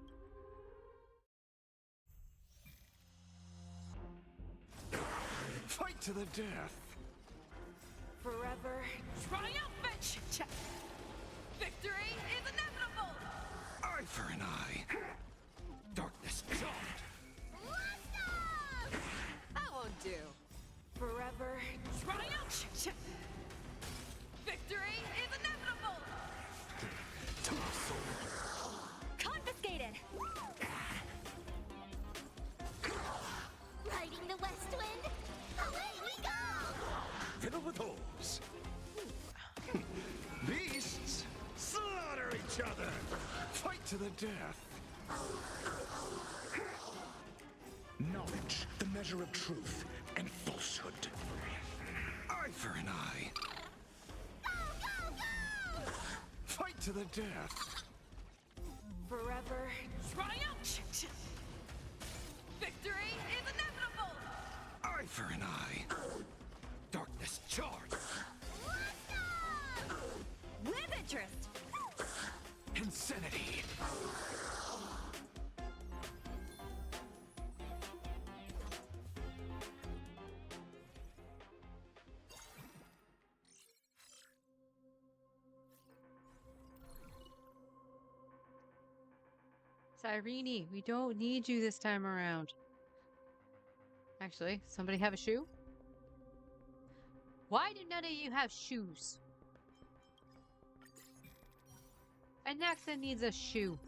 Fight to the death. Forever. Triumphant! Victory is inevitable! Eye for an eye. Darkness charmed. That won't do. Forever. Triumph! Victory is inevitable! To the soul. Confiscated! Riding the west wind, away we go! Fiddle with holes. Beasts, slaughter each other. Fight to the death. Knowledge, the measure of truth and falsehood. Eye for an eye. Go, go, go! Fight to the death. Forever. Triumph! Victory is inevitable! Eye for an eye. Darkness charged. With interest! Insanity. Cyrene, we don't need you this time around. Actually, somebody have a shoe? Why do none of you have shoes? Anaxa needs a shoe.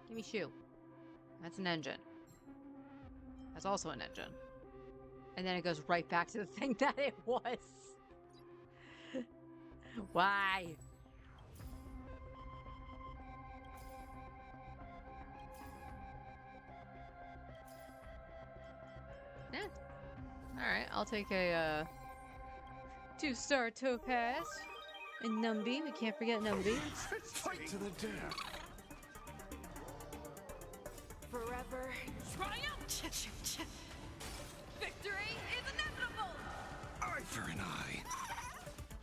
Give me shoe. That's an engine. That's also an engine. And then it goes right back to the thing that it was. Why? Yeah. Alright, I'll take a 2-star topaz. And Numby, we can't forget Numby. Fight to the death. Forever. Triumph! Victory is inevitable! Eye for an eye.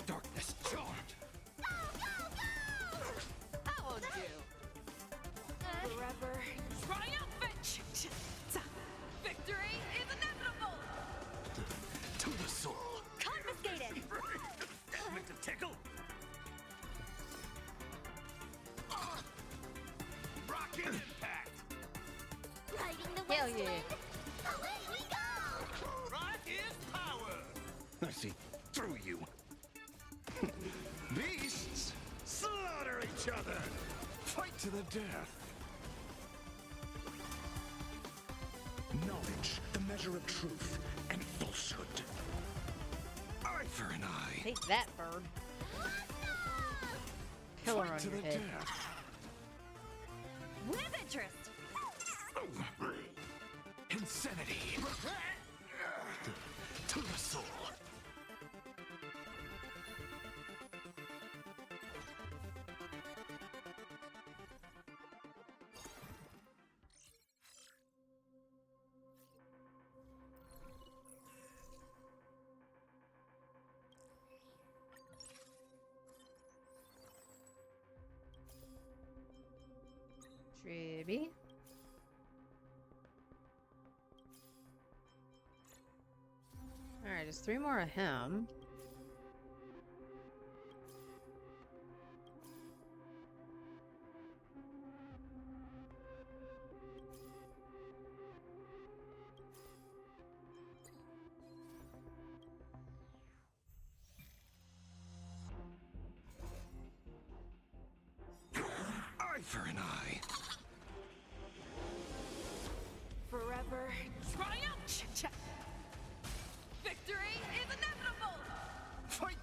Darkness charmed. That won't do. Forever. Triumphant! Victory is inevitable! To the soul. Confiscated! Meant to tickle. Rocket impact. Riding the Hell west yeah. wind, away we go! Right is power. I see through you. Beasts, slaughter each other. Fight to the death. Knowledge, the measure of truth and falsehood. Eye for an eye. Take that, bird. Pillar Fight on to your the head. death. With interest! Insanity. To the soul. Tribby. Alright, there's 3 more of him.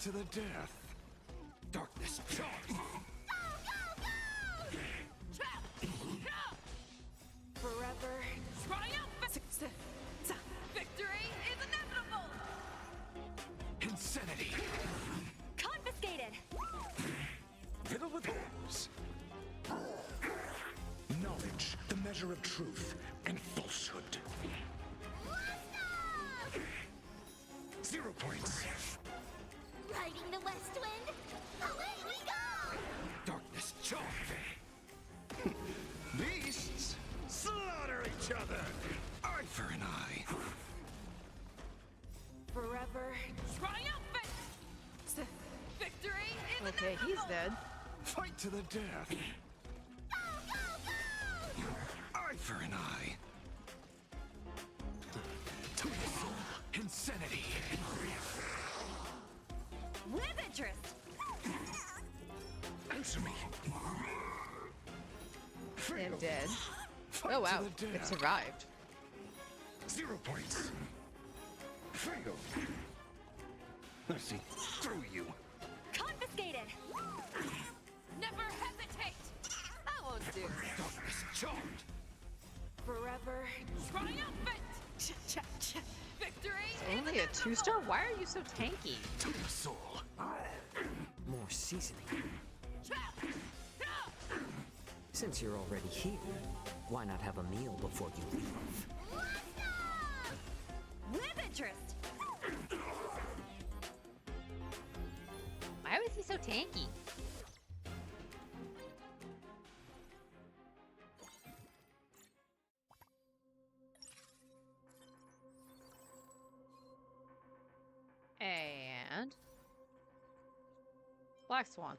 to the death. Darkness charge. Forever. Triumphant! Victory is inevitable! Insanity. Confiscated! Fiddle with horns. Knowledge, the measure of truth and falsehood. 0 points. Riding the west wind, away we go! Darkness charge. Beasts slaughter each other. Eye for an eye. Forever. Triumphant! Victory is Okay, he's inevitable! dead. Fight to the death. Eye for an eye. To the soul. Insanity. With interest! Answer me. And dead. Fight Oh wow, to the it death. survived. 0 points. Fail. I see through you. Confiscated! Never hesitate! That won't do. Darkness charmed. Forever. Triumphant! Victory Only a 2-star? Why are you so tanky? To the soul. More seasoning. Since you're already here, why not have a meal before you leave? With interest! Why was he so tanky? And Black Swan.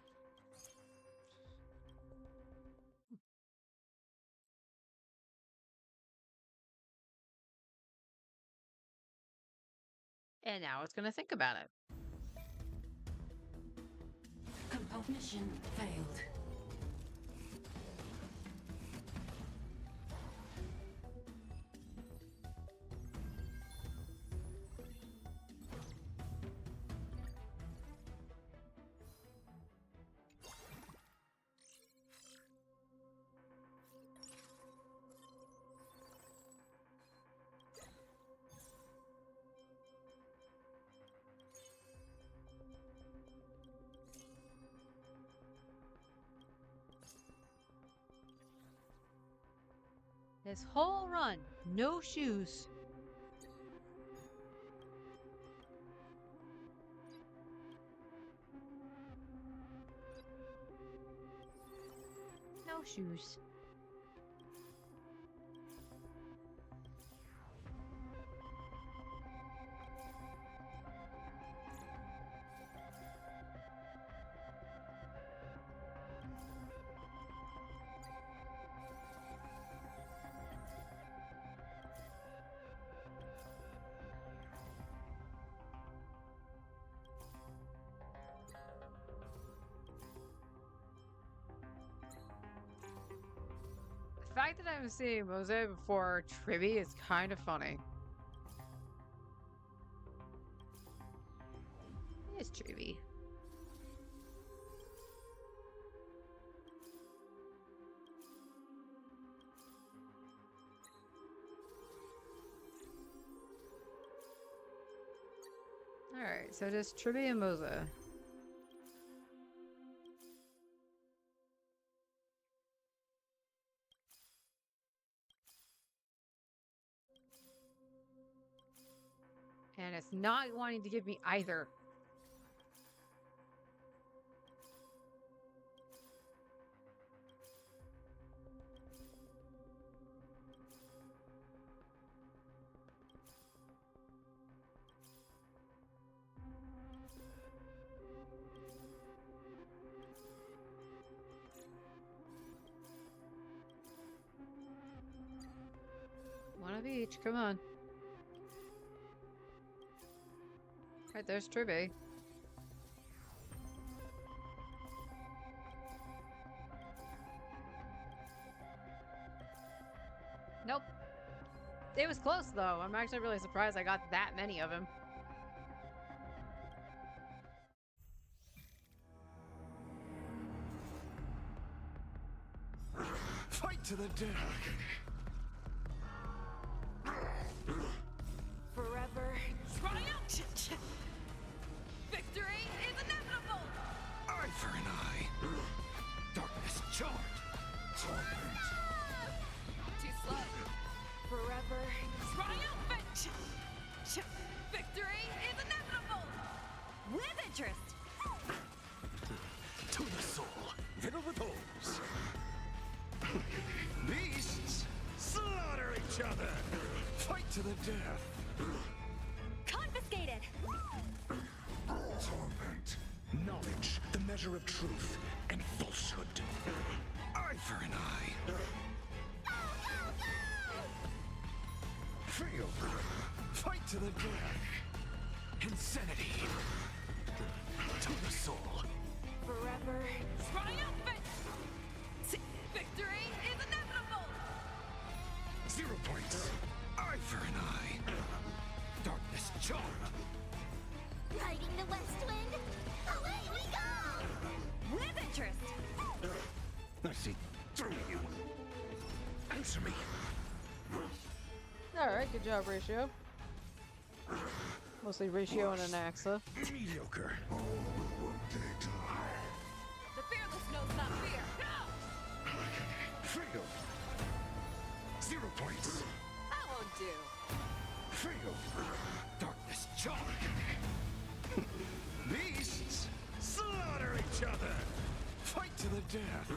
And now it's going to think about it. Mission failed. This whole run, no shoes. No shoes. The fact that I'm seeing Mose before Tribby is kind of funny. It's Tribby. Alright, so just Tribby and Mose. And it's not wanting to give me either. One of each, come on. Right, there's Tribby. Nope. It was close, though. I'm actually really surprised I got that many of him. to the death. Forever. Triumph! Victory is inevitable! Eye for an eye. Darkness charred. Torment. Too slow. Forever. Triumphant! Victory is inevitable! With interest. To the soul. Riddle with holes. Beasts slaughter each other. Fight to the death. Confiscated. Torment. Knowledge, the measure of truth and falsehood. Eye for an eye. Feel. Fight to the death. Insanity. To the soul. Forever. Triumphant! Victory is inevitable! 0 points. Eye for an eye. Darkness charmed. Riding the west wind. Away we go. With interest. I see through you. Answer me. Alright, good job, Ratio. Mostly Ratio and Anaxa. Mediocre. The fearless knows not fear! No! Fail. 0 points. That won't do. Fail. Darkness charmed. Beasts slaughter each other. Fight to the death.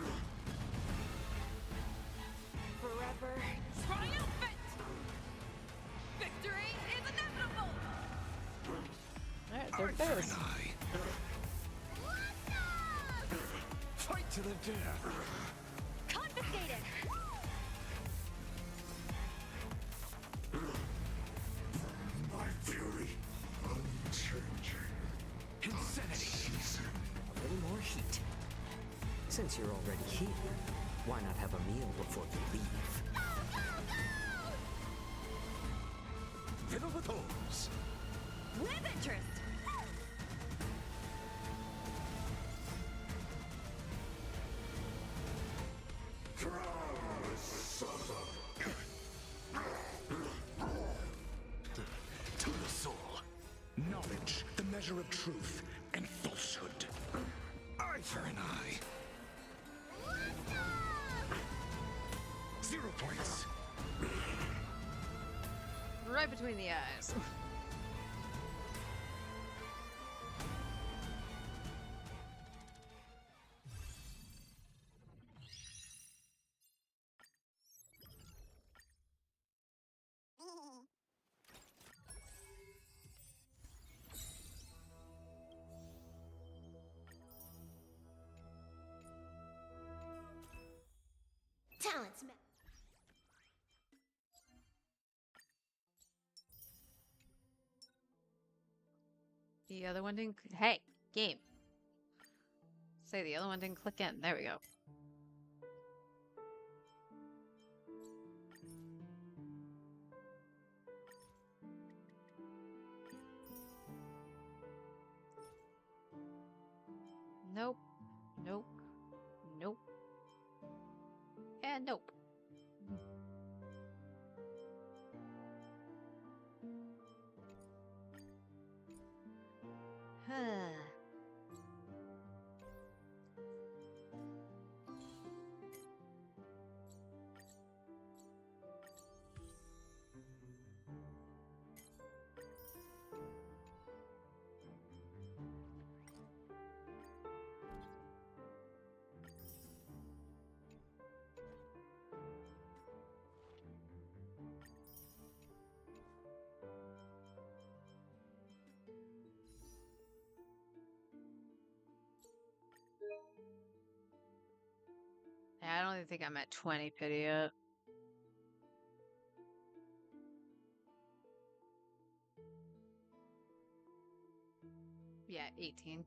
Forever. Triumphant! Victory is inevitable! Alright, Eye third for an base. eye. Fight to the death. Confiscated. My fury, unchanging. Insanity. A little more heat. Since you're already here, why not have a meal before you leave? Riddle with holes. With interest. To the soul. Knowledge, the measure of truth and falsehood. Eye for an eye. 0 points. Right between the eyes. Talents. The other one didn't. Hey, game. Say the other one didn't click in. There we go. Nope. Nope. Nope. And nope. Huh. I don't even think I'm at 20 pity yet. Yeah, 18.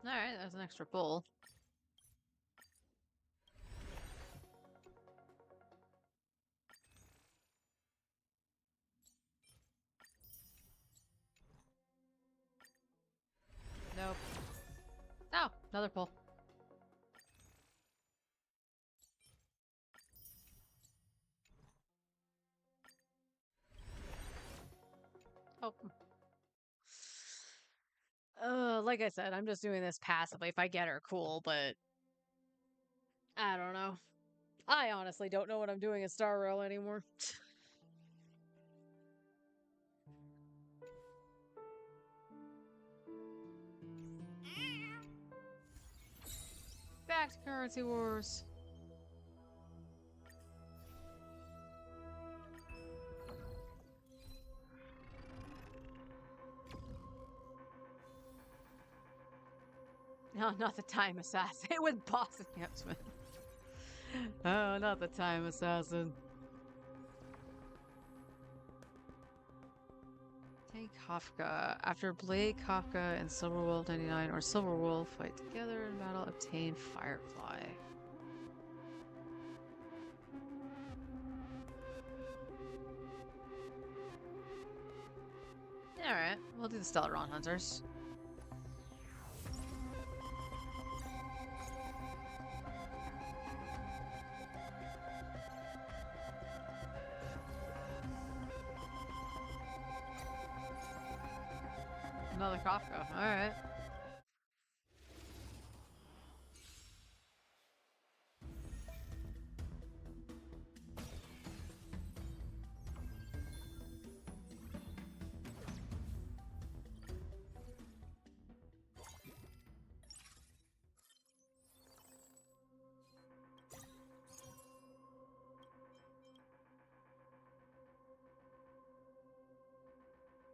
Alright, that's an extra pull. Another pull. Oh. Like I said, I'm just doing this passively. If I get her, cool, but I don't know. I honestly don't know what I'm doing in Star Rail anymore. Back to Currency Wars. No, not the Time Assassin. With boss enhancement. Oh, not the Time Assassin. Take Kafka. After Blade, Kafka, and Silverwolf 99 or Silverwolf fight together in battle, obtain Firefly. Alright, we'll do the Stellaron Hunters. Another Kafka. Alright.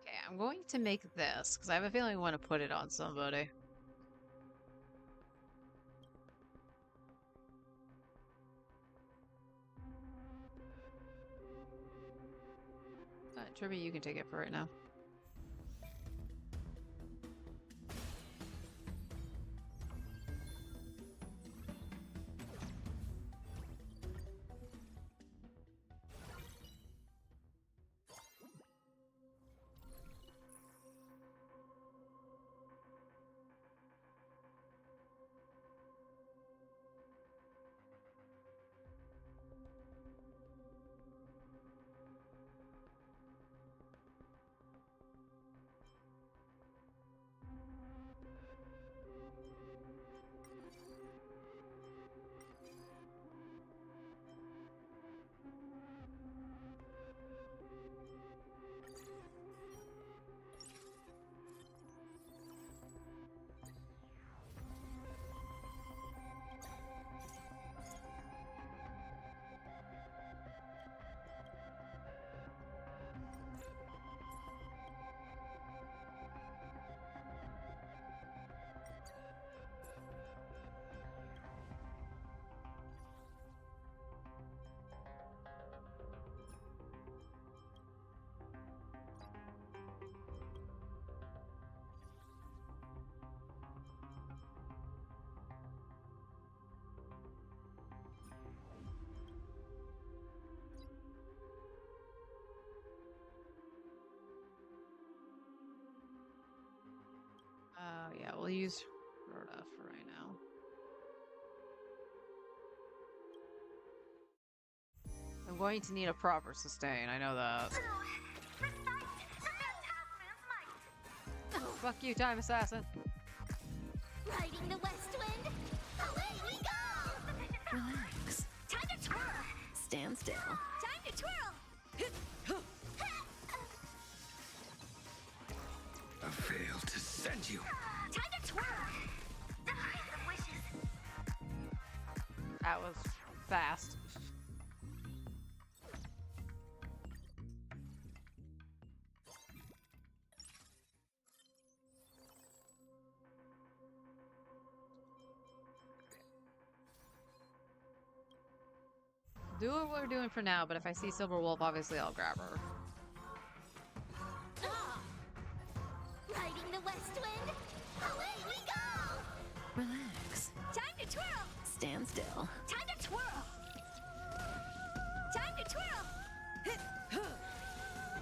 Okay, I'm going to make this because I have a feeling I want to put it on somebody. Tribute, you can take it for right now. Yeah, we'll use Rhoda for right now. I'm going to need a proper sustain, I know that. Fuck you, Time Assassin. Riding the west wind, away we go! Relax. Time to twirl! Stand still. Time to twirl! I failed to send you. Time to twirl! The Prince of Wishes. That was fast. Do what we're doing for now, but if I see Silverwolf, obviously I'll grab her. Riding the west wind, away we go! Relax. Time to twirl! Stand still. Time to twirl! Time to twirl!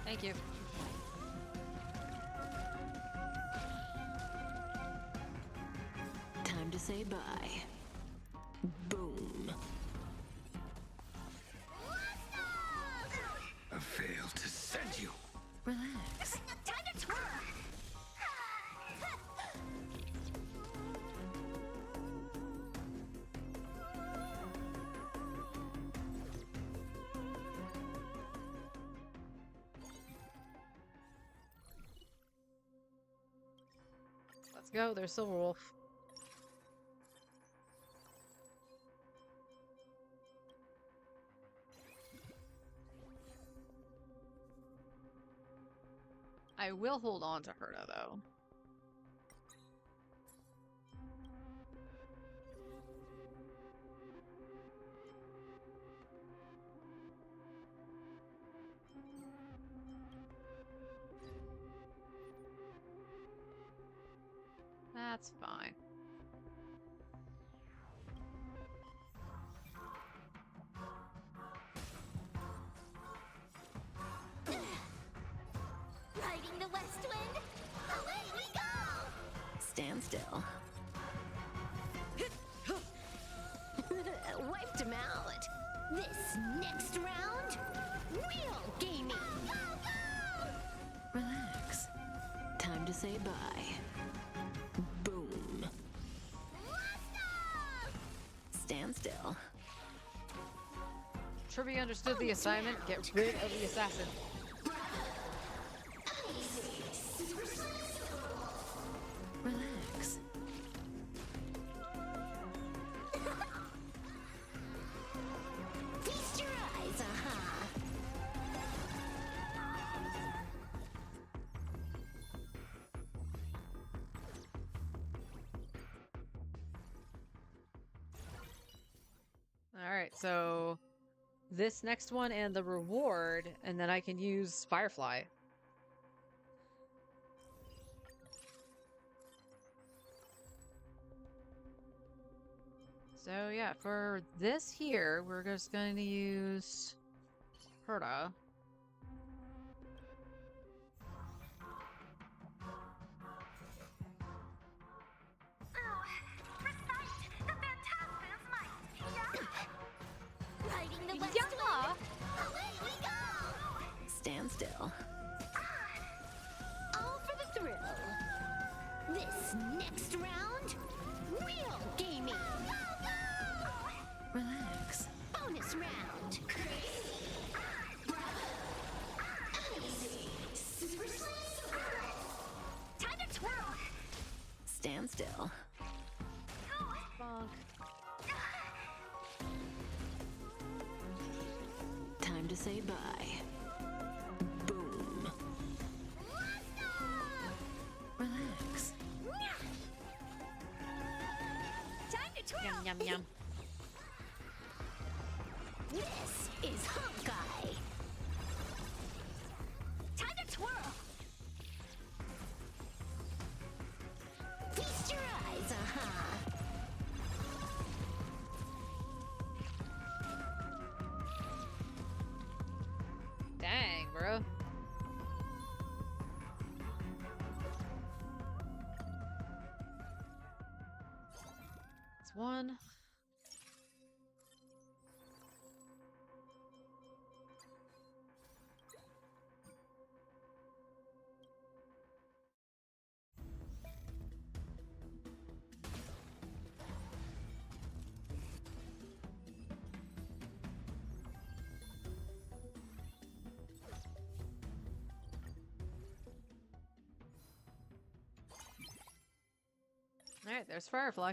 Thank you. Time to say bye. Boom. I failed to send you. Relax. Time to twirl! Let's go. There's Silverwolf. I will hold on to Herta, though. That's fine. Riding the west wind, away we go! Stand still. Wiped him out. This next round, real gaming. Relax. Time to say bye. Boom. Stand still. Trivia understood the assignment. Get rid of the assassin. Relax. Feast your eyes, Alright, so this next one and the reward, and then I can use Firefly. So yeah, for this here, we're just going to use Herta. Riding the west Yeah. wind, away we go! Stand still. All for the thrill. This next round, real gaming. Relax. Bonus round. Time to twirl. Stand still. Bonk. Time to say bye. Boom. Relax. Time to twirl. Yum, yum, yum. This is Hawkeye. Time to twirl. Feast your eyes, Dang, bro. It's one. Alright, there's Firefly.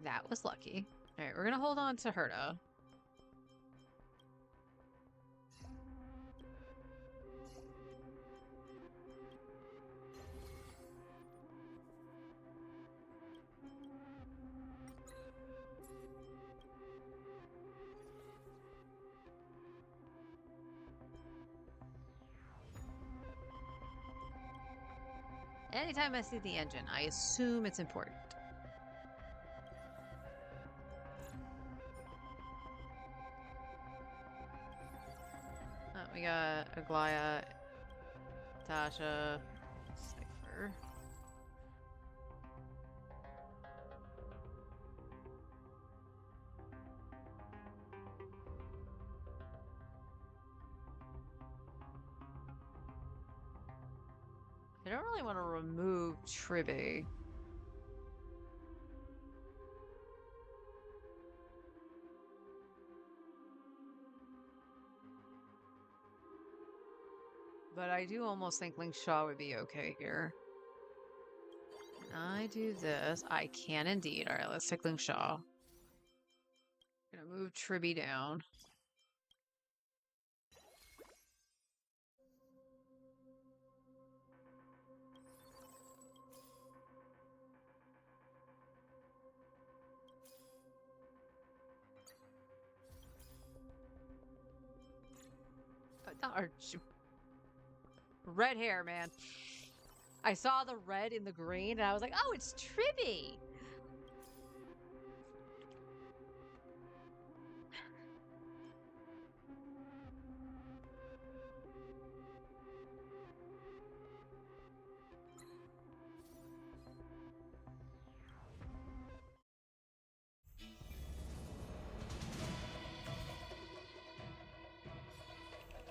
That was lucky. Alright, we're gonna hold on to Herta. Anytime I see the engine, I assume it's important. Omega, Aglaya, Tasha, Cypher. I don't really want to remove Tribby. But I do almost think Link Shaw would be okay here. Can I do this? I can indeed. Alright, let's take Link Shaw. Gonna move Tribby down. Or red hair, man. I saw the red in the green and I was like, oh, it's Tribby.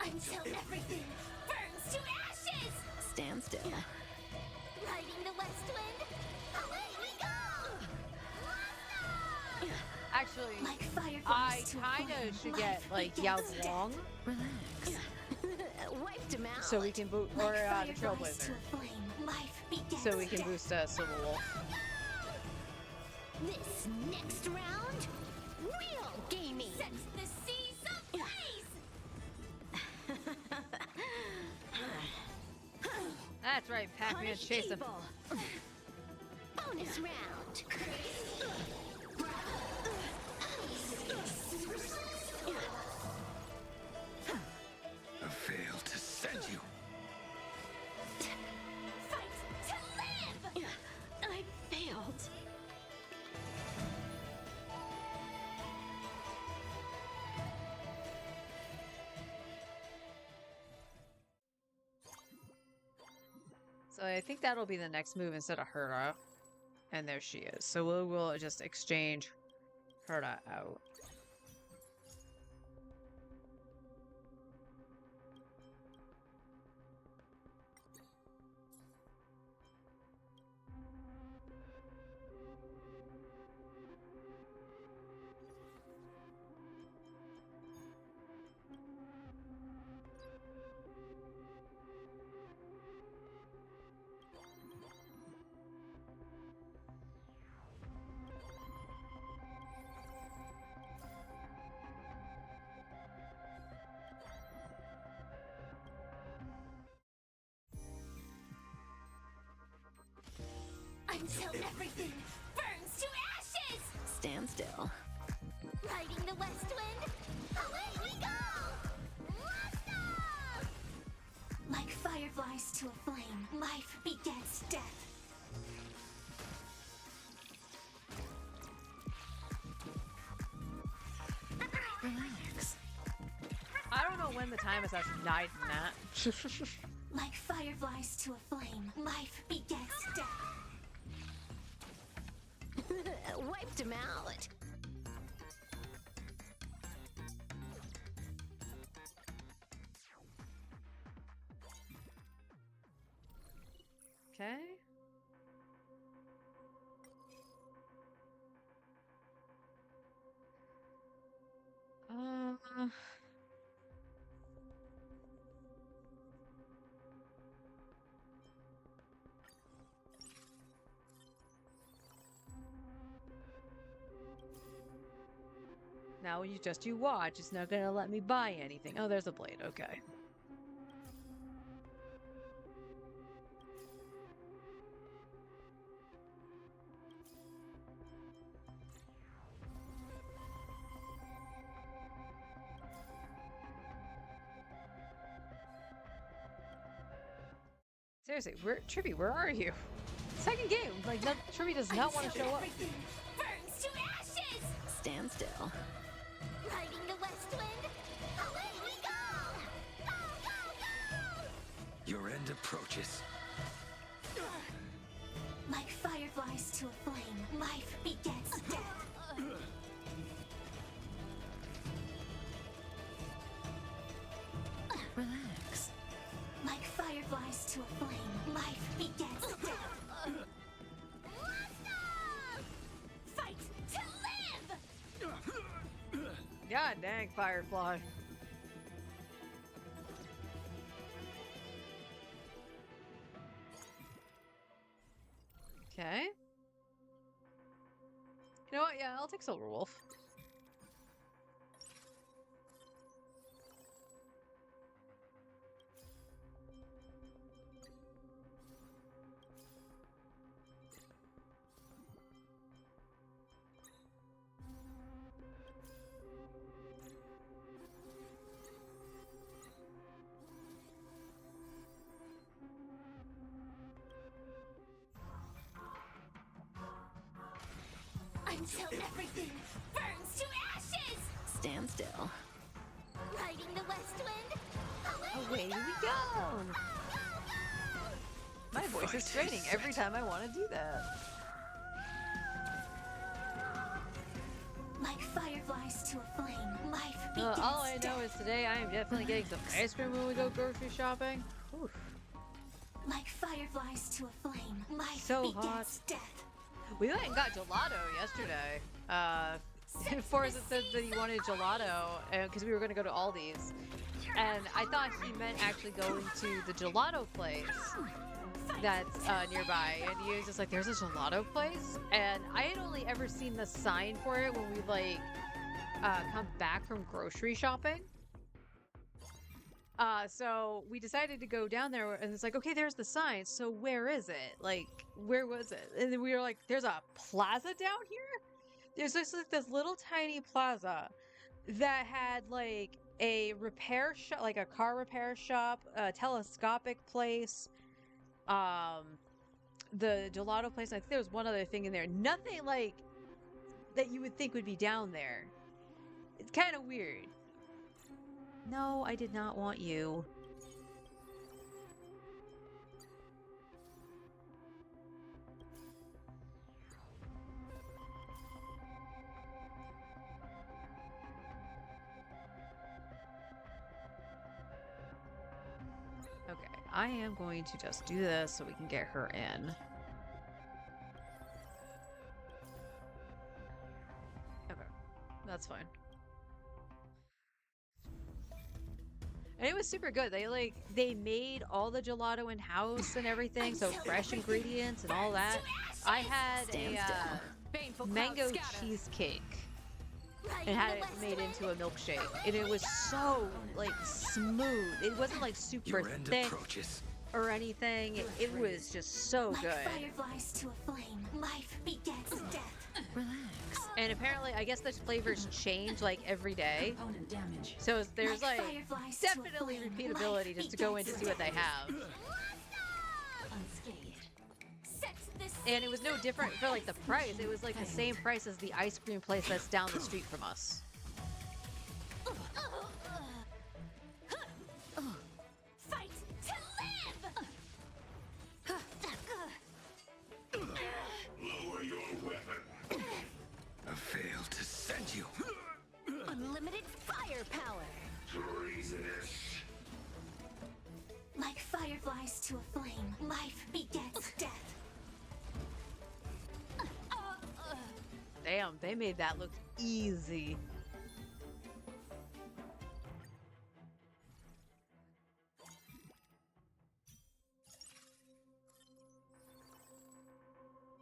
Until everything burns to ashes! Stand still. Riding the west wind, away we go! Actually, Like fireflies I to a kinda flame, should life get like Yao begets death. Zhuang Relax. Wiped him out. so we can boot, or Like the fireflies Trailblazer, to a flame, life begets so we can death. boost Silver Wolf. This next round, real gaming sets the seas ablaze! That's right, Pac-Man Punish chase him. evil. Bonus round. I failed to send you. Fight to live! I failed. So I think that'll be the next move instead of Herta. And there she is. So we'll just exchange Herta out. Until everything burns to ashes! Stand still. Riding the west wind, away we go! Blast! Like fireflies to a flame, life begets death. Relax. I don't know when the time is actually night in that. Like fireflies to a flame, life begets death. Wiped him out. Okay. Now you watch. It's not gonna let me buy anything. Oh, there's a blade. Okay. Seriously, Tribby, where are you? Second game, like Tribby does not want to show up. Everything burns to ashes! Stand still. Riding the west wind, away we go! Your end approaches. Like fireflies to a flame, life begets death. Relax. Like fireflies to a flame, life begets death. Fight to live! God dang, Firefly. Okay. You know what? Yeah, I'll take Silverwolf. Until everything burns to ashes! Stand still. Riding the west wind, Away we go! My voice is straining every time I want to do that. like fireflies to a flame, life begets All I know death. is today I am definitely getting some ice cream when we go grocery shopping. Oof. Like fireflies to a flame, life So begets hot. death. We went and got gelato yesterday. Forrest had said that he wanted gelato because we were going to go to Aldi's. And I thought he meant actually going to the gelato place that's nearby. And he was just like, there's a gelato place? And I had only ever seen the sign for it when we like come back from grocery shopping. So we decided to go down there and it's like, okay, there's the sign. So where is it? Like, where was it? And then we were like, there's a plaza down here? There's just like this little tiny plaza that had like a repair shop, like a car repair shop, a telescopic place, the gelato place. I think there was one other thing in there. Nothing like that you would think would be down there. It's kind of weird. No, I did not want you. Okay, I am going to just do this so we can get her in. Okay, that's fine. And it was super good. They made all the gelato in house and everything, so fresh ingredients and all that. I had a mango cheesecake and had it made into a milkshake, and it was so like smooth. It wasn't like super Your end thick approaches. or anything. It was just so Like good. fireflies to a flame, life begets death. Relax. And apparently, I guess the flavors change like every day. Component damage. So there's like fireflies to a definitely flame, repeatability life just to go in to begets see what they have. Unscathed. Set the And it was no different for like the price. It was like the same price as the ice cream place that's down the street from us. fight to live. Lower your weapon. I failed to send you. Unlimited firepower. Treasonous. Like fireflies to a flame, life begets death. Damn, they made that look easy.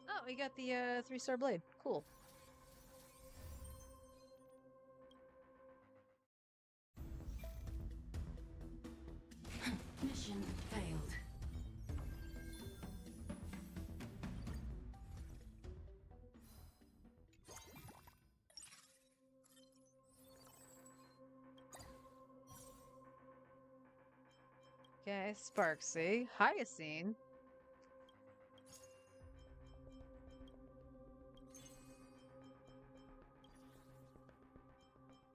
Oh, we got the 3-star blade. Cool. Mission failed. Okay, Sparksy. Hyacine.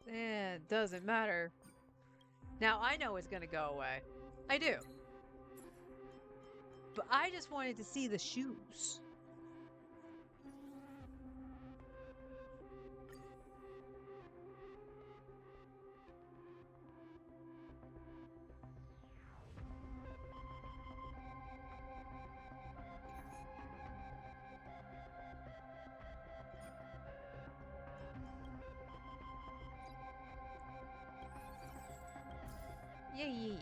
It doesn't matter. Now I know it's gonna go away. I do. But I just wanted to see the shoes. Yay.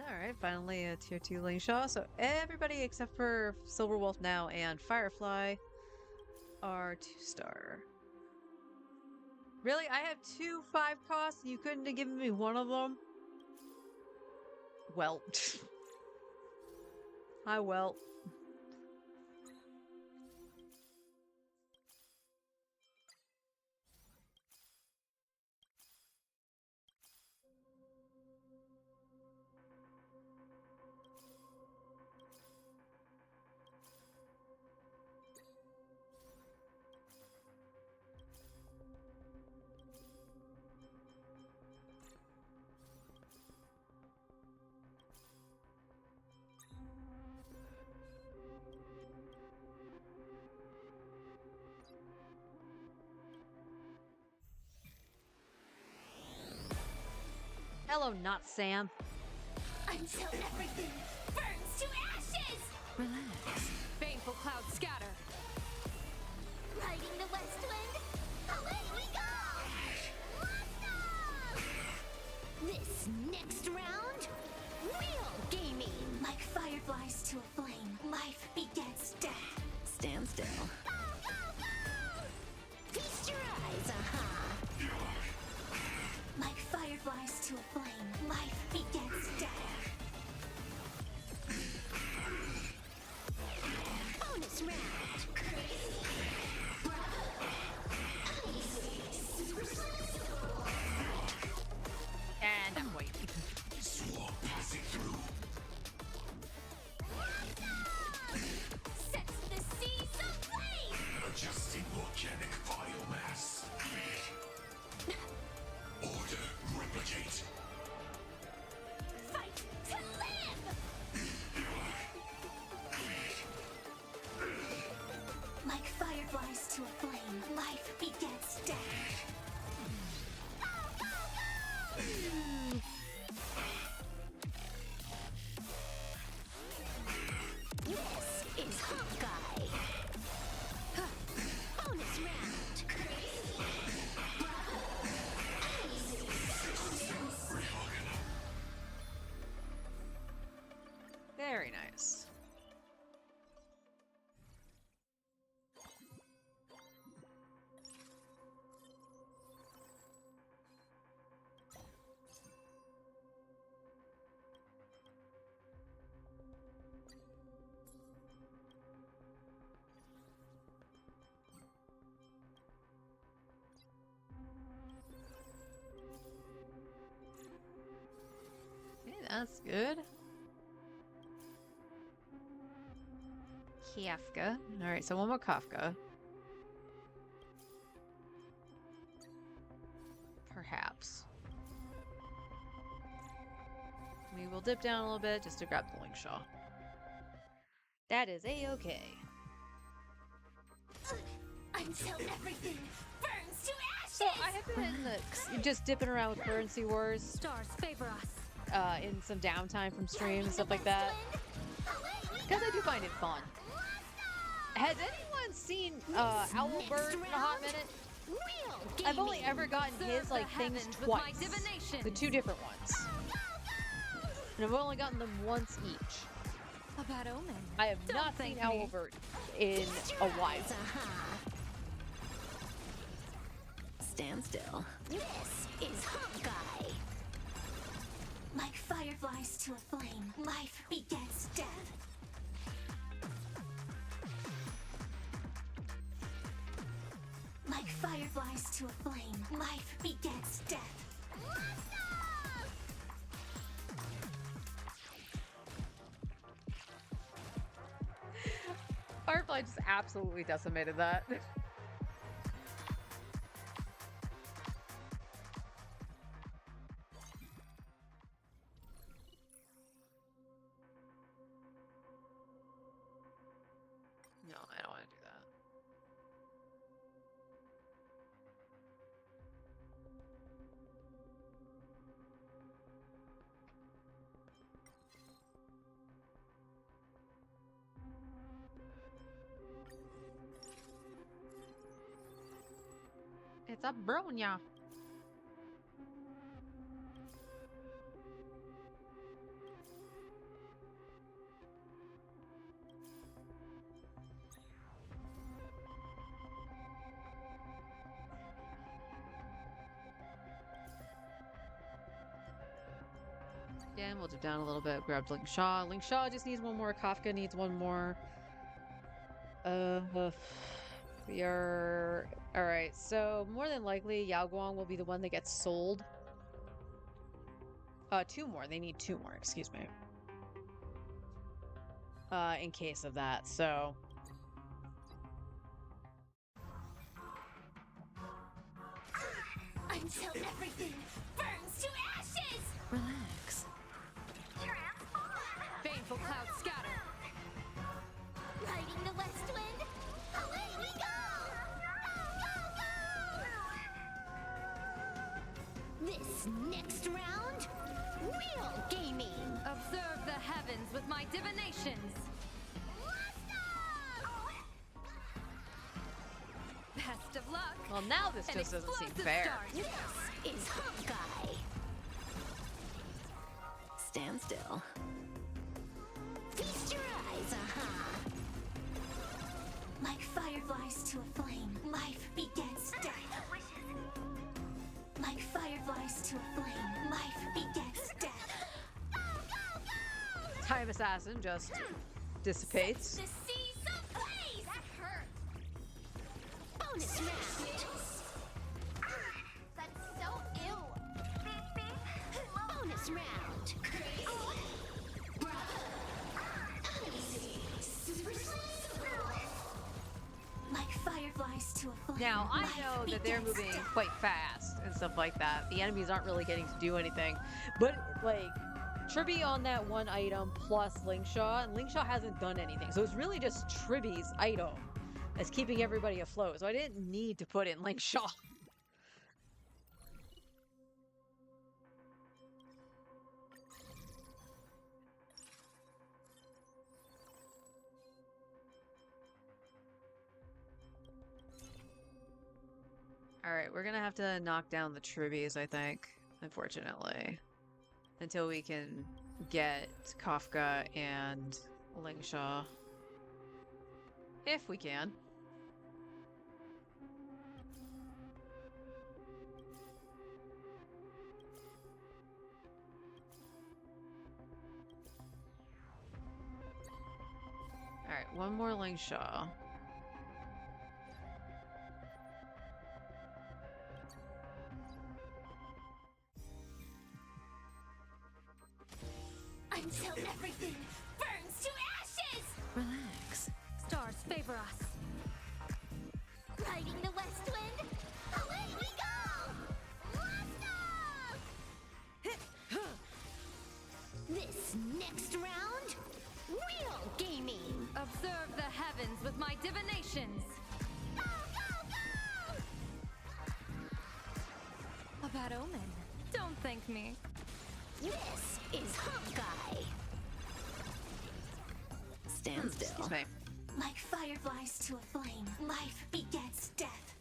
Alright, finally a tier 2 Lane Shaw. So everybody except for Silver Wolf now and Firefly are 2-star. Really? I have 2 5 costs and you couldn't have given me one of them? Well. Hi, well. Hello, not Sam. Until everything burns to ashes! Relax. Baneful clouds scatter. Riding the west wind, away we go! Blast off! This next round, real gaming! Like fireflies to a flame, life begets death. Stand still. Go, go, go! Feast your eyes, Like fireflies to a flame, life begets death. Bonus round. And I'm waiting. Swamp passing through. Sets the seas aflame! Adjusting volcanic biomass. Order replicate. Fight to live! Like fireflies to a flame, life begets death. Go, go, go! This is Hawkeye. Bonus round. Very nice. Okay, that's good. Kafka. Alright, so one more Kafka. Perhaps. We will dip down a little bit just to grab the Linkshaw. That is a-okay. Until everything burns to ashes! So I have been just dipping around with Currency Wars Stars favor us. in some downtime from stream and stuff like that. Because I do find it fun. Has anyone seen Owlbird in a hot minute? I've only ever gotten his like things twice. The 2 different ones. And I've only gotten them once each. A bad omen. I have not seen Owlbird in a while. Stand still. This is Hawkeye. Like fireflies to a flame, life begets death. Like fireflies to a flame, life begets death. Firefly just absolutely decimated that. No, I don't want to do that. It's a Bronya. Again, we'll dip down a little bit. Grab Link Shaw. Link Shaw just needs one more. Kafka needs one more. We are... Alright, so more than likely, Yao Guang will be the one that gets sold. Two more. They need two more, excuse me. In case of that, so... Until everything burns to ashes! Relax. Baneful clouds scatter. Riding the west wind, away we go! Go, go, go! This next round, real gaming! Observe the heavens with my divinations. Best of luck. Well, now this An just doesn't seem explosive fair. start. This is Hawkeye. Stand still. Feast your eyes, Like fireflies to a flame, life begets death. Like fireflies to a flame, life begets death. Time Assassin just dissipates. The seas of blaze! That hurt! Bonus round! That's so ill! Bonus round! Like fireflies to a flame. Now, I life know that they're begets moving death. quite fast and stuff like that. The enemies aren't really getting to do anything. But, like, Tribby on that one item plus Linkshaw, and Linkshaw hasn't done anything. So it's really just Tribby's item that's keeping everybody afloat. So I didn't need to put in Linkshaw. Alright, we're gonna have to knock down the Tribbies, I think, unfortunately. Until we can get Kafka and Lingshaw. If we can. Alright, one more Lingshaw. Until everything burns to ashes! Relax. Stars favor us. Riding the west wind, away we go! Blast off! This next round, real gaming! Observe the heavens with my divinations. Go, go, go! A bad omen. Don't thank me. This is Hawkeye. Stand still. Excuse me. Like fireflies to a flame, life begets death.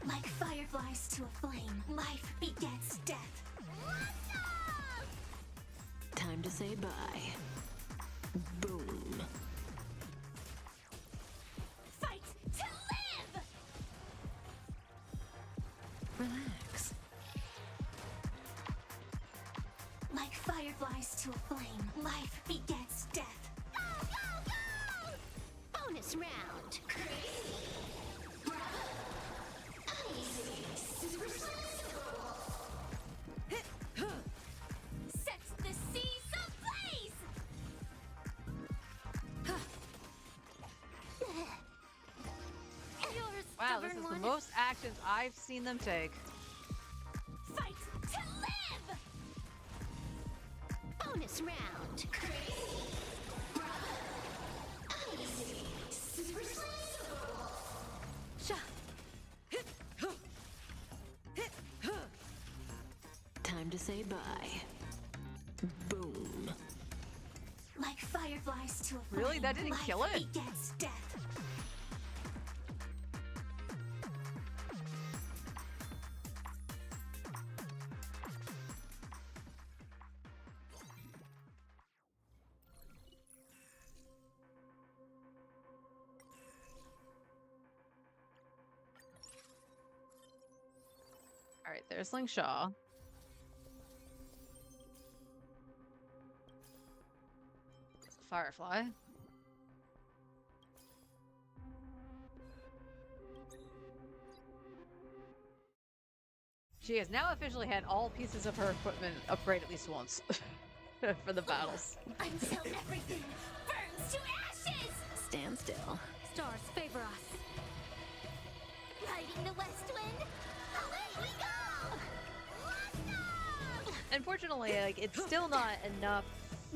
Like fireflies to a flame, life begets death. Time to say bye. Boom. Fight to live! Relax. Like fireflies to a flame, life begets death. Go, go, go! Bonus round. Sets the seas ablaze! most actions I've seen them take. Fight to live! Bonus round. Time to say bye. Boom. Like fireflies to a flame. Really? That didn't kill it? Begets death. All right, there's Ling Shaw. Firefly. She has now officially had all pieces of her equipment upgrade at least once for the battles. Until everything burns to ashes! Stand still. Stars favor us. Riding the west wind, away we go! Unfortunately, like, it's still not enough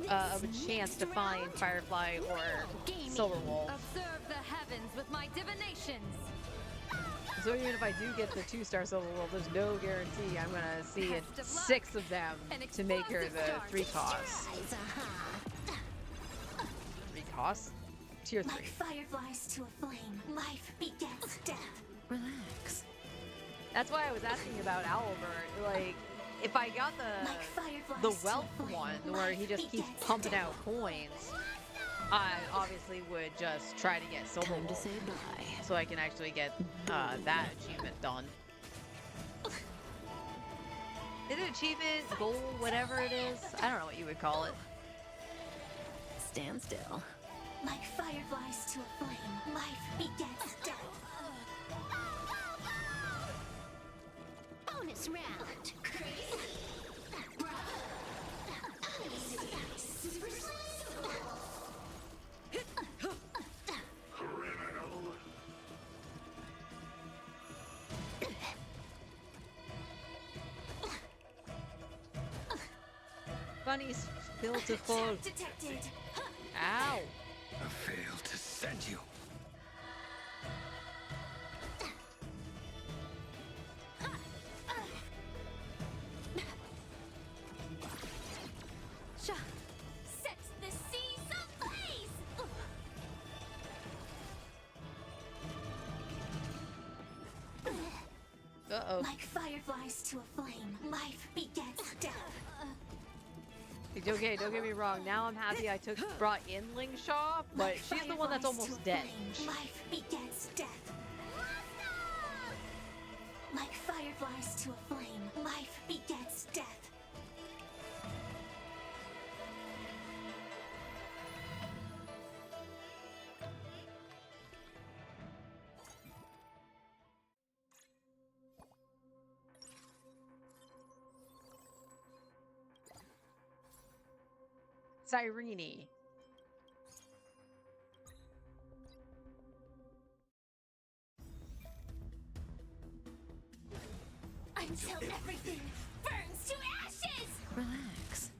of a chance to find Firefly or Silverwolf. Observe the heavens with my divinations. So even if I do get the 2-star Silverwolf, there's no guarantee I'm gonna see 6 of them to make her the 3 cost. 3 cost? Tier 3. Like fireflies to a flame, life begets death. Relax. That's why I was asking about Owlbert. Like, if I got the wealth one, where he just keeps pumping out coins, I obviously would just try to get Time to Silverwolf say bye. so I can actually get that achievement done. Is it achievement, goal, whatever it is? I don't know what you would call it. Stand still. Like fireflies to a flame, life begets death. Bonus round. Bunny's beautiful. Attack detected. Ow. I failed to send you. Sets the seas ablaze. Uh-oh. Like fireflies to a flame, life begets death. Okay, don't get me wrong. Now I'm happy I brought in Ling Shaw, but she's the one that's almost dead. Life begets death. Like fireflies to a flame, life begets death. Cyrene. Until everything burns to ashes! Relax.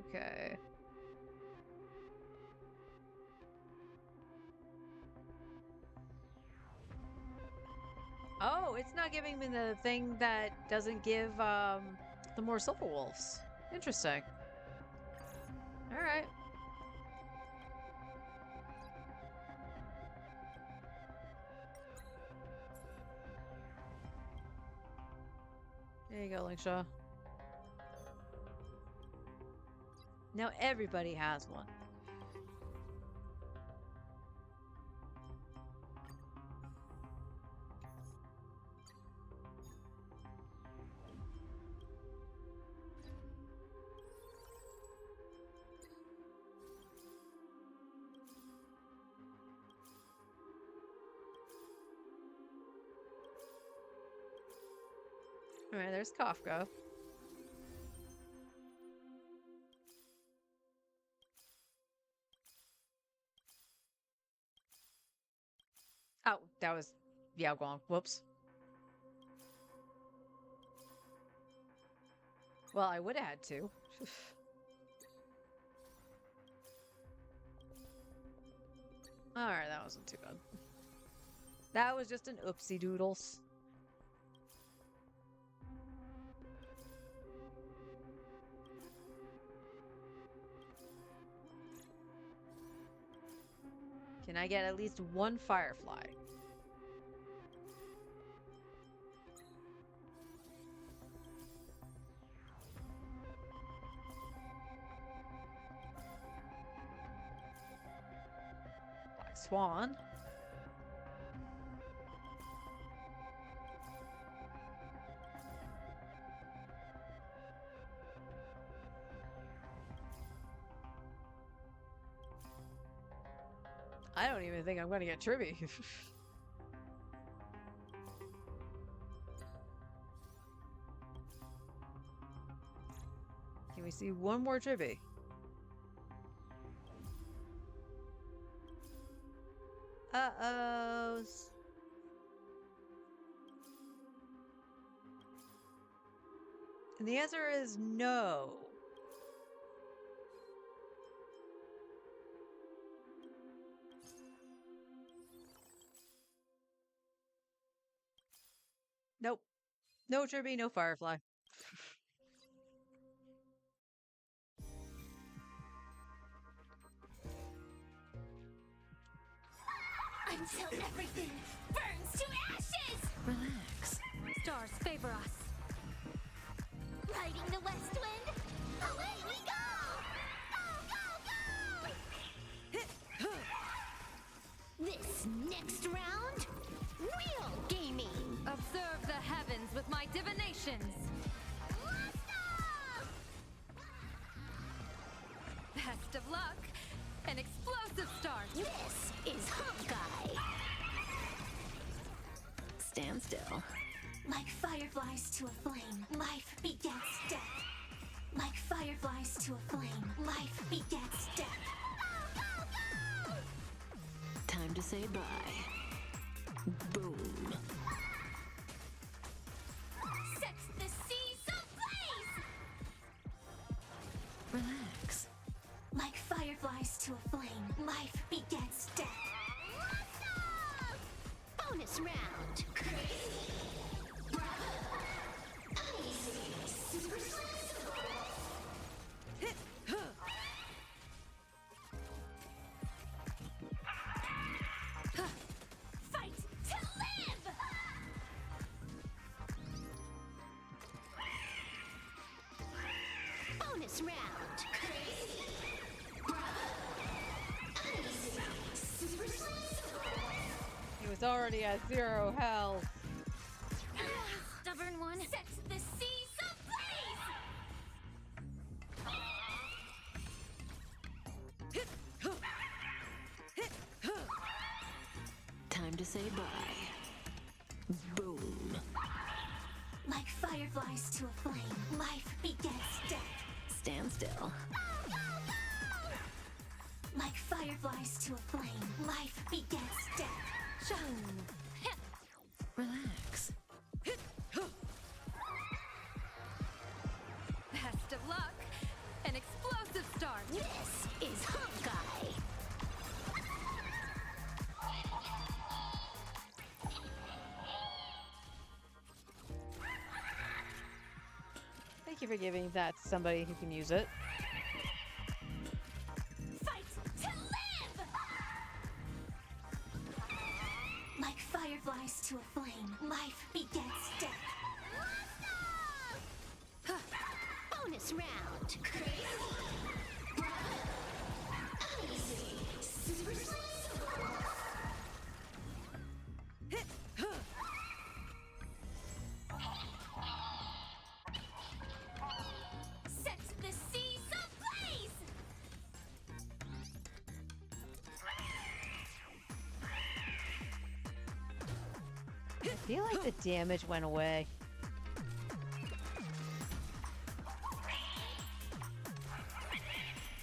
Okay. Oh, it's not giving me the thing that doesn't give the more Silver Wolves. Interesting. All right. There you go, Linkshaw. Now everybody has one. All right, there's Kafka. Oh, that was Yao Guang. Whoops. Well, I would have had to. Alright, that wasn't too bad. That was just an oopsie doodles. Can I get at least one firefly? Black Swan. I don't even think I'm gonna get Tribby. Can we see one more Tribby? Uh-ohs. And the answer is no. Nope. No Tribby, no Firefly. Until everything burns to ashes! Relax. Stars favor us. Riding the west wind, away we go! Go, go, go! This next round, real gaming! Observe the heavens with my divinations. Let's go! Best of luck. An explosive start. This is Hawkeye! Stand still. Like fireflies to a flame, life begets death. Like fireflies to a flame, life begets death. Go, go, go! Time to say bye. Boom. Set the seas ablaze! Relax. Like fireflies to a flame, life begets death. Let's go! Bonus round. Crazy. Bravo. Amazing. Super Fight to live! Bonus round. Crazy. He was already at 0 health. Stubborn one. Set the seas ablaze! Time to say bye. Boom. Like fireflies to a flame, life begets death. Stand still. Like fireflies to a flame, life begets death. Relax. Best of luck. An explosive start. This is Hawkeye. Thank you for giving that to somebody who can use it. Fight to live! Like fireflies to a flame, life begets death. Let's go! Bonus round. Super Set the seas ablaze! I feel like the damage went away.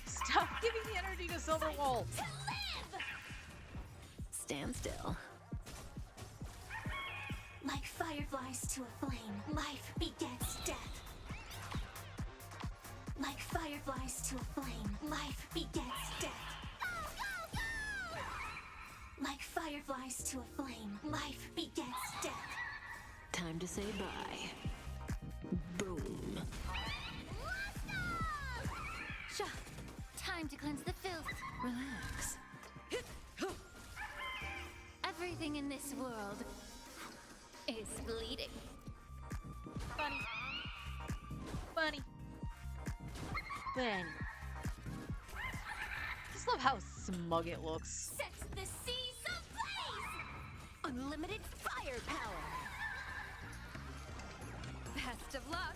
Stop giving the energy to Silver Wolf. Stand still. Like fireflies to a flame, life begets death. Like fireflies to a flame, life begets death. Like fireflies to a flame, life begets death. Time to say bye. Boom. Sha! Time to cleanse the filth. Relax. Everything in this world is bleeding. Funny. Funny. Funny. Just love how smug it looks. Set the seas ablaze! Unlimited firepower! Best of luck.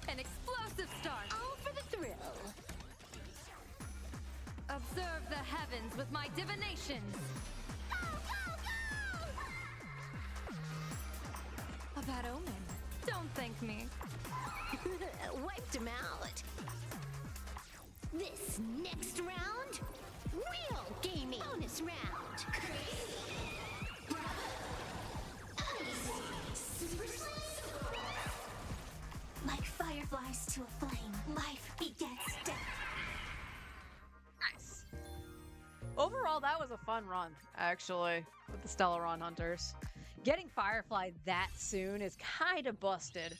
An explosive start. All for the thrill. Observe the heavens with my divinations. A bad omen. Don't thank me. Wiped him out. This next round, real gaming. Bonus round. Like fireflies to a flame, life begets death. Nice. Overall, that was a fun run, actually, with the Stellaron Hunters. Getting Firefly that soon is kind of busted.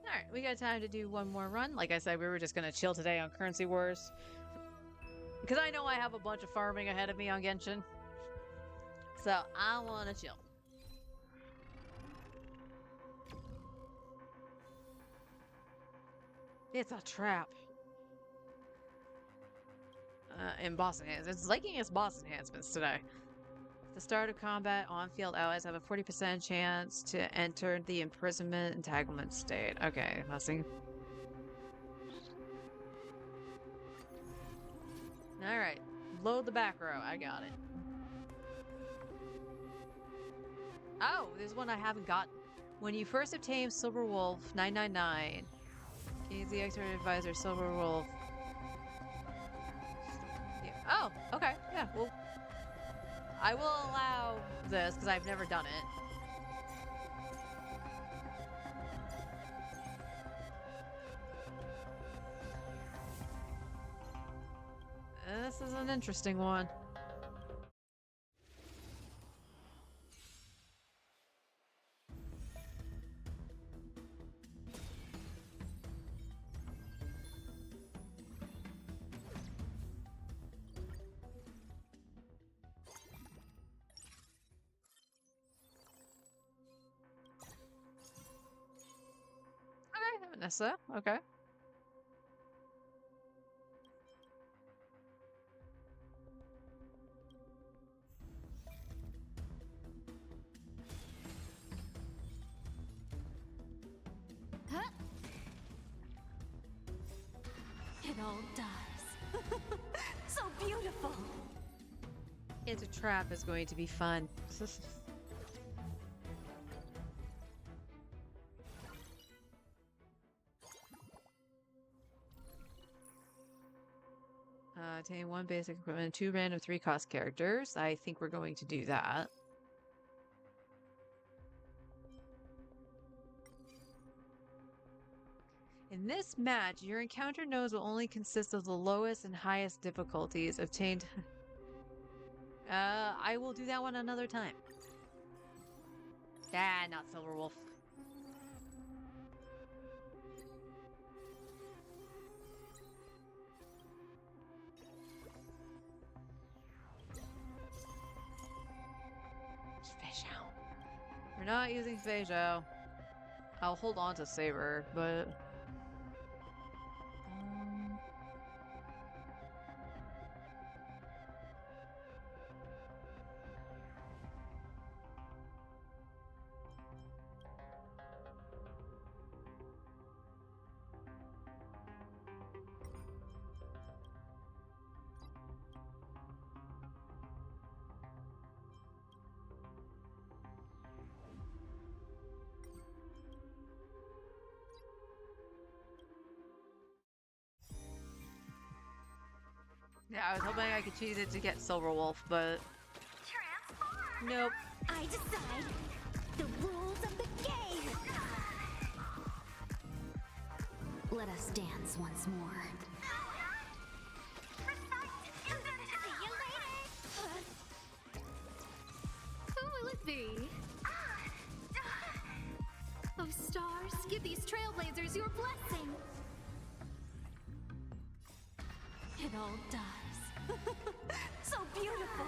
Alright, we got time to do one more run. Like I said, we were just going to chill today on Currency Wars. Because I know I have a bunch of farming ahead of me on Genshin. So, I want to chill. It's a trap. In boss enhancements. It's liking its boss enhancements today. At the start of combat, on-field allies have a 40% chance to enter the imprisonment entanglement state. Okay, nothing. Alright. Load the back row. I got it. Oh, there's one I haven't gotten. When you first obtain Silver Wolf 999, he's the expert advisor Silver Wolf. Yeah. Oh, okay. Yeah, well, I will allow this because I've never done it. This is an interesting one. Okay, Vanessa. Okay. Huh? It all dies. So beautiful. It's a trap is going to be fun. Obtain one basic equipment and 2 random 3 cost characters. I think we're going to do that. In this match, your encounter nodes will only consist of the lowest and highest difficulties obtained. I will do that one another time. Ah, not Silver Wolf. We're not using Feijo. I'll hold on to Saber, but... Yeah, I was hoping I could cheese it to get Silver Wolf, but... Nope. I decide the rules of the game. Let us dance once more. See you later. Who will it be? Oh, stars, give these trailblazers your blessing. It all does. So beautiful.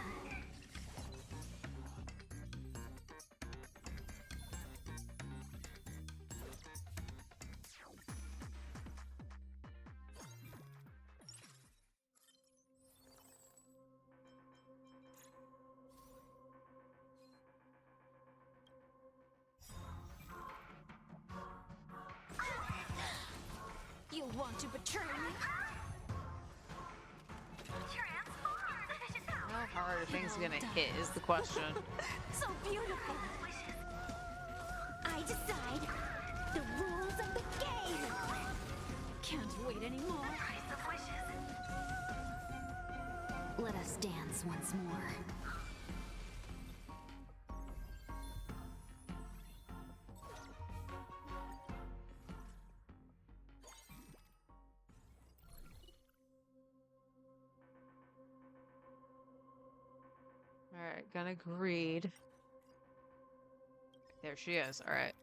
You want to betray me? How hard are things gonna hit is the question. So beautiful. I decide the rules of the game. Can't wait anymore. Let us dance once more. Alright, gonna greed. There she is, alright.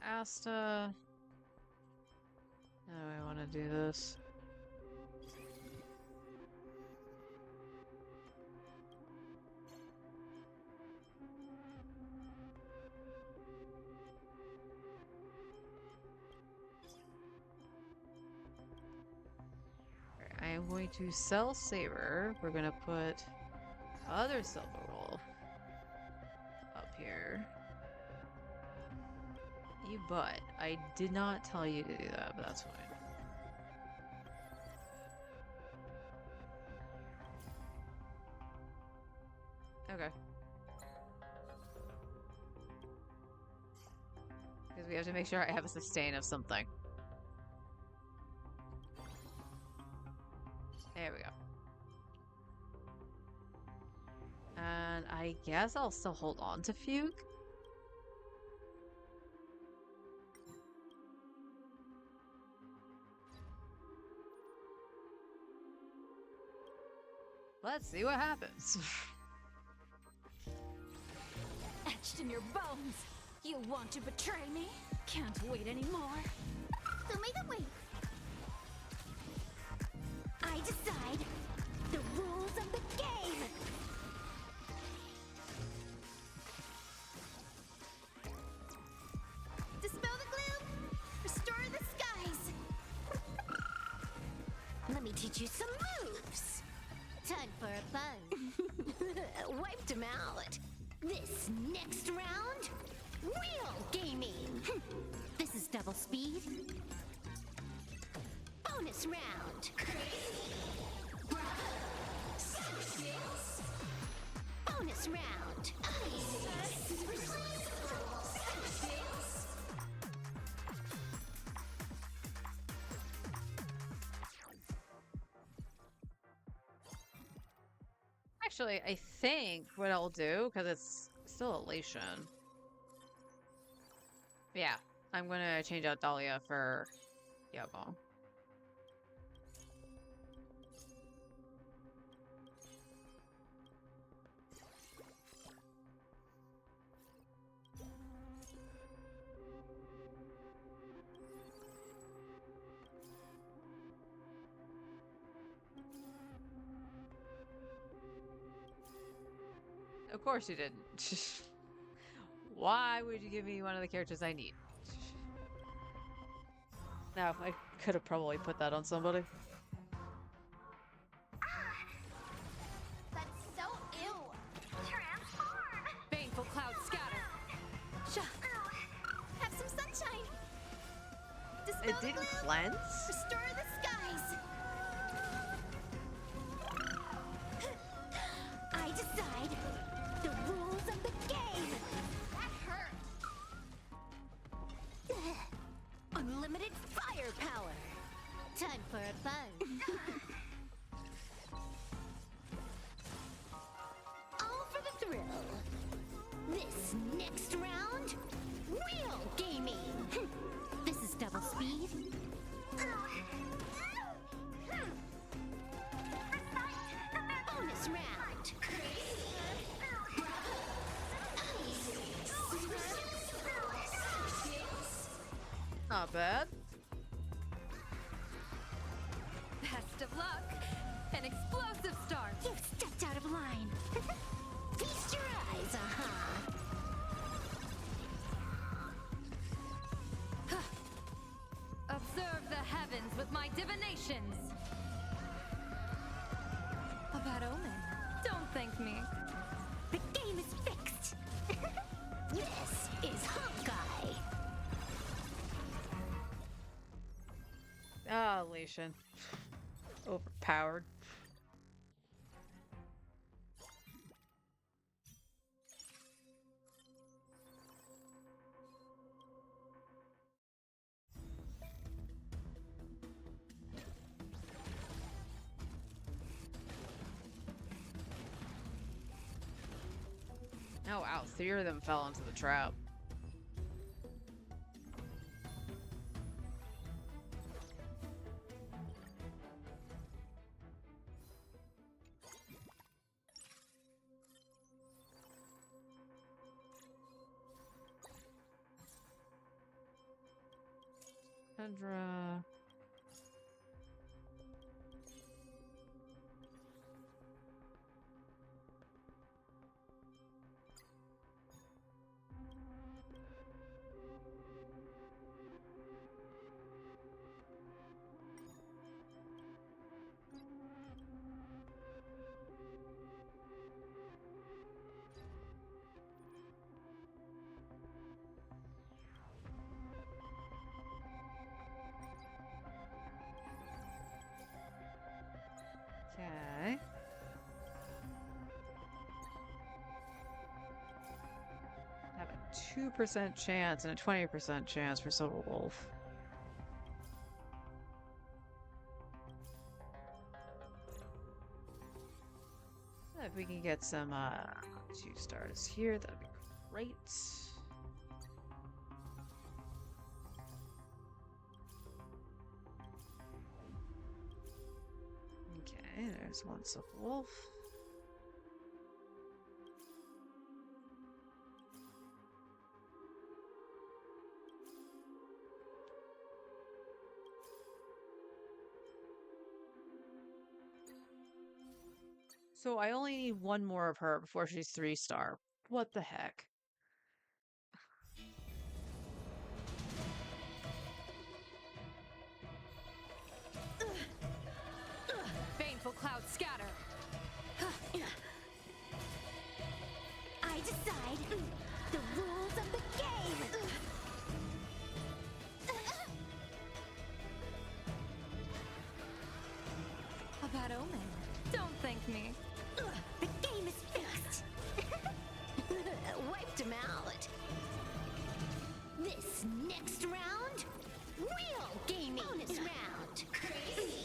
Asta. How do I want to do this? I am going to sell Saber. We're gonna put other Silver Wolf up here. You butt. I did not tell you to do that, but that's fine. Okay. Because we have to make sure I have a sustain of something. There we go. And I guess I'll still hold on to Fugue. Let's see what happens. Etched in your bones. You want to betray me? Can't wait anymore. So may the wait. I decide the rules of the game. Dispel the gloom. Restore the skies. Let me teach you some moves. Time for a buzz. Wiped him out. This next round, real gaming. This is double speed. Bonus round. Bonus round. Actually, I think what I'll do, because it's still Elation. Yeah, I'm gonna change out Dahlia for Yabong. Of course you didn't. Why would you give me one of the characters I need? No, I could have probably put that on somebody. That's so ew. Transform. Baneful cloud scatter. Have some sunshine. Dispel It the didn't gloom. cleanse? Restore the skies. I decide the rules of the game. That hurt. Unlimited firepower. Time for a buzz. All for the thrill. This next round, real gaming. This is double speed. Bonus round. Not bad. Best of luck. An explosive start. You've stepped out of line. Feast your eyes, Observe the heavens with my divinations. A bad omen. Don't thank me. The game is fixed. This is Hawkeye. Ah, Leishan. Overpowered. Oh wow, 3 of them fell into the trap. Kendra. Okay. Have a 2% chance and a 20% chance for Silver Wolf. If we can get some 2 stars here, that'd be great. Okay, there's one Silver Wolf. So I only need one more of her before she's 3-star. What the heck? Baneful cloud scatter. I decide the rules of the game. A bad omen. Don't thank me. The game is fixed. Wiped him out. This next round, real gaming. Bonus round. Crazy.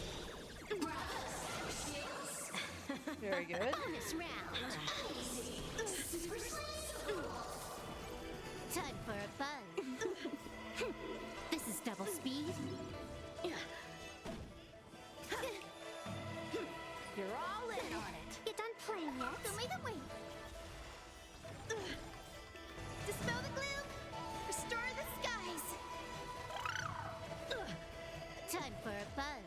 Very good. Bonus round. Time for a buzz. This is double speed. You're all in on it. You done playing yet? Show me the way. Dispel the gloom. Restore the skies. Time for a buzz.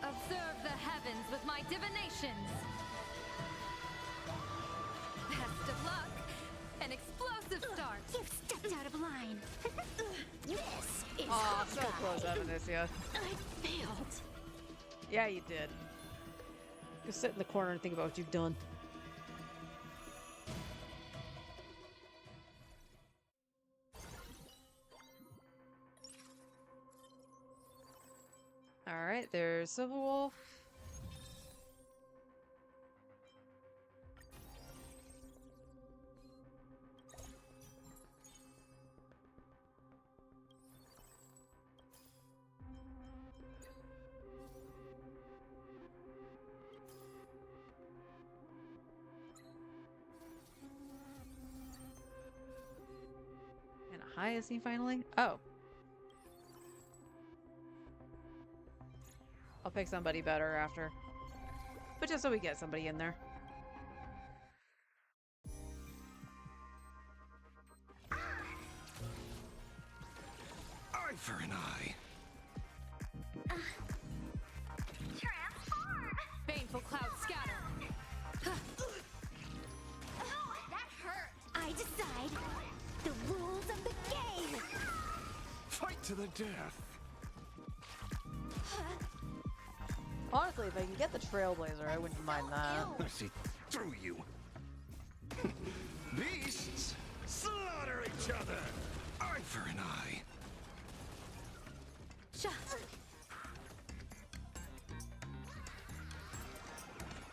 Observe the heavens with my divinations. Explosive start. You've stepped out of line. This is Oh, so Hawkeye. close, Anastasia. I failed. Yeah, you did. Just sit in the corner and think about what you've done. Alright, there's Silverwolf. And a Hyacinth finally? Oh. I'll pick somebody better after. But just so we get somebody in there. Eye for an eye. Transform! Baneful cloud scatter. Oh, that hurt! I decide the rules of the game! Fight to the death. Honestly, if I can get the Trailblazer, I wouldn't mind that. I see through you. Beasts, slaughter each other. Eye for an eye.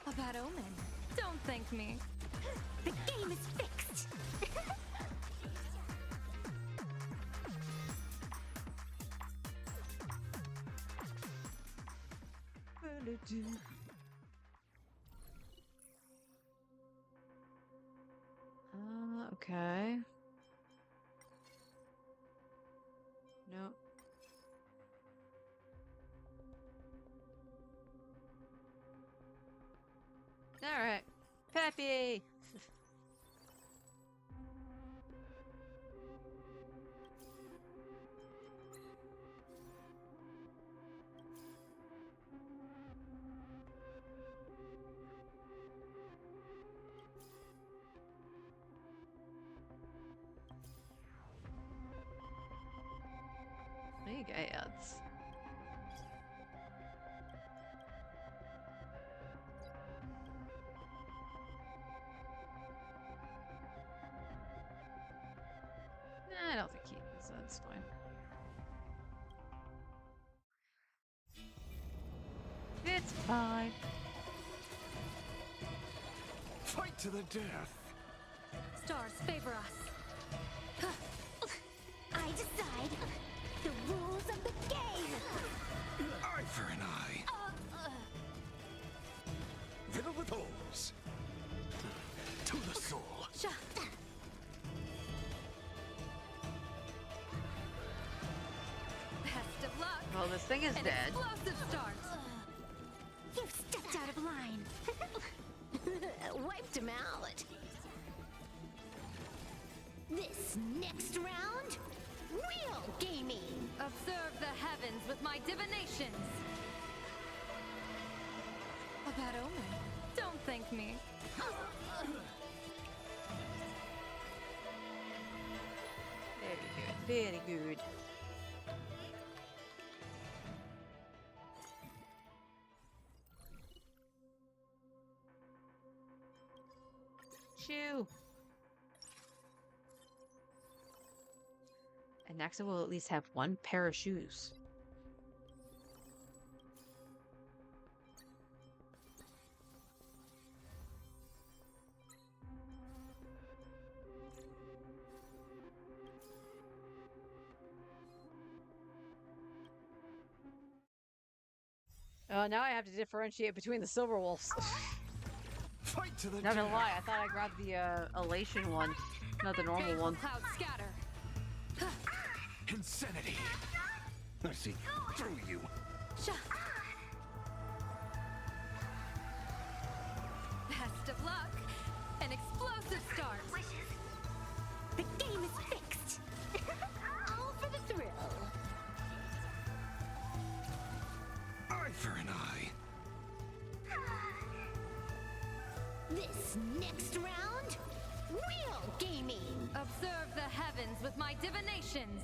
A bad omen. Don't thank me. The game is fixed! Okay. Nope. Alright. Peppy! Big ads. Nah, I don't think he is. That's fine. It's fine. Fight to the death. Stars favor us. I decide the rules of the game! Eye for an eye. Riddle with holes. To the soul. Best of luck. Well, this thing is An dead. explosive start. You've stepped out of line. Wiped him out. This next round, real gaming. Observe the heavens with my divinations. A bad omen. Don't thank me. Very good. Very good. Shoo. And Naxa will at least have one pair of shoes. Now I have to differentiate between the silver wolves. Fight to the Not gonna death. lie, I thought I grabbed the elation one, not the normal Baneful one. cloud scatter. Insanity. I see through you. Best of luck. An explosive start. The game is fixed. All for the thrill. Eye for an eye. This next round, Real gaming! Observe the heavens with my divinations.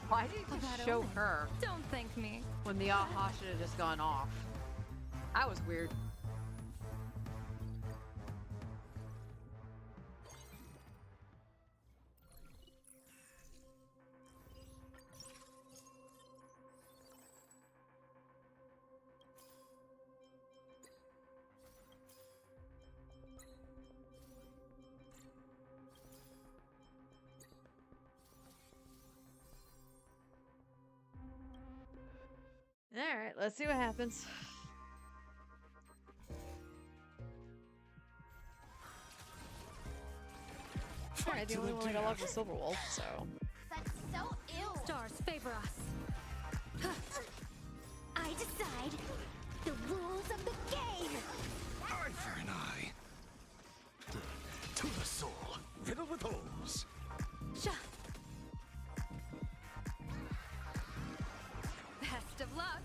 Why did you just show her Don't thank me. when the aha should have just gone off? That was weird. Alright, let's see what happens. Alright, the only one I got left was Silver Wolf, so. That's so ill! Stars favor us. I decide the rules of the game! Eye for an eye. To the soul. Riddle with holes. Sha. Best of luck.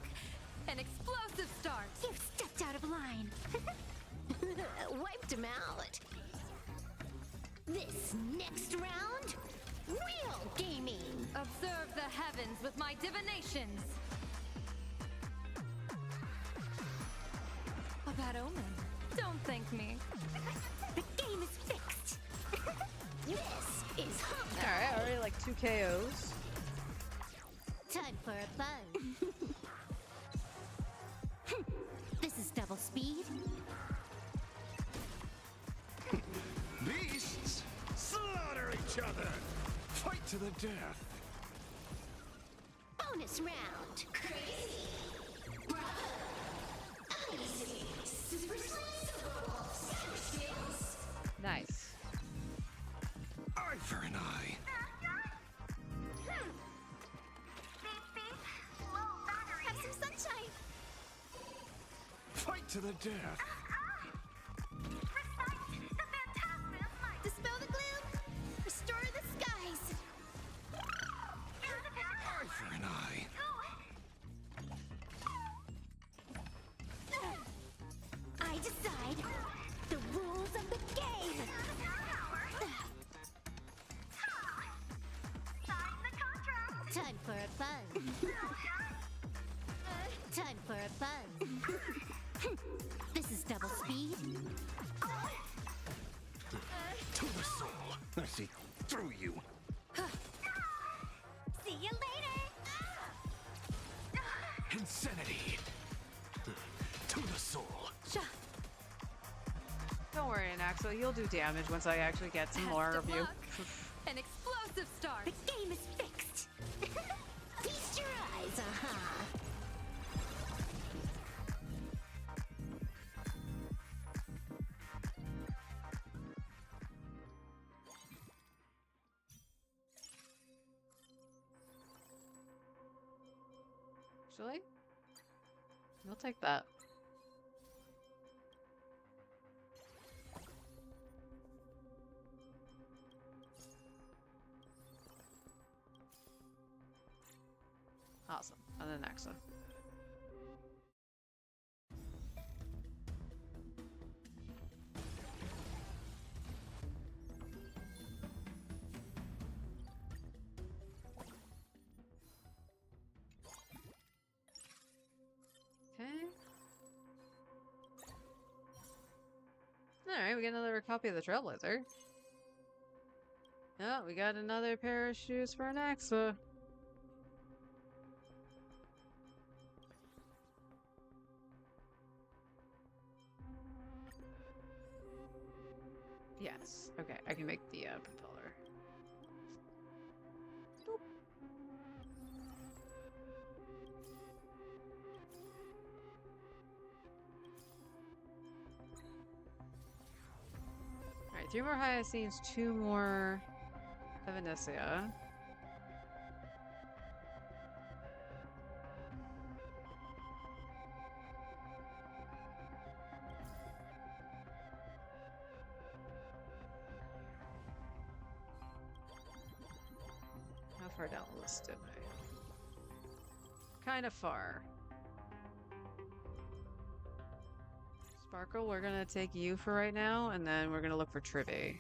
An explosive start. You've stepped out of line. Wiped him out. This next round, real gaming. Observe the heavens with my divinations. A bad omen. Don't thank me. The game is fixed. This is Honka. Alright, already like 2 KOs. Time for a fun. This is double speed. Beasts, slaughter each other. Fight to the death. Bonus round. Crazy. Bravo. Easy. Super skills. Nice. Eye for an eye. Have some sunshine. Fight to the death. Dispel the gloom. Restore the skies. Eye for an eye. I decide the rules of the game. Time for a fun. Time for a fun. This is double speed. To the soul. I see through you. See you later. Insanity. To the soul. Sha. Don't worry, Anaxo, you'll do damage once I actually get some more Best of you. luck. An explosive start. The game is fixed. Feast your eyes, Actually, we'll take that. Awesome. And then next one. Okay. Alright, we got another copy of the Trailblazer. Oh, we got another pair of shoes for Anaxa. Yes. Okay, I can make the propeller. Boop. Alright, 3 more Hyacinths, 2 more Evanescia. How far down the list am I? Kind of far. Sparkle, we're gonna take you for right now, and then we're gonna look for Trivy.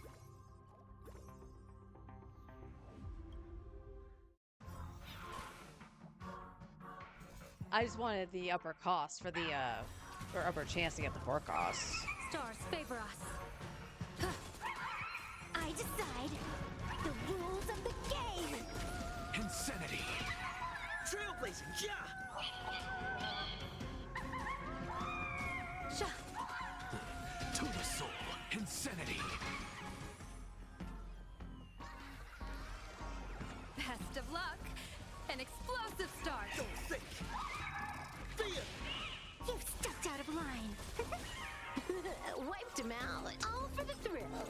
I just wanted the upper cost for the, or upper chance to get the 4 costs. Stars favor us. I decide the rules of the game. Insanity. Trailblazing, ja! Sha. To the soul. Insanity. Best of luck. An explosive start. Don't think. Fear! You've stepped out of line. Wiped him out. All for the thrill.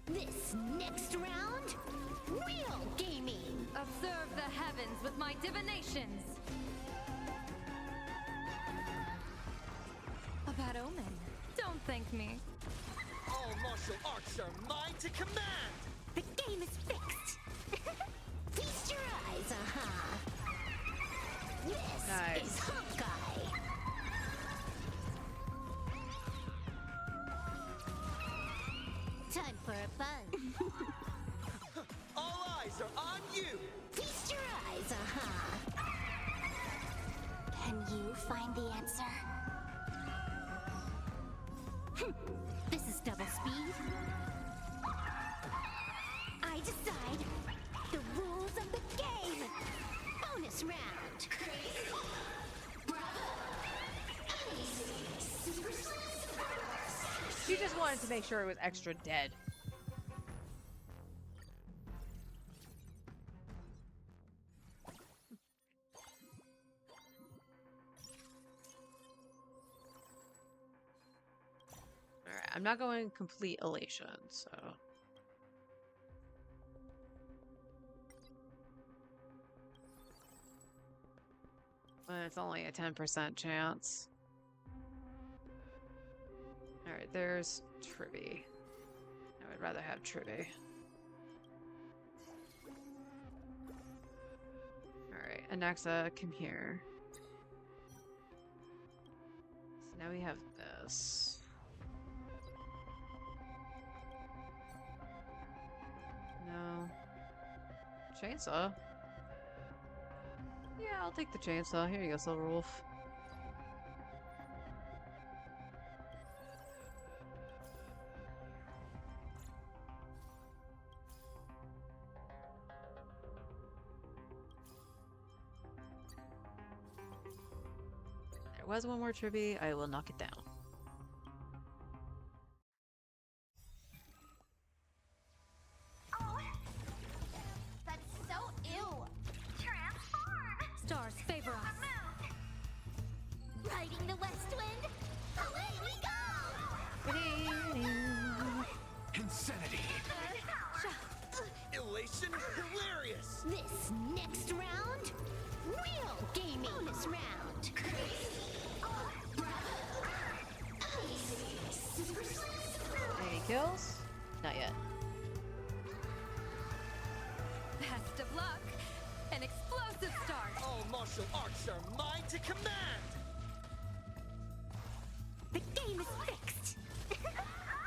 This next round, real gaming. Observe the heavens with my divinations. A bad omen. Don't thank me. All martial arts are mine to command! The game is fixed. Feast your eyes, This Nice. is Hawkeye. Time for a fun. All eyes are on you! Feast your eyes, Can you find the answer? This is double speed. I decide the rules of the game. Bonus round. She just wanted to make sure it was extra dead. Alright, I'm not going complete elation, so. But it's only a 10% chance. Alright, there's Trivy. I would rather have Trivy. Alright, Anaxa, come here. So now we have this. No. Chainsaw? Yeah, I'll take the chainsaw. Here you go, Silver Wolf. There was one more Trivy. I will knock it down. Oh, that's so ill. Transform. Stars favor us. Riding the west wind. Away we go. Insanity. Elation hilarious! This next round, real gaming. Bonus round. Any kills? Not yet. Best of luck. An explosive start. All martial arts are mine to command! The game is fixed.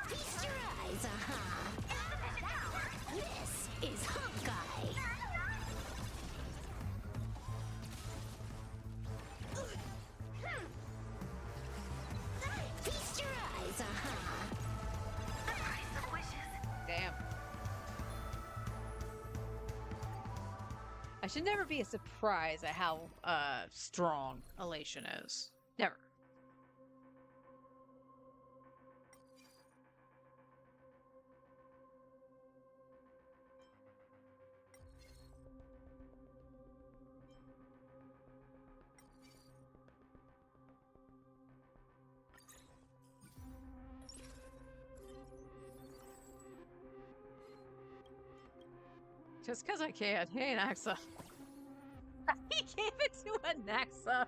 Feast your eyes, This is Hawkeye. Feast your eyes, Damn. I should never be surprised at how strong Elation is. Never. Just because I can. Hey, Naxa. He gave it to a Naxa.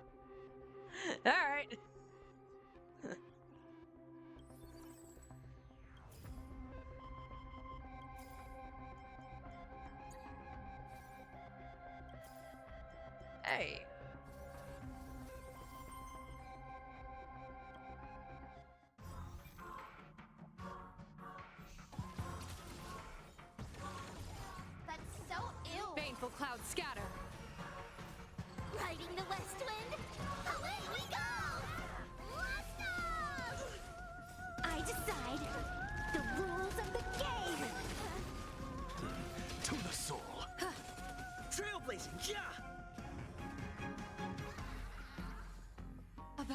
Alright. Hey.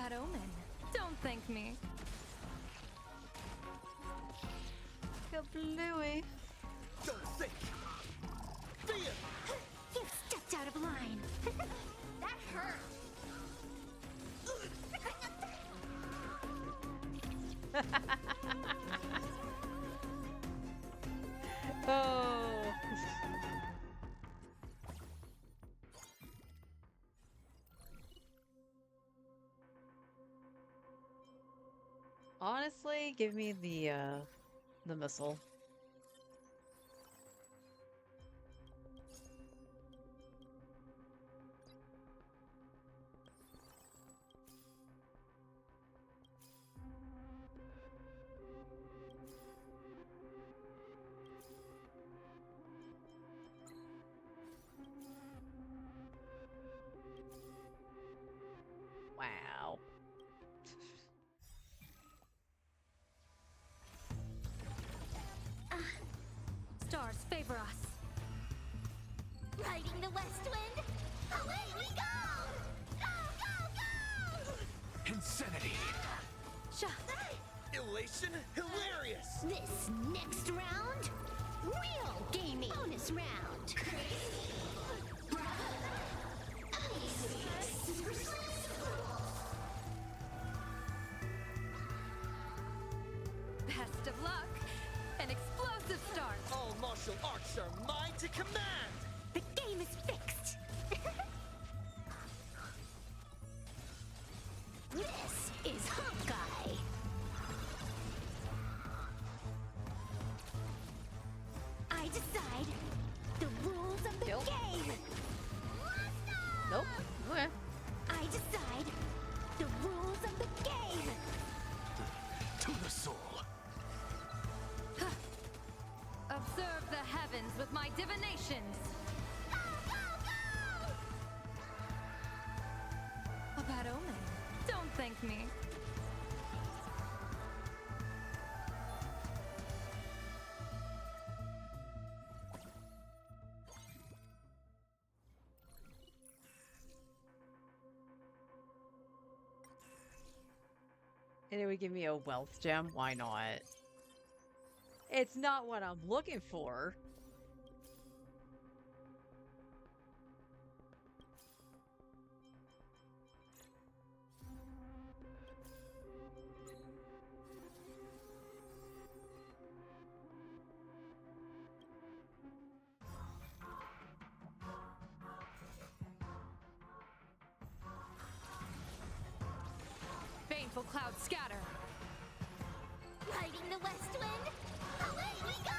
bad omen. Don't thank me. Kablooey. Don't think. Fear. You've stepped out of line. That hurt. Oh. Honestly, give me the missile. Wow. Stars favor us. Riding the west wind, away we go! Go, go, go! Insanity. Elation hilarious! This next round, real gaming. Bonus round. Best of luck. An explosive start. All martial arts are mine to command! The game is fixed. This is Hawkeye. I decide the rules of the game. Nope. Okay. I decide the rules of the game. To the soul. Observe the heavens with my divinations. Go, go, go! A bad omen. Don't thank me. And it would give me a wealth gem. Why not? It's not what I'm looking for. Baneful clouds scatter. Riding the west wind, away we go!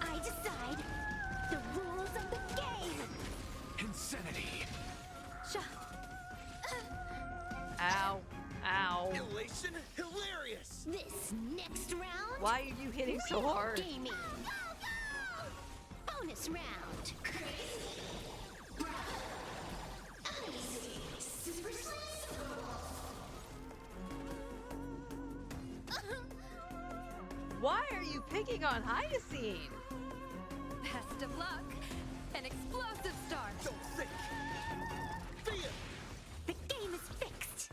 I decide the rules of the game. Insanity. Ow. Ow. Elation hilarious! This next round, Why are you hitting so real hard? gaming. Go, go! Bonus round. Why are you picking on Hyacinth? Best of luck. An explosive start. Don't think. Fear. The game is fixed.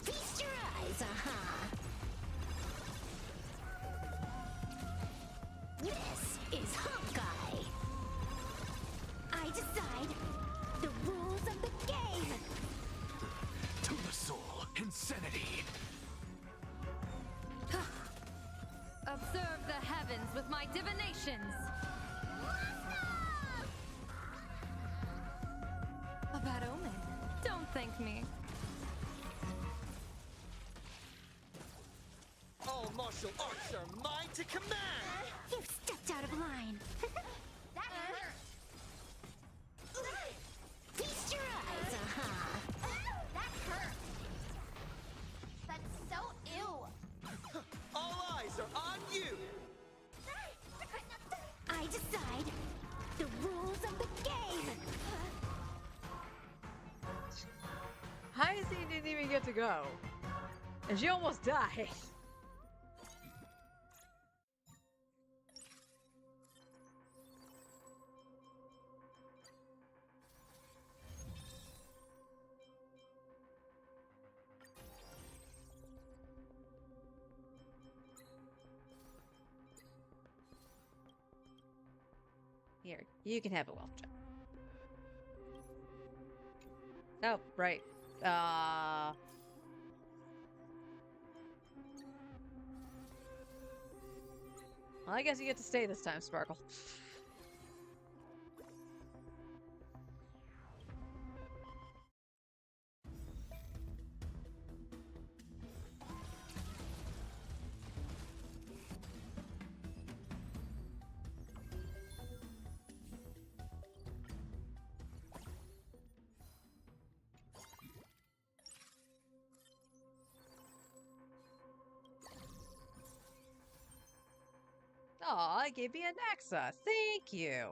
Feast your eyes, This is Hawkeye. I decide the rules of the game. To the soul. Insanity. Observe the heavens with my divinations. A bad omen. Don't thank me. All martial arts are mine to command! You've stepped out of line. That hurt. Feast your eyes, That hurt. That's so ill. All eyes are on you! I decide the rules of the game. Hyacinth didn't even get to go. And she almost died. Here, you can have a wealth gem. Oh, right. Well, I guess you get to stay this time, Sparkle. Aw, it gave me a Nexa. Thank you.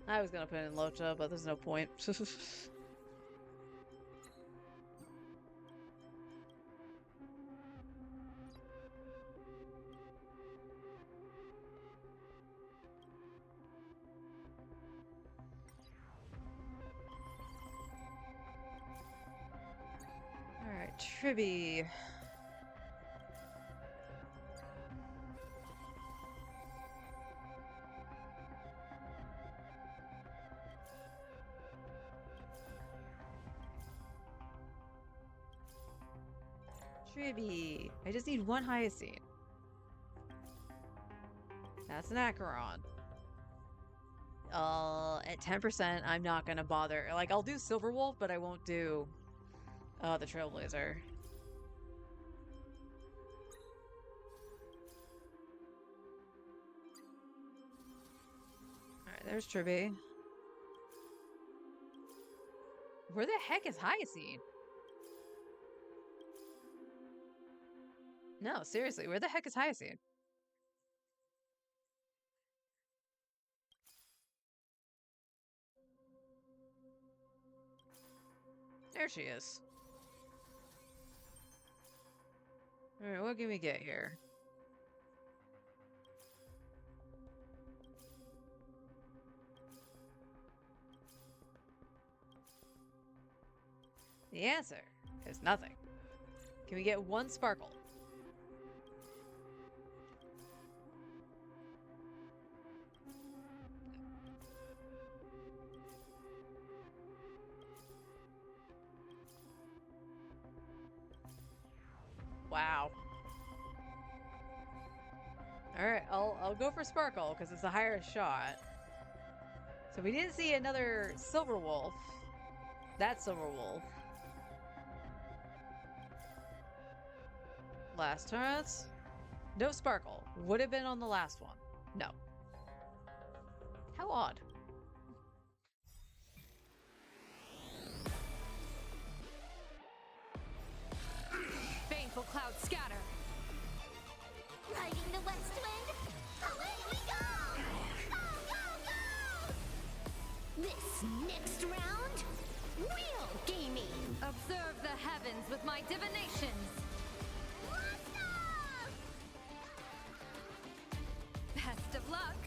I was gonna put in Locha, but there's no point. Alright, Tribby. Tribby. I just need one Hyacinth. That's an Acheron. At 10%, I'm not gonna bother. Like, I'll do Silverwolf, but I won't do the Trailblazer. Alright, there's Tribby. Where the heck is Hyacinth? No, seriously, where the heck is Hyacinth? There she is. Alright, what can we get here? The answer is nothing. Can we get one Sparkle? Wow. Alright, I'll go for Sparkle because it's the higher shot. So we didn't see another Silverwolf. That Silverwolf. Last turns. No Sparkle. Would have been on the last one. No. How odd. Baneful clouds scatter. Riding the west wind, away we go! Go, go, go! This next round, real gaming. Observe the heavens with my divinations. Best of luck.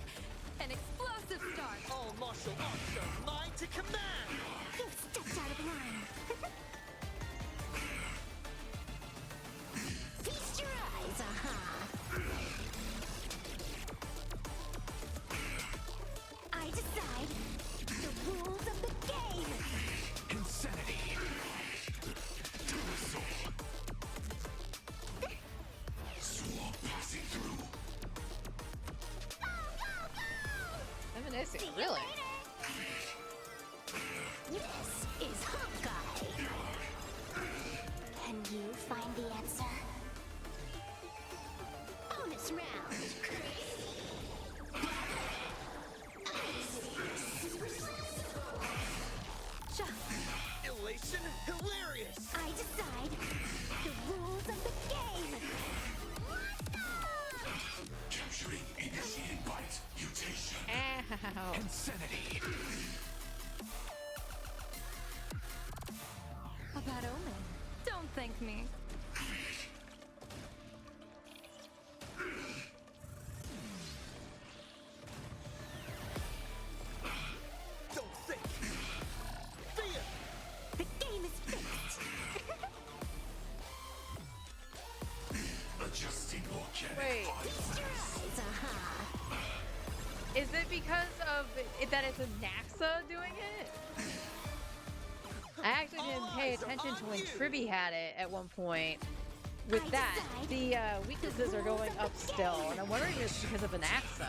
An explosive start. All martial arts are mine to command! You stepped out of line. Feast your eyes, I decide the rules of the game. Insanity. To the soul. Swamp passing through. Reminiscing, really? This is Hawkeye. Can you find the answer? Bonus round. Elation hilarious! I decide the rules of the game. Capturing initiating bite. Mutation. Ow. Insanity. A bad omen. Don't thank me. Don't think! Fear! The game is fixed. I actually didn't pay attention to when Tribby had it at one point. With that, the weaknesses are going up still, and I'm wondering if it's because of Anaxa,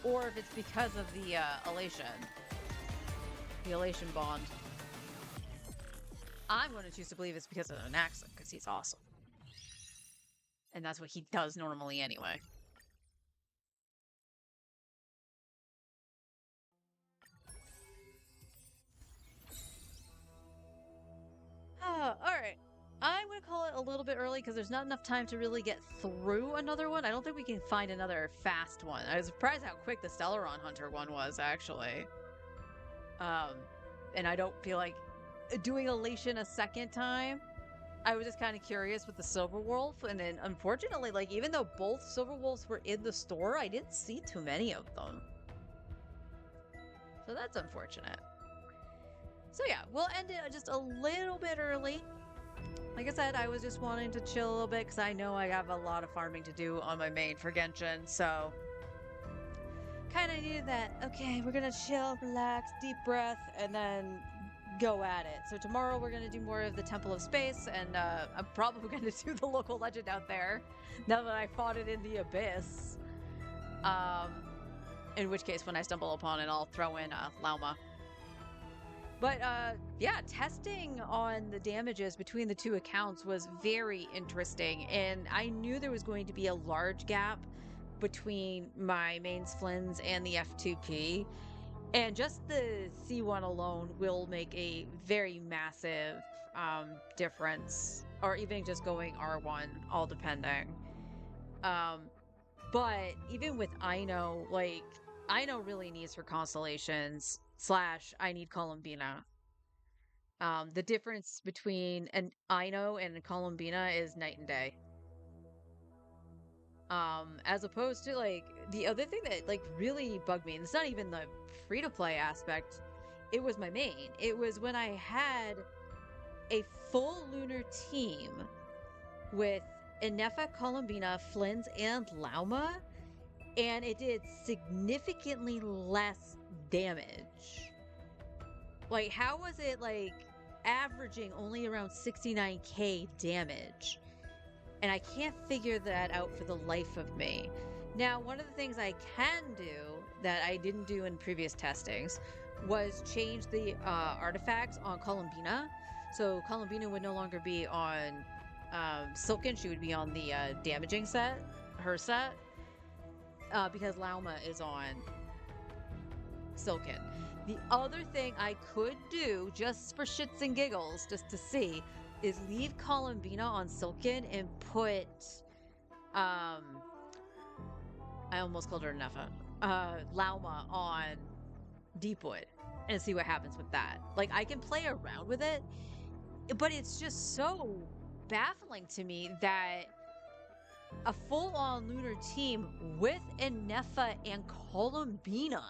or if it's because of the elation. The elation bond. I'm going to choose to believe it's because of Anaxa, because he's awesome. And that's what he does normally anyway. Alright. I'm going to call it a little bit early because there's not enough time to really get through another one. I don't think we can find another fast one. I was surprised how quick the Stellaron Hunter one was, actually. And I don't feel like doing Elation a second time. I was just kind of curious with the Silver Wolf, and then unfortunately, like, even though both Silver Wolves were in the store, I didn't see too many of them. So that's unfortunate. So yeah, we'll end it just a little bit early. Like I said, I was just wanting to chill a little bit because I know I have a lot of farming to do on my main for Genshin, so kind of needed that. Okay, we're gonna chill, relax, deep breath, and then go at it. So tomorrow we're gonna do more of the Temple of Space, and I'm probably gonna do the local legend out there now that I fought it in the Abyss. In which case, when I stumble upon it, I'll throw in Lauma. But yeah, testing on the damages between the two accounts was very interesting, and I knew there was going to be a large gap between my mains Flins and the F2P, and just the C1 alone will make a very massive difference, or even just going R1, all depending. But even with Ino, like, Ino really needs her constellations, / I need Columbina. The difference between an Ino and a Columbina is night and day. As opposed to, like, the other thing that, like, really bugged me, and it's not even the free-to-play aspect, it was my main. It was when I had a full lunar team with Inefa, Columbina, Flins, and Lauma, and it did significantly less damage. Like, how was it, like, averaging only around 69k damage? And I can't figure that out for the life of me. Now, one of the things I can do that I didn't do in previous testings was change the artifacts on Columbina. So Columbina would no longer be on Silken, she would be on the damaging set, her set, because Lauma is on Silken. The other thing I could do, just for shits and giggles, just to see, is leave Columbina on Silken and put, I almost called her Nefa, Lauma on Deepwood, and see what happens with that. Like, I can play around with it, but it's just so baffling to me that a full-on lunar team with Inefa and Columbina,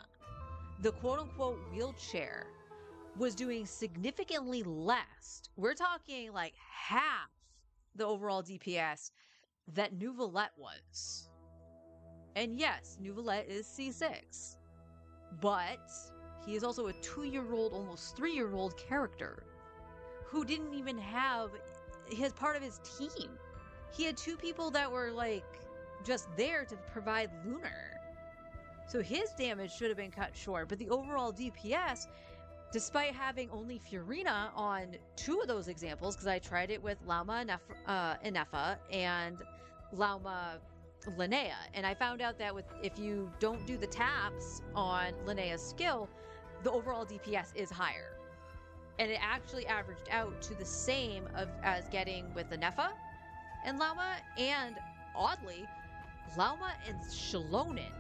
the quote-unquote wheelchair, was doing significantly less. We're talking like half the overall DPS that Neuvillette was. And yes, Neuvillette is C6, but he is also a 2-year-old, almost 3-year-old character who didn't even have his part of his team. He had 2 people that were like just there to provide lunar. So his damage should have been cut short, but the overall DPS, despite having only Furina on 2 of those examples, because I tried it with Lauma Inefa and Lauma Linnea, and I found out that if you don't do the taps on Linnea's skill, the overall DPS is higher. And it actually averaged out to the same as getting with Inefa and Lauma, and oddly, Lauma and Shalonen.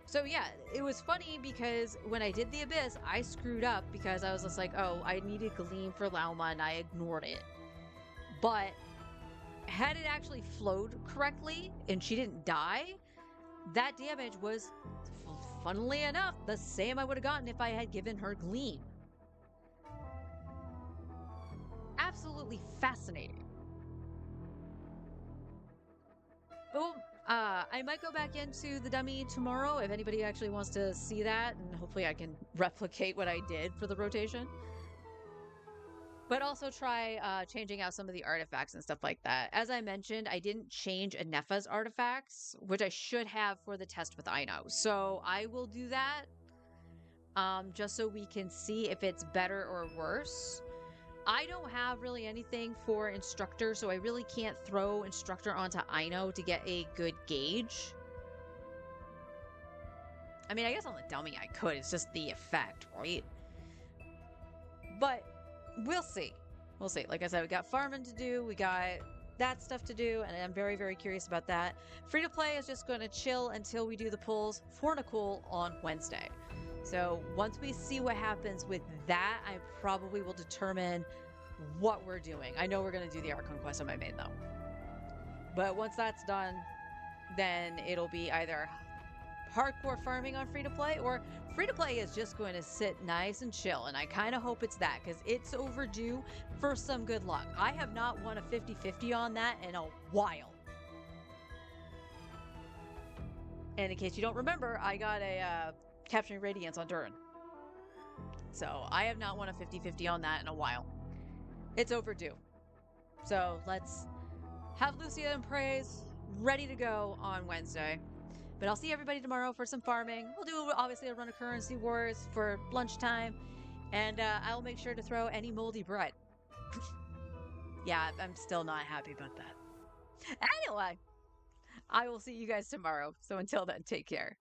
So yeah, it was funny because when I did the Abyss, I screwed up because I was just like, oh, I needed Gleam for Lauma and I ignored it. But had it actually flowed correctly and she didn't die, that damage was, funnily enough, the same I would have gotten if I had given her Gleam. Absolutely fascinating. But I might go back into the dummy tomorrow if anybody actually wants to see that, and hopefully I can replicate what I did for the rotation. But also try changing out some of the artifacts and stuff like that. As I mentioned, I didn't change Anefa's artifacts, which I should have for the test with Aino. So I will do that just so we can see if it's better or worse. I don't have really anything for Instructor, so I really can't throw Instructor onto Aino to get a good gauge. I mean, I guess on the dummy I could. It's just the effect, right? But we'll see. We'll see. Like I said, we got farming to do. We got that stuff to do, and I'm very, very curious about that. Free to play is just going to chill until we do the pulls for Nicole on Wednesday. So once we see what happens with that, I probably will determine what we're doing. I know we're going to do the Art Conquest on my main, though. But once that's done, then it'll be either hardcore farming on free-to-play, or free-to-play is just going to sit nice and chill, and I kind of hope it's that, because it's overdue for some good luck. I have not won a 50-50 on that in a while. And in case you don't remember, I got a Capturing Radiance on Durin. So I have not won a 50-50 on that in a while. It's overdue. So let's have Lucia and Praise ready to go on Wednesday. But I'll see everybody tomorrow for some farming. We'll do, obviously, a run of Currency Wars for lunchtime. And I'll make sure to throw any moldy bread. Yeah, I'm still not happy about that. Anyway, I will see you guys tomorrow. So until then, take care.